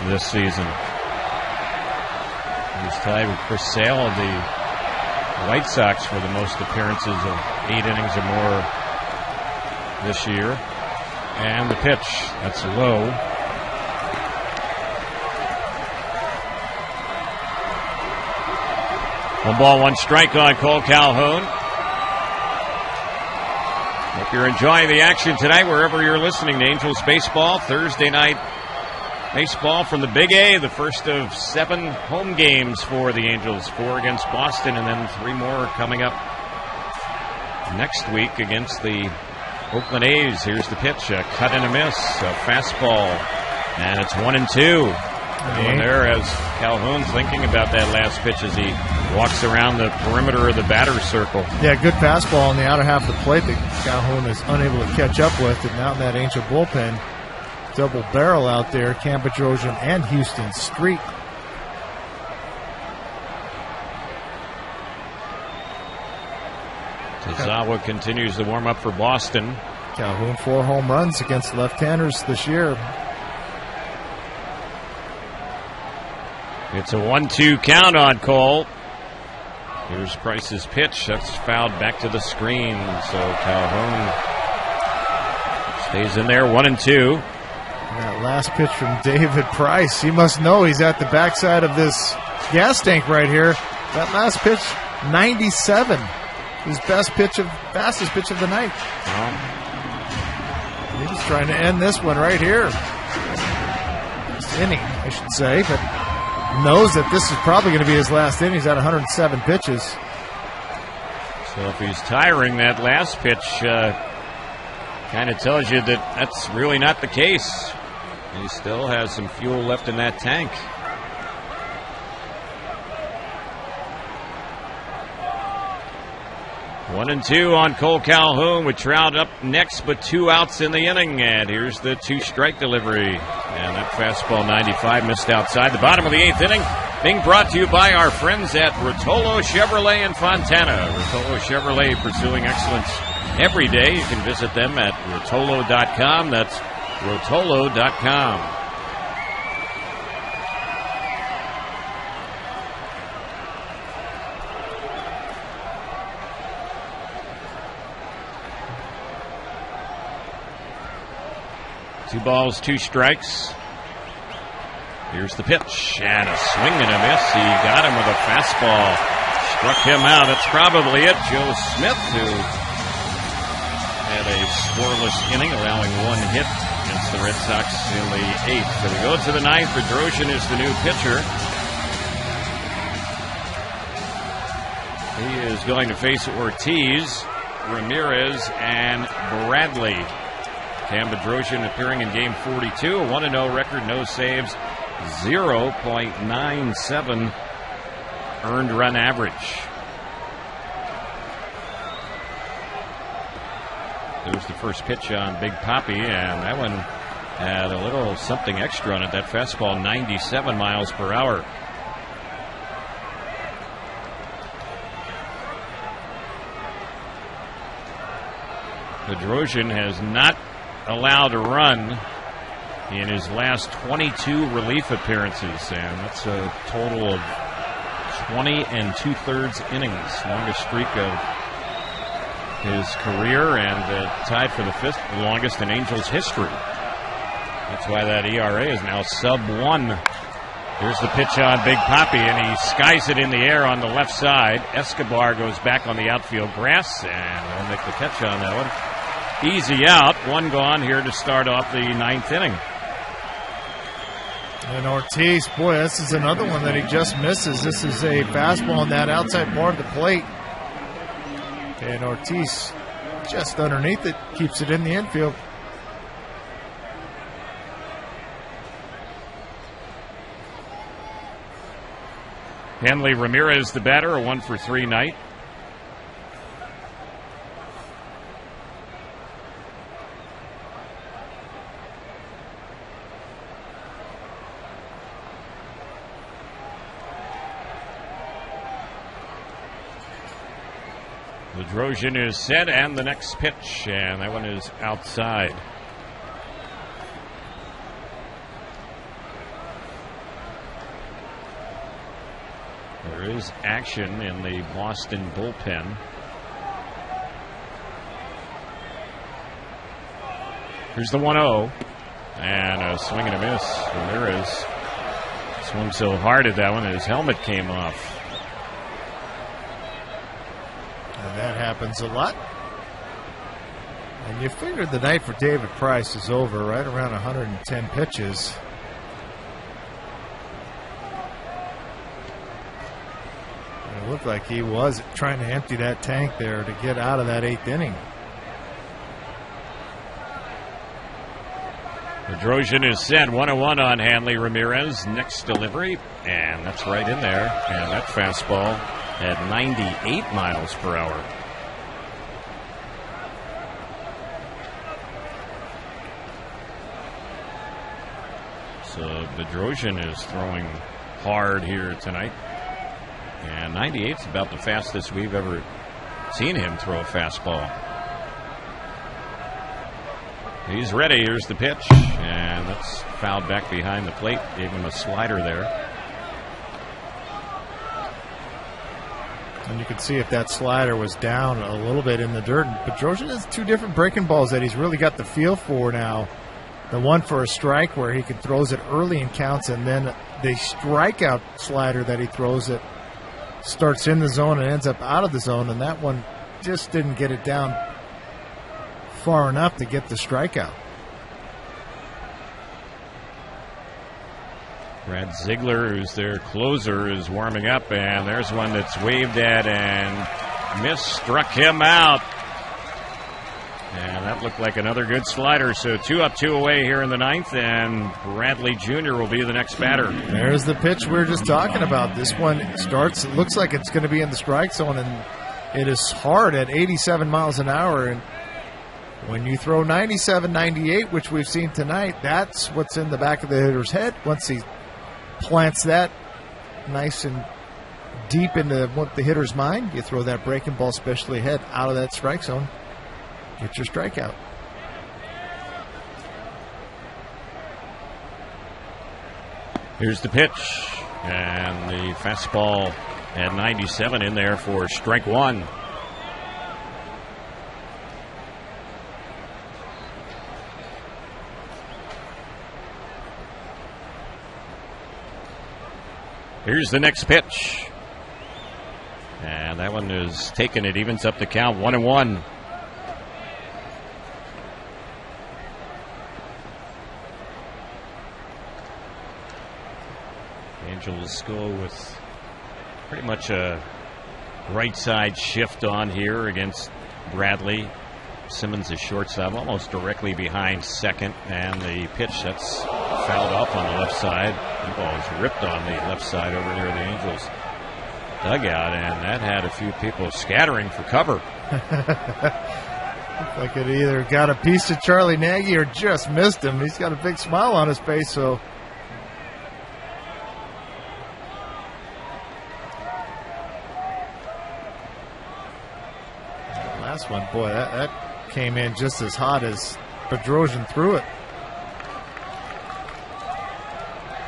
this season. He's tied with Chris Sale of the White Sox for the most appearances of 8 innings or more this year. And the pitch, that's low. One ball, one strike on Cole Calhoun. Hope you're enjoying the action tonight wherever you're listening to Angels Baseball. Thursday night baseball from the Big A, the first of 7 home games for the Angels. 4 against Boston, and then 3 more coming up next week against the Oakland A's. Here's the pitch, a cut and a miss, a fastball, and it's 1-2. And there as Calhoun's thinking about that last pitch as he walks around the perimeter of the batter's circle. Yeah, good fastball on the outer half of the plate that Calhoun is unable to catch up with, and now in that Angel bullpen, double barrel out there, Cam Bedrosian and Houston Street. Tazawa continues the warm-up for Boston. Calhoun 4 home runs against left-handers this year. It's a 1-2 count on Cole. Here's Price's pitch. That's fouled back to the screen. So Calhoun stays in there, 1-2. That last pitch from David Price. He must know he's at the backside of this gas tank right here. That last pitch, 97. His fastest pitch of the night. He was trying to end this one right here. This inning, I should say, but knows that this is probably going to be his last inning. He's at 107 pitches. So if he's tiring, that last pitch kind of tells you that that's really not the case. He still has some fuel left in that tank. One and two on Cole Calhoun with Trout up next, but 2 outs in the inning. And here's the 2-strike delivery. And that fastball 95 missed outside. The bottom of the 8th inning being brought to you by our friends at Rotolo Chevrolet in Fontana. Rotolo Chevrolet pursuing excellence every day. You can visit them at Rotolo.com. That's Rotolo.com. Two balls, 2 strikes. Here's the pitch, and a swing and a miss. He got him with a fastball. Struck him out. That's probably it. Joe Smith, who had a scoreless inning, allowing 1 hit against the Red Sox in the 8th. So we go to the 9th. Bedrosian is the new pitcher. He is going to face Ortiz, Ramirez, and Bradley. Cam Bedrosian appearing in game 42, a 1-0 record, no saves, 0.97 earned run average. There's the first pitch on Big Papi, and that one had a little something extra on it. That fastball, 97 miles per hour. Bedrosian has not allowed a run in his last 22 relief appearances, and that's a total of 20 2/3 innings, longest streak of his career, and tied for the 5th longest in Angels history. That's why that ERA is now sub-1. Here's the pitch on Big Papi, and he skies it in the air on the left side. Escobar goes back on the outfield grass, and they'll make the catch on that one. Easy out, 1 gone here to start off the 9th inning. And Ortiz, boy, this is another one that he just misses. This is a fastball on that outside part of the plate. And Ortiz just underneath it, keeps it in the infield. Hanley Ramirez, the batter, a 1-for-3 night. Bedrosian is set, and the next pitch, and that one is outside. There is action in the Boston bullpen. Here's the 1-0, and a swing and a miss. Ramirez swung so hard at that one, his helmet came off. And that happens a lot. And you figured the night for David Price is over, right around 110 pitches. And it looked like he was trying to empty that tank there to get out of that 8th inning. Bedrosian is set, 1-1 on Hanley Ramirez. Next delivery, and that's right in there. And that fastball at 98 miles per hour. So Bedrosian is throwing hard here tonight. And 98 is about the fastest we've ever seen him throw a fastball. He's ready. Here's the pitch. And that's fouled back behind the plate. Gave him a slider there. And you can see if that slider was down a little bit in the dirt. Bedrosian has two different breaking balls that he's really got the feel for now. The one for a strike where he can throws it early in counts, and then the strikeout slider that he throws it starts in the zone and ends up out of the zone, and that one just didn't get it down far enough to get the strikeout. Brad Ziegler, who's their closer, is warming up, and there's one that's waved at and missed, struck him out. And that looked like another good slider. So 2 up, 2 away here in the ninth, and Bradley Jr. will be the next batter. There's the pitch we were just talking about. This one starts, it looks like it's going to be in the strike zone, and it is hard at 87 miles an hour. And when you throw 97, 98, which we've seen tonight, that's what's in the back of the hitter's head. Once he plants that nice and deep into the hitter's mind, you throw that breaking ball, especially ahead, out of that strike zone. Get your strikeout. Here's the pitch. And the fastball at 97 in there for strike one. Here's the next pitch. And that one is taken. It evens up the count 1-1. Angels go with pretty much a right side shift on here against Bradley. Simmons is shortstop, almost directly behind second, and the pitch that's fouled off on the left side. The ball is ripped on the left side over near the Angels dugout, and that had a few people scattering for cover. Looked like it either got a piece of Charlie Nagy or just missed him. He's got a big smile on his face, so. Last one, boy, that came in just as hot as Bedrosian threw it.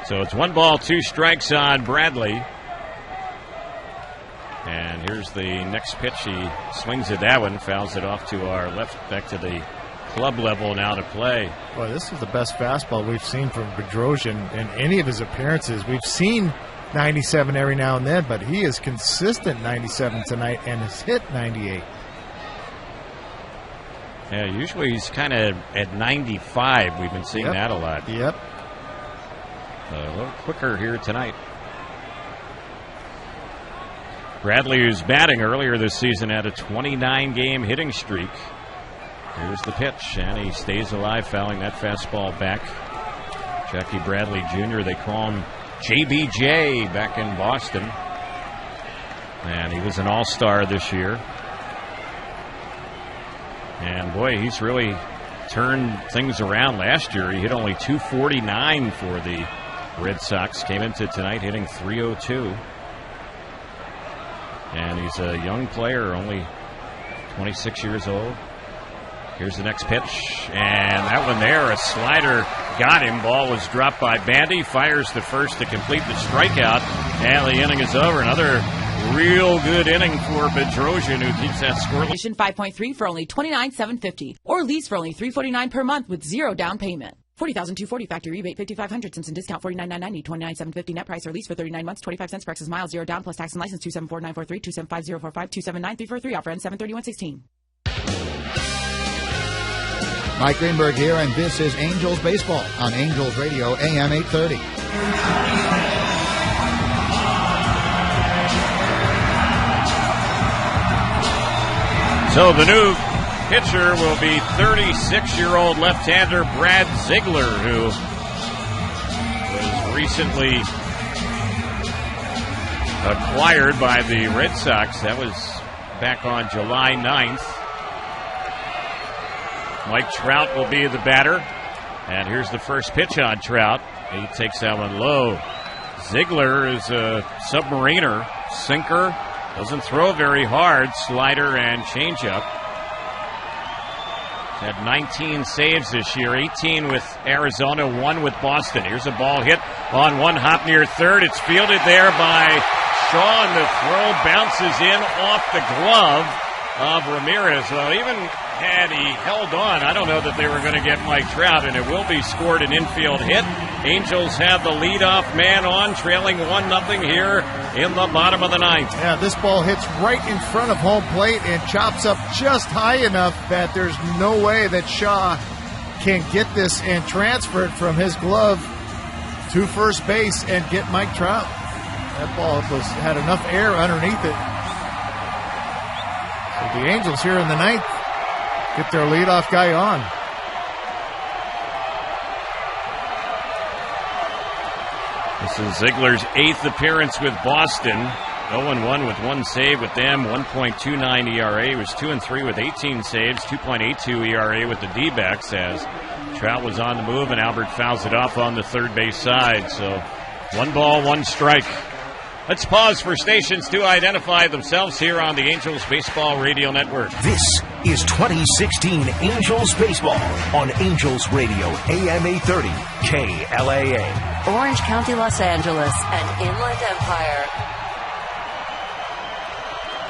So it's 1 ball, 2 strikes on Bradley. And here's the next pitch. He swings at that one, fouls it off to our left, back to the club level now to play. Boy, this is the best fastball we've seen from Bedrosian in any of his appearances. We've seen 97 every now and then, but he is consistent 97 tonight and has hit 98. Yeah, usually he's kind of at 95. We've been seeing that a lot. Yep. A little quicker here tonight. Bradley, who's batting earlier this season, had a 29-game hitting streak. Here's the pitch, and he stays alive, fouling that fastball back. Jackie Bradley Jr., they call him JBJ back in Boston. And he was an all-star this year. And, boy, he's really turned things around last year. He hit only .249 for the Red Sox. Came into tonight hitting .302. And he's a young player, only 26 years old. Here's the next pitch. And that one there, a slider got him. Ball was dropped by Bandy. Fires to first to complete the strikeout. And the inning is over. Another real good inning for Bedrosian, who keeps that scoreless. 5.3 for only $29,750, or lease for only $349 per month with zero down payment. $40,240 factory rebate, $5,500 Simpson discount, $49,990, $29,750 net price, or lease for 39 months, 25 cents per access mile, zero down plus tax and license. 274-943, 275-045, 279-343. Offer ends 7/31/16. Mike Greenberg here, and this is Angels Baseball on Angels Radio AM 830. So the new pitcher will be 36-year-old left-hander Brad Ziegler, who was recently acquired by the Red Sox. That was back on July 9th. Mike Trout will be the batter. And here's the first pitch on Trout. He takes that one low. Ziegler is a submariner, sinker, doesn't throw very hard, slider and changeup. He's had 19 saves this year, 18 with Arizona, 1 with Boston. Here's a ball hit on one hop near third. It's fielded there by Shaw, and the throw bounces in off the glove of Ramirez. Well, even had he held on, I don't know that they were going to get Mike Trout, and it will be scored an infield hit. Angels have the leadoff man on, trailing 1-0 here in the bottom of the ninth. Yeah, this ball hits right in front of home plate and chops up just high enough that there's no way that Shaw can get this and transfer it from his glove to first base and get Mike Trout. That ball had enough air underneath it. So the Angels here in the ninth get their leadoff guy on. This is Ziegler's 8th appearance with Boston. 0-1 with 1 save with them, 1.29 ERA. He was 2-3 with 18 saves, 2.82 ERA with the D-backs as Trout was on the move and Albert fouls it off on the third base side. So 1 ball, 1 strike. Let's pause for stations to identify themselves here on the Angels Baseball Radio Network. This is 2016 Angels Baseball on Angels Radio, AM 830, KLAA. Orange County, Los Angeles, and Inland Empire.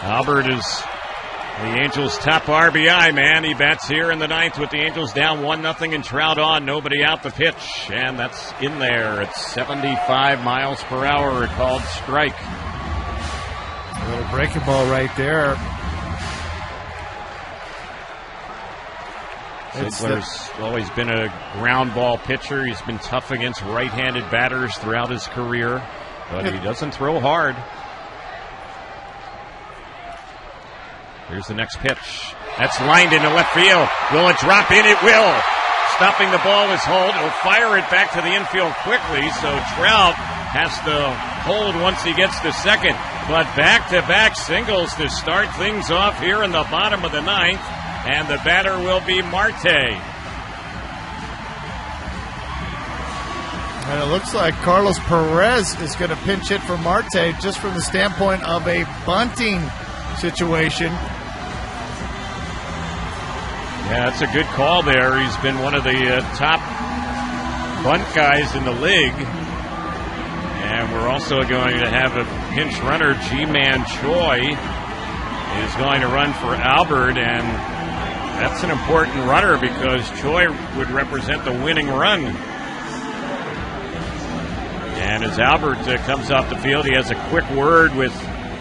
Albert is the Angels' top RBI man. He bats here in the ninth with the Angels down 1-0 and Trout on. Nobody out the pitch. And that's in there. It's 75 miles per hour. A called strike. A little breaking ball right there. Ziegler's always been a ground ball pitcher. He's been tough against right-handed batters throughout his career, but he doesn't throw hard. Here's the next pitch. That's lined into left field. Will it drop in? It will. Stopping the ball is Holt. He'll fire it back to the infield quickly, so Trout has to hold once he gets to second. But back-to-back singles to start things off here in the bottom of the ninth, and the batter will be Marte. And it looks like Carlos Perez is going to pinch hit for Marte just from the standpoint of a bunting situation. Yeah, that's a good call there. He's been one of the top bunt guys in the league. And we're also going to have a pinch runner. G-Man Choi is going to run for Albert, and that's an important runner because Choi would represent the winning run. And as Albert comes off the field, he has a quick word with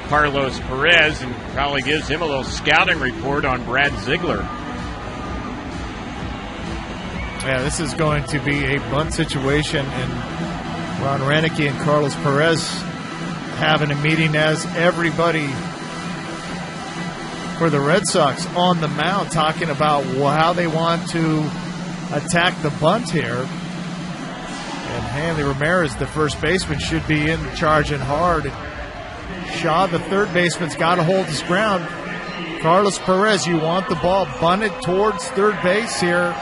Carlos Perez and probably gives him a little scouting report on Brad Ziegler. Yeah, this is going to be a bunt situation, and Ron Renicky and Carlos Perez having a meeting as everybody for the Red Sox on the mound, talking about how they want to attack the bunt here. And Hanley Ramirez, the first baseman, should be in charging hard. Shaw, the third baseman's got to hold his ground. Carlos Perez, you want the ball bunted towards third base here.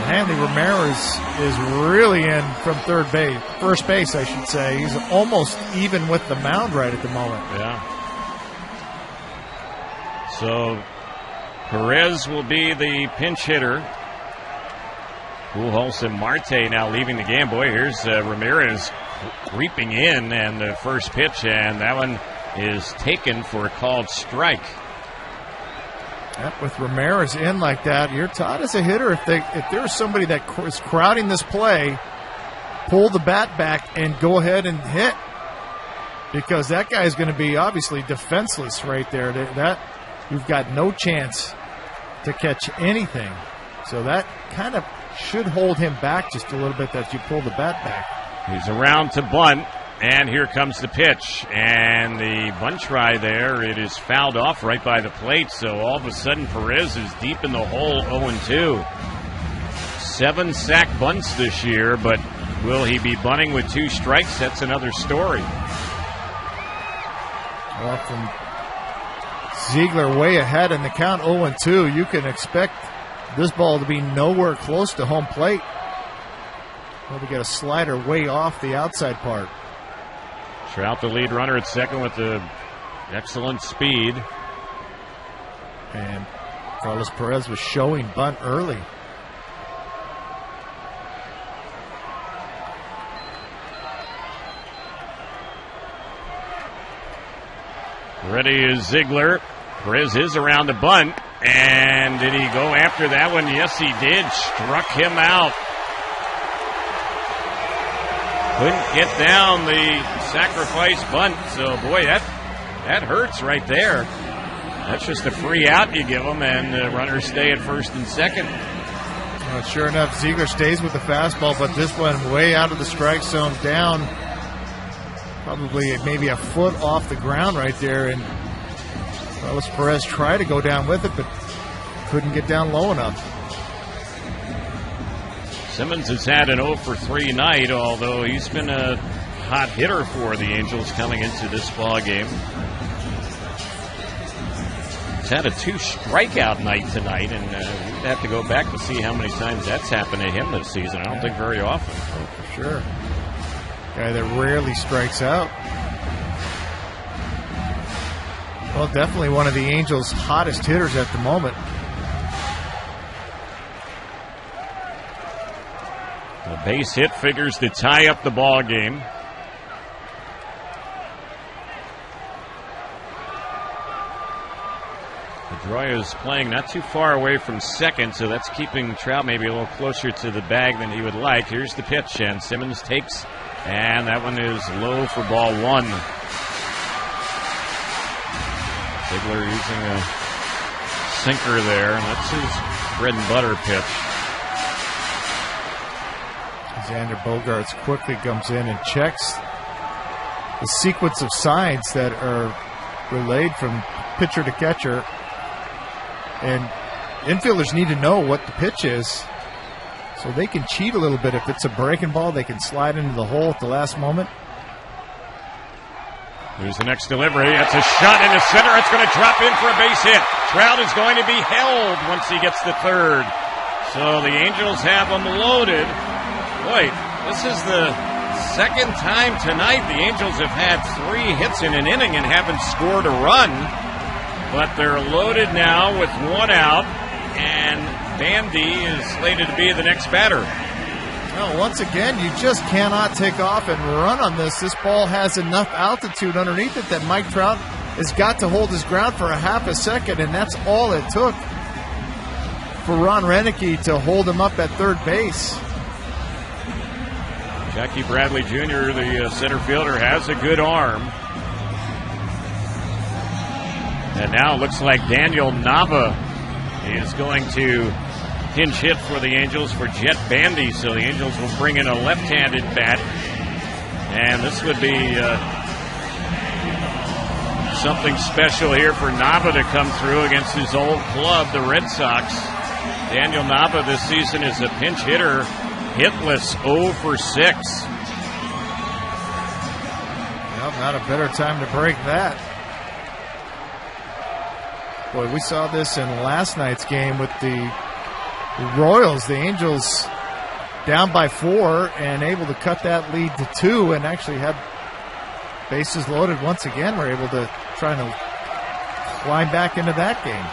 Hanley Ramirez is really in from third base, first base, I should say. He's almost even with the mound right at the moment. Yeah. So Perez will be the pinch hitter. Pujols and Marte now leaving the game. Boy, here's Ramirez creeping in, and the first pitch, and that one is taken for a called strike. Yep, with Ramirez in like that, you're taught as a hitter, if there's somebody that is crowding this play, pull the bat back and go ahead and hit, because that guy is going to be obviously defenseless right there. That you've got no chance to catch anything. So that kind of should hold him back just a little bit, that you pull the bat back. He's around to bunt. And here comes the pitch, and the bunt try there, it is fouled off right by the plate, so all of a sudden Perez is deep in the hole, 0-2. 7 sack bunts this year, but will he be bunting with 2 strikes? That's another story. Well, from Ziegler way ahead in the count, 0-2, you can expect this ball to be nowhere close to home plate. Well, we get a slider way off the outside part. Trout, the lead runner at second with the excellent speed. And Carlos Perez was showing bunt early. Ready is Ziegler. Perez is around the bunt. And did he go after that one? Yes, he did. Struck him out. Couldn't get down the sacrifice bunt. So, boy, that hurts right there. That's just a free out you give them, and the runners stay at first and second. Well, sure enough, Ziegler stays with the fastball, but this one way out of the strike zone, down probably maybe a foot off the ground right there. And Carlos Perez tried to go down with it, but couldn't get down low enough. Simmons has had an 0 for 3 night, although he's been a hot hitter for the Angels coming into this ball game. He's had a 2 strikeout night tonight, and we'd have to go back to see how many times that's happened to him this season. I don't think very often. Oh, for sure. Guy that rarely strikes out. Well, definitely one of the Angels' hottest hitters at the moment. A base hit figures to tie up the ball game. Pedroia is playing not too far away from second, so that's keeping Trout maybe a little closer to the bag than he would like. Here's the pitch, and Simmons takes, and that one is low for ball 1. Ziegler using a sinker there, and that's his bread and butter pitch. Xander Bogaerts quickly comes in and checks the sequence of signs that are relayed from pitcher to catcher. And infielders need to know what the pitch is so they can cheat a little bit. If it's a breaking ball, they can slide into the hole at the last moment. Here's the next delivery. That's a shot into center. It's going to drop in for a base hit. Trout is going to be held once he gets to third. So the Angels have him loaded. Boy, this is the second time tonight the Angels have had 3 hits in an inning and haven't scored a run. But they're loaded now with 1 out, and Bandy is slated to be the next batter. Well, once again, you just cannot take off and run on this. This ball has enough altitude underneath it that Mike Trout has got to hold his ground for a half a second, and that's all it took for Ron Renicky to hold him up at third base. Jackie Bradley Jr., the center fielder, has a good arm. And now it looks like Daniel Nava is going to pinch hit for the Angels for Jet Bandy. So the Angels will bring in a left-handed bat. And this would be something special here for Nava to come through against his old club, the Red Sox. Daniel Nava this season is a pinch hitter. Hitless, 0 for 6. Well, not a better time to break that. Boy, we saw this in last night's game with the Royals. The Angels down by 4 and able to cut that lead to 2 and actually have bases loaded once again. We're able to try to climb back into that game.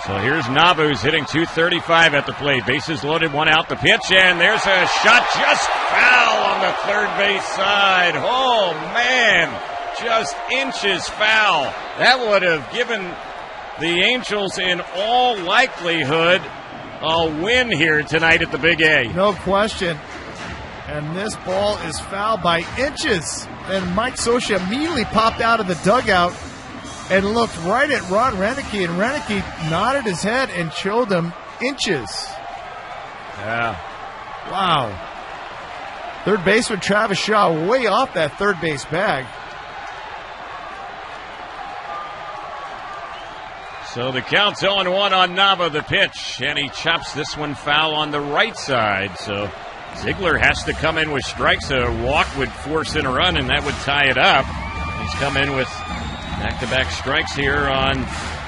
So here's Nava, who's hitting .235 at the plate. Bases loaded, 1 out, the pitch, and there's a shot just foul on the third base side. Oh, man, just inches foul. That would have given the Angels, in all likelihood, a win here tonight at the Big A. No question. And this ball is fouled by inches. And Mike Scioscia immediately popped out of the dugout and looked right at Ron Renicky, and Renicky nodded his head and showed him inches. Yeah. Wow. Third baseman Travis Shaw way off that third base bag. So the count's 0-1 on Nava, the pitch, and he chops this one foul on the right side. So Ziegler has to come in with strikes. A walk would force in a run, and that would tie it up. He's come in with back-to-back strikes here on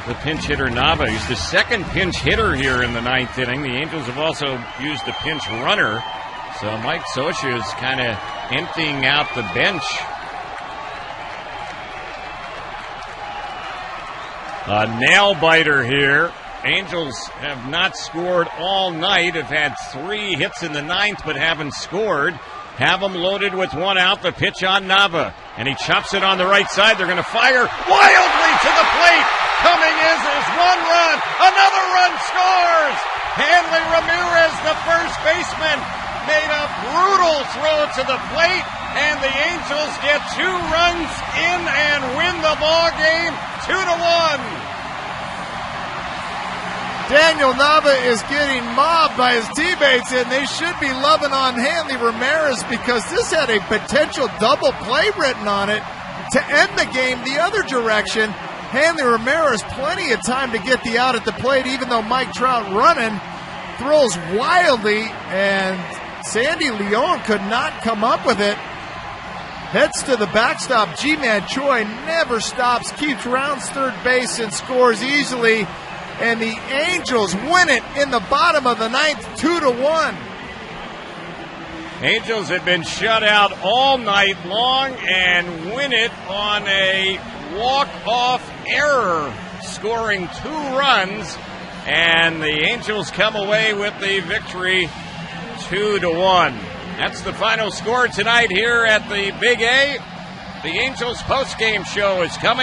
the pinch hitter Nava. He's the second pinch hitter here in the ninth inning. The Angels have also used a pinch runner. So Mike Scioscia is kind of emptying out the bench. A nail-biter here. Angels have not scored all night, have had 3 hits in the ninth but haven't scored. Have them loaded with 1 out, the pitch on Nava. And he chops it on the right side. They're going to fire wildly to the plate. Coming is 1 run. Another run scores. Hanley Ramirez, the first baseman, made a brutal throw to the plate. And the Angels get 2 runs in and win the ball game 2-1. Daniel Nava is getting mobbed by his teammates, and they should be loving on Hanley Ramirez because this had a potential double play written on it to end the game the other direction. Hanley Ramirez plenty of time to get the out at the plate, even though Mike Trout running throws wildly, and Sandy Leon could not come up with it. Heads to the backstop. G-Man Choi never stops, keeps rounds third base, and scores easily. And the Angels win it in the bottom of the ninth, 2-1. Angels have been shut out all night long and win it on a walk-off error, scoring 2 runs. And the Angels come away with the victory 2-1. That's the final score tonight here at the Big A. The Angels postgame show is coming.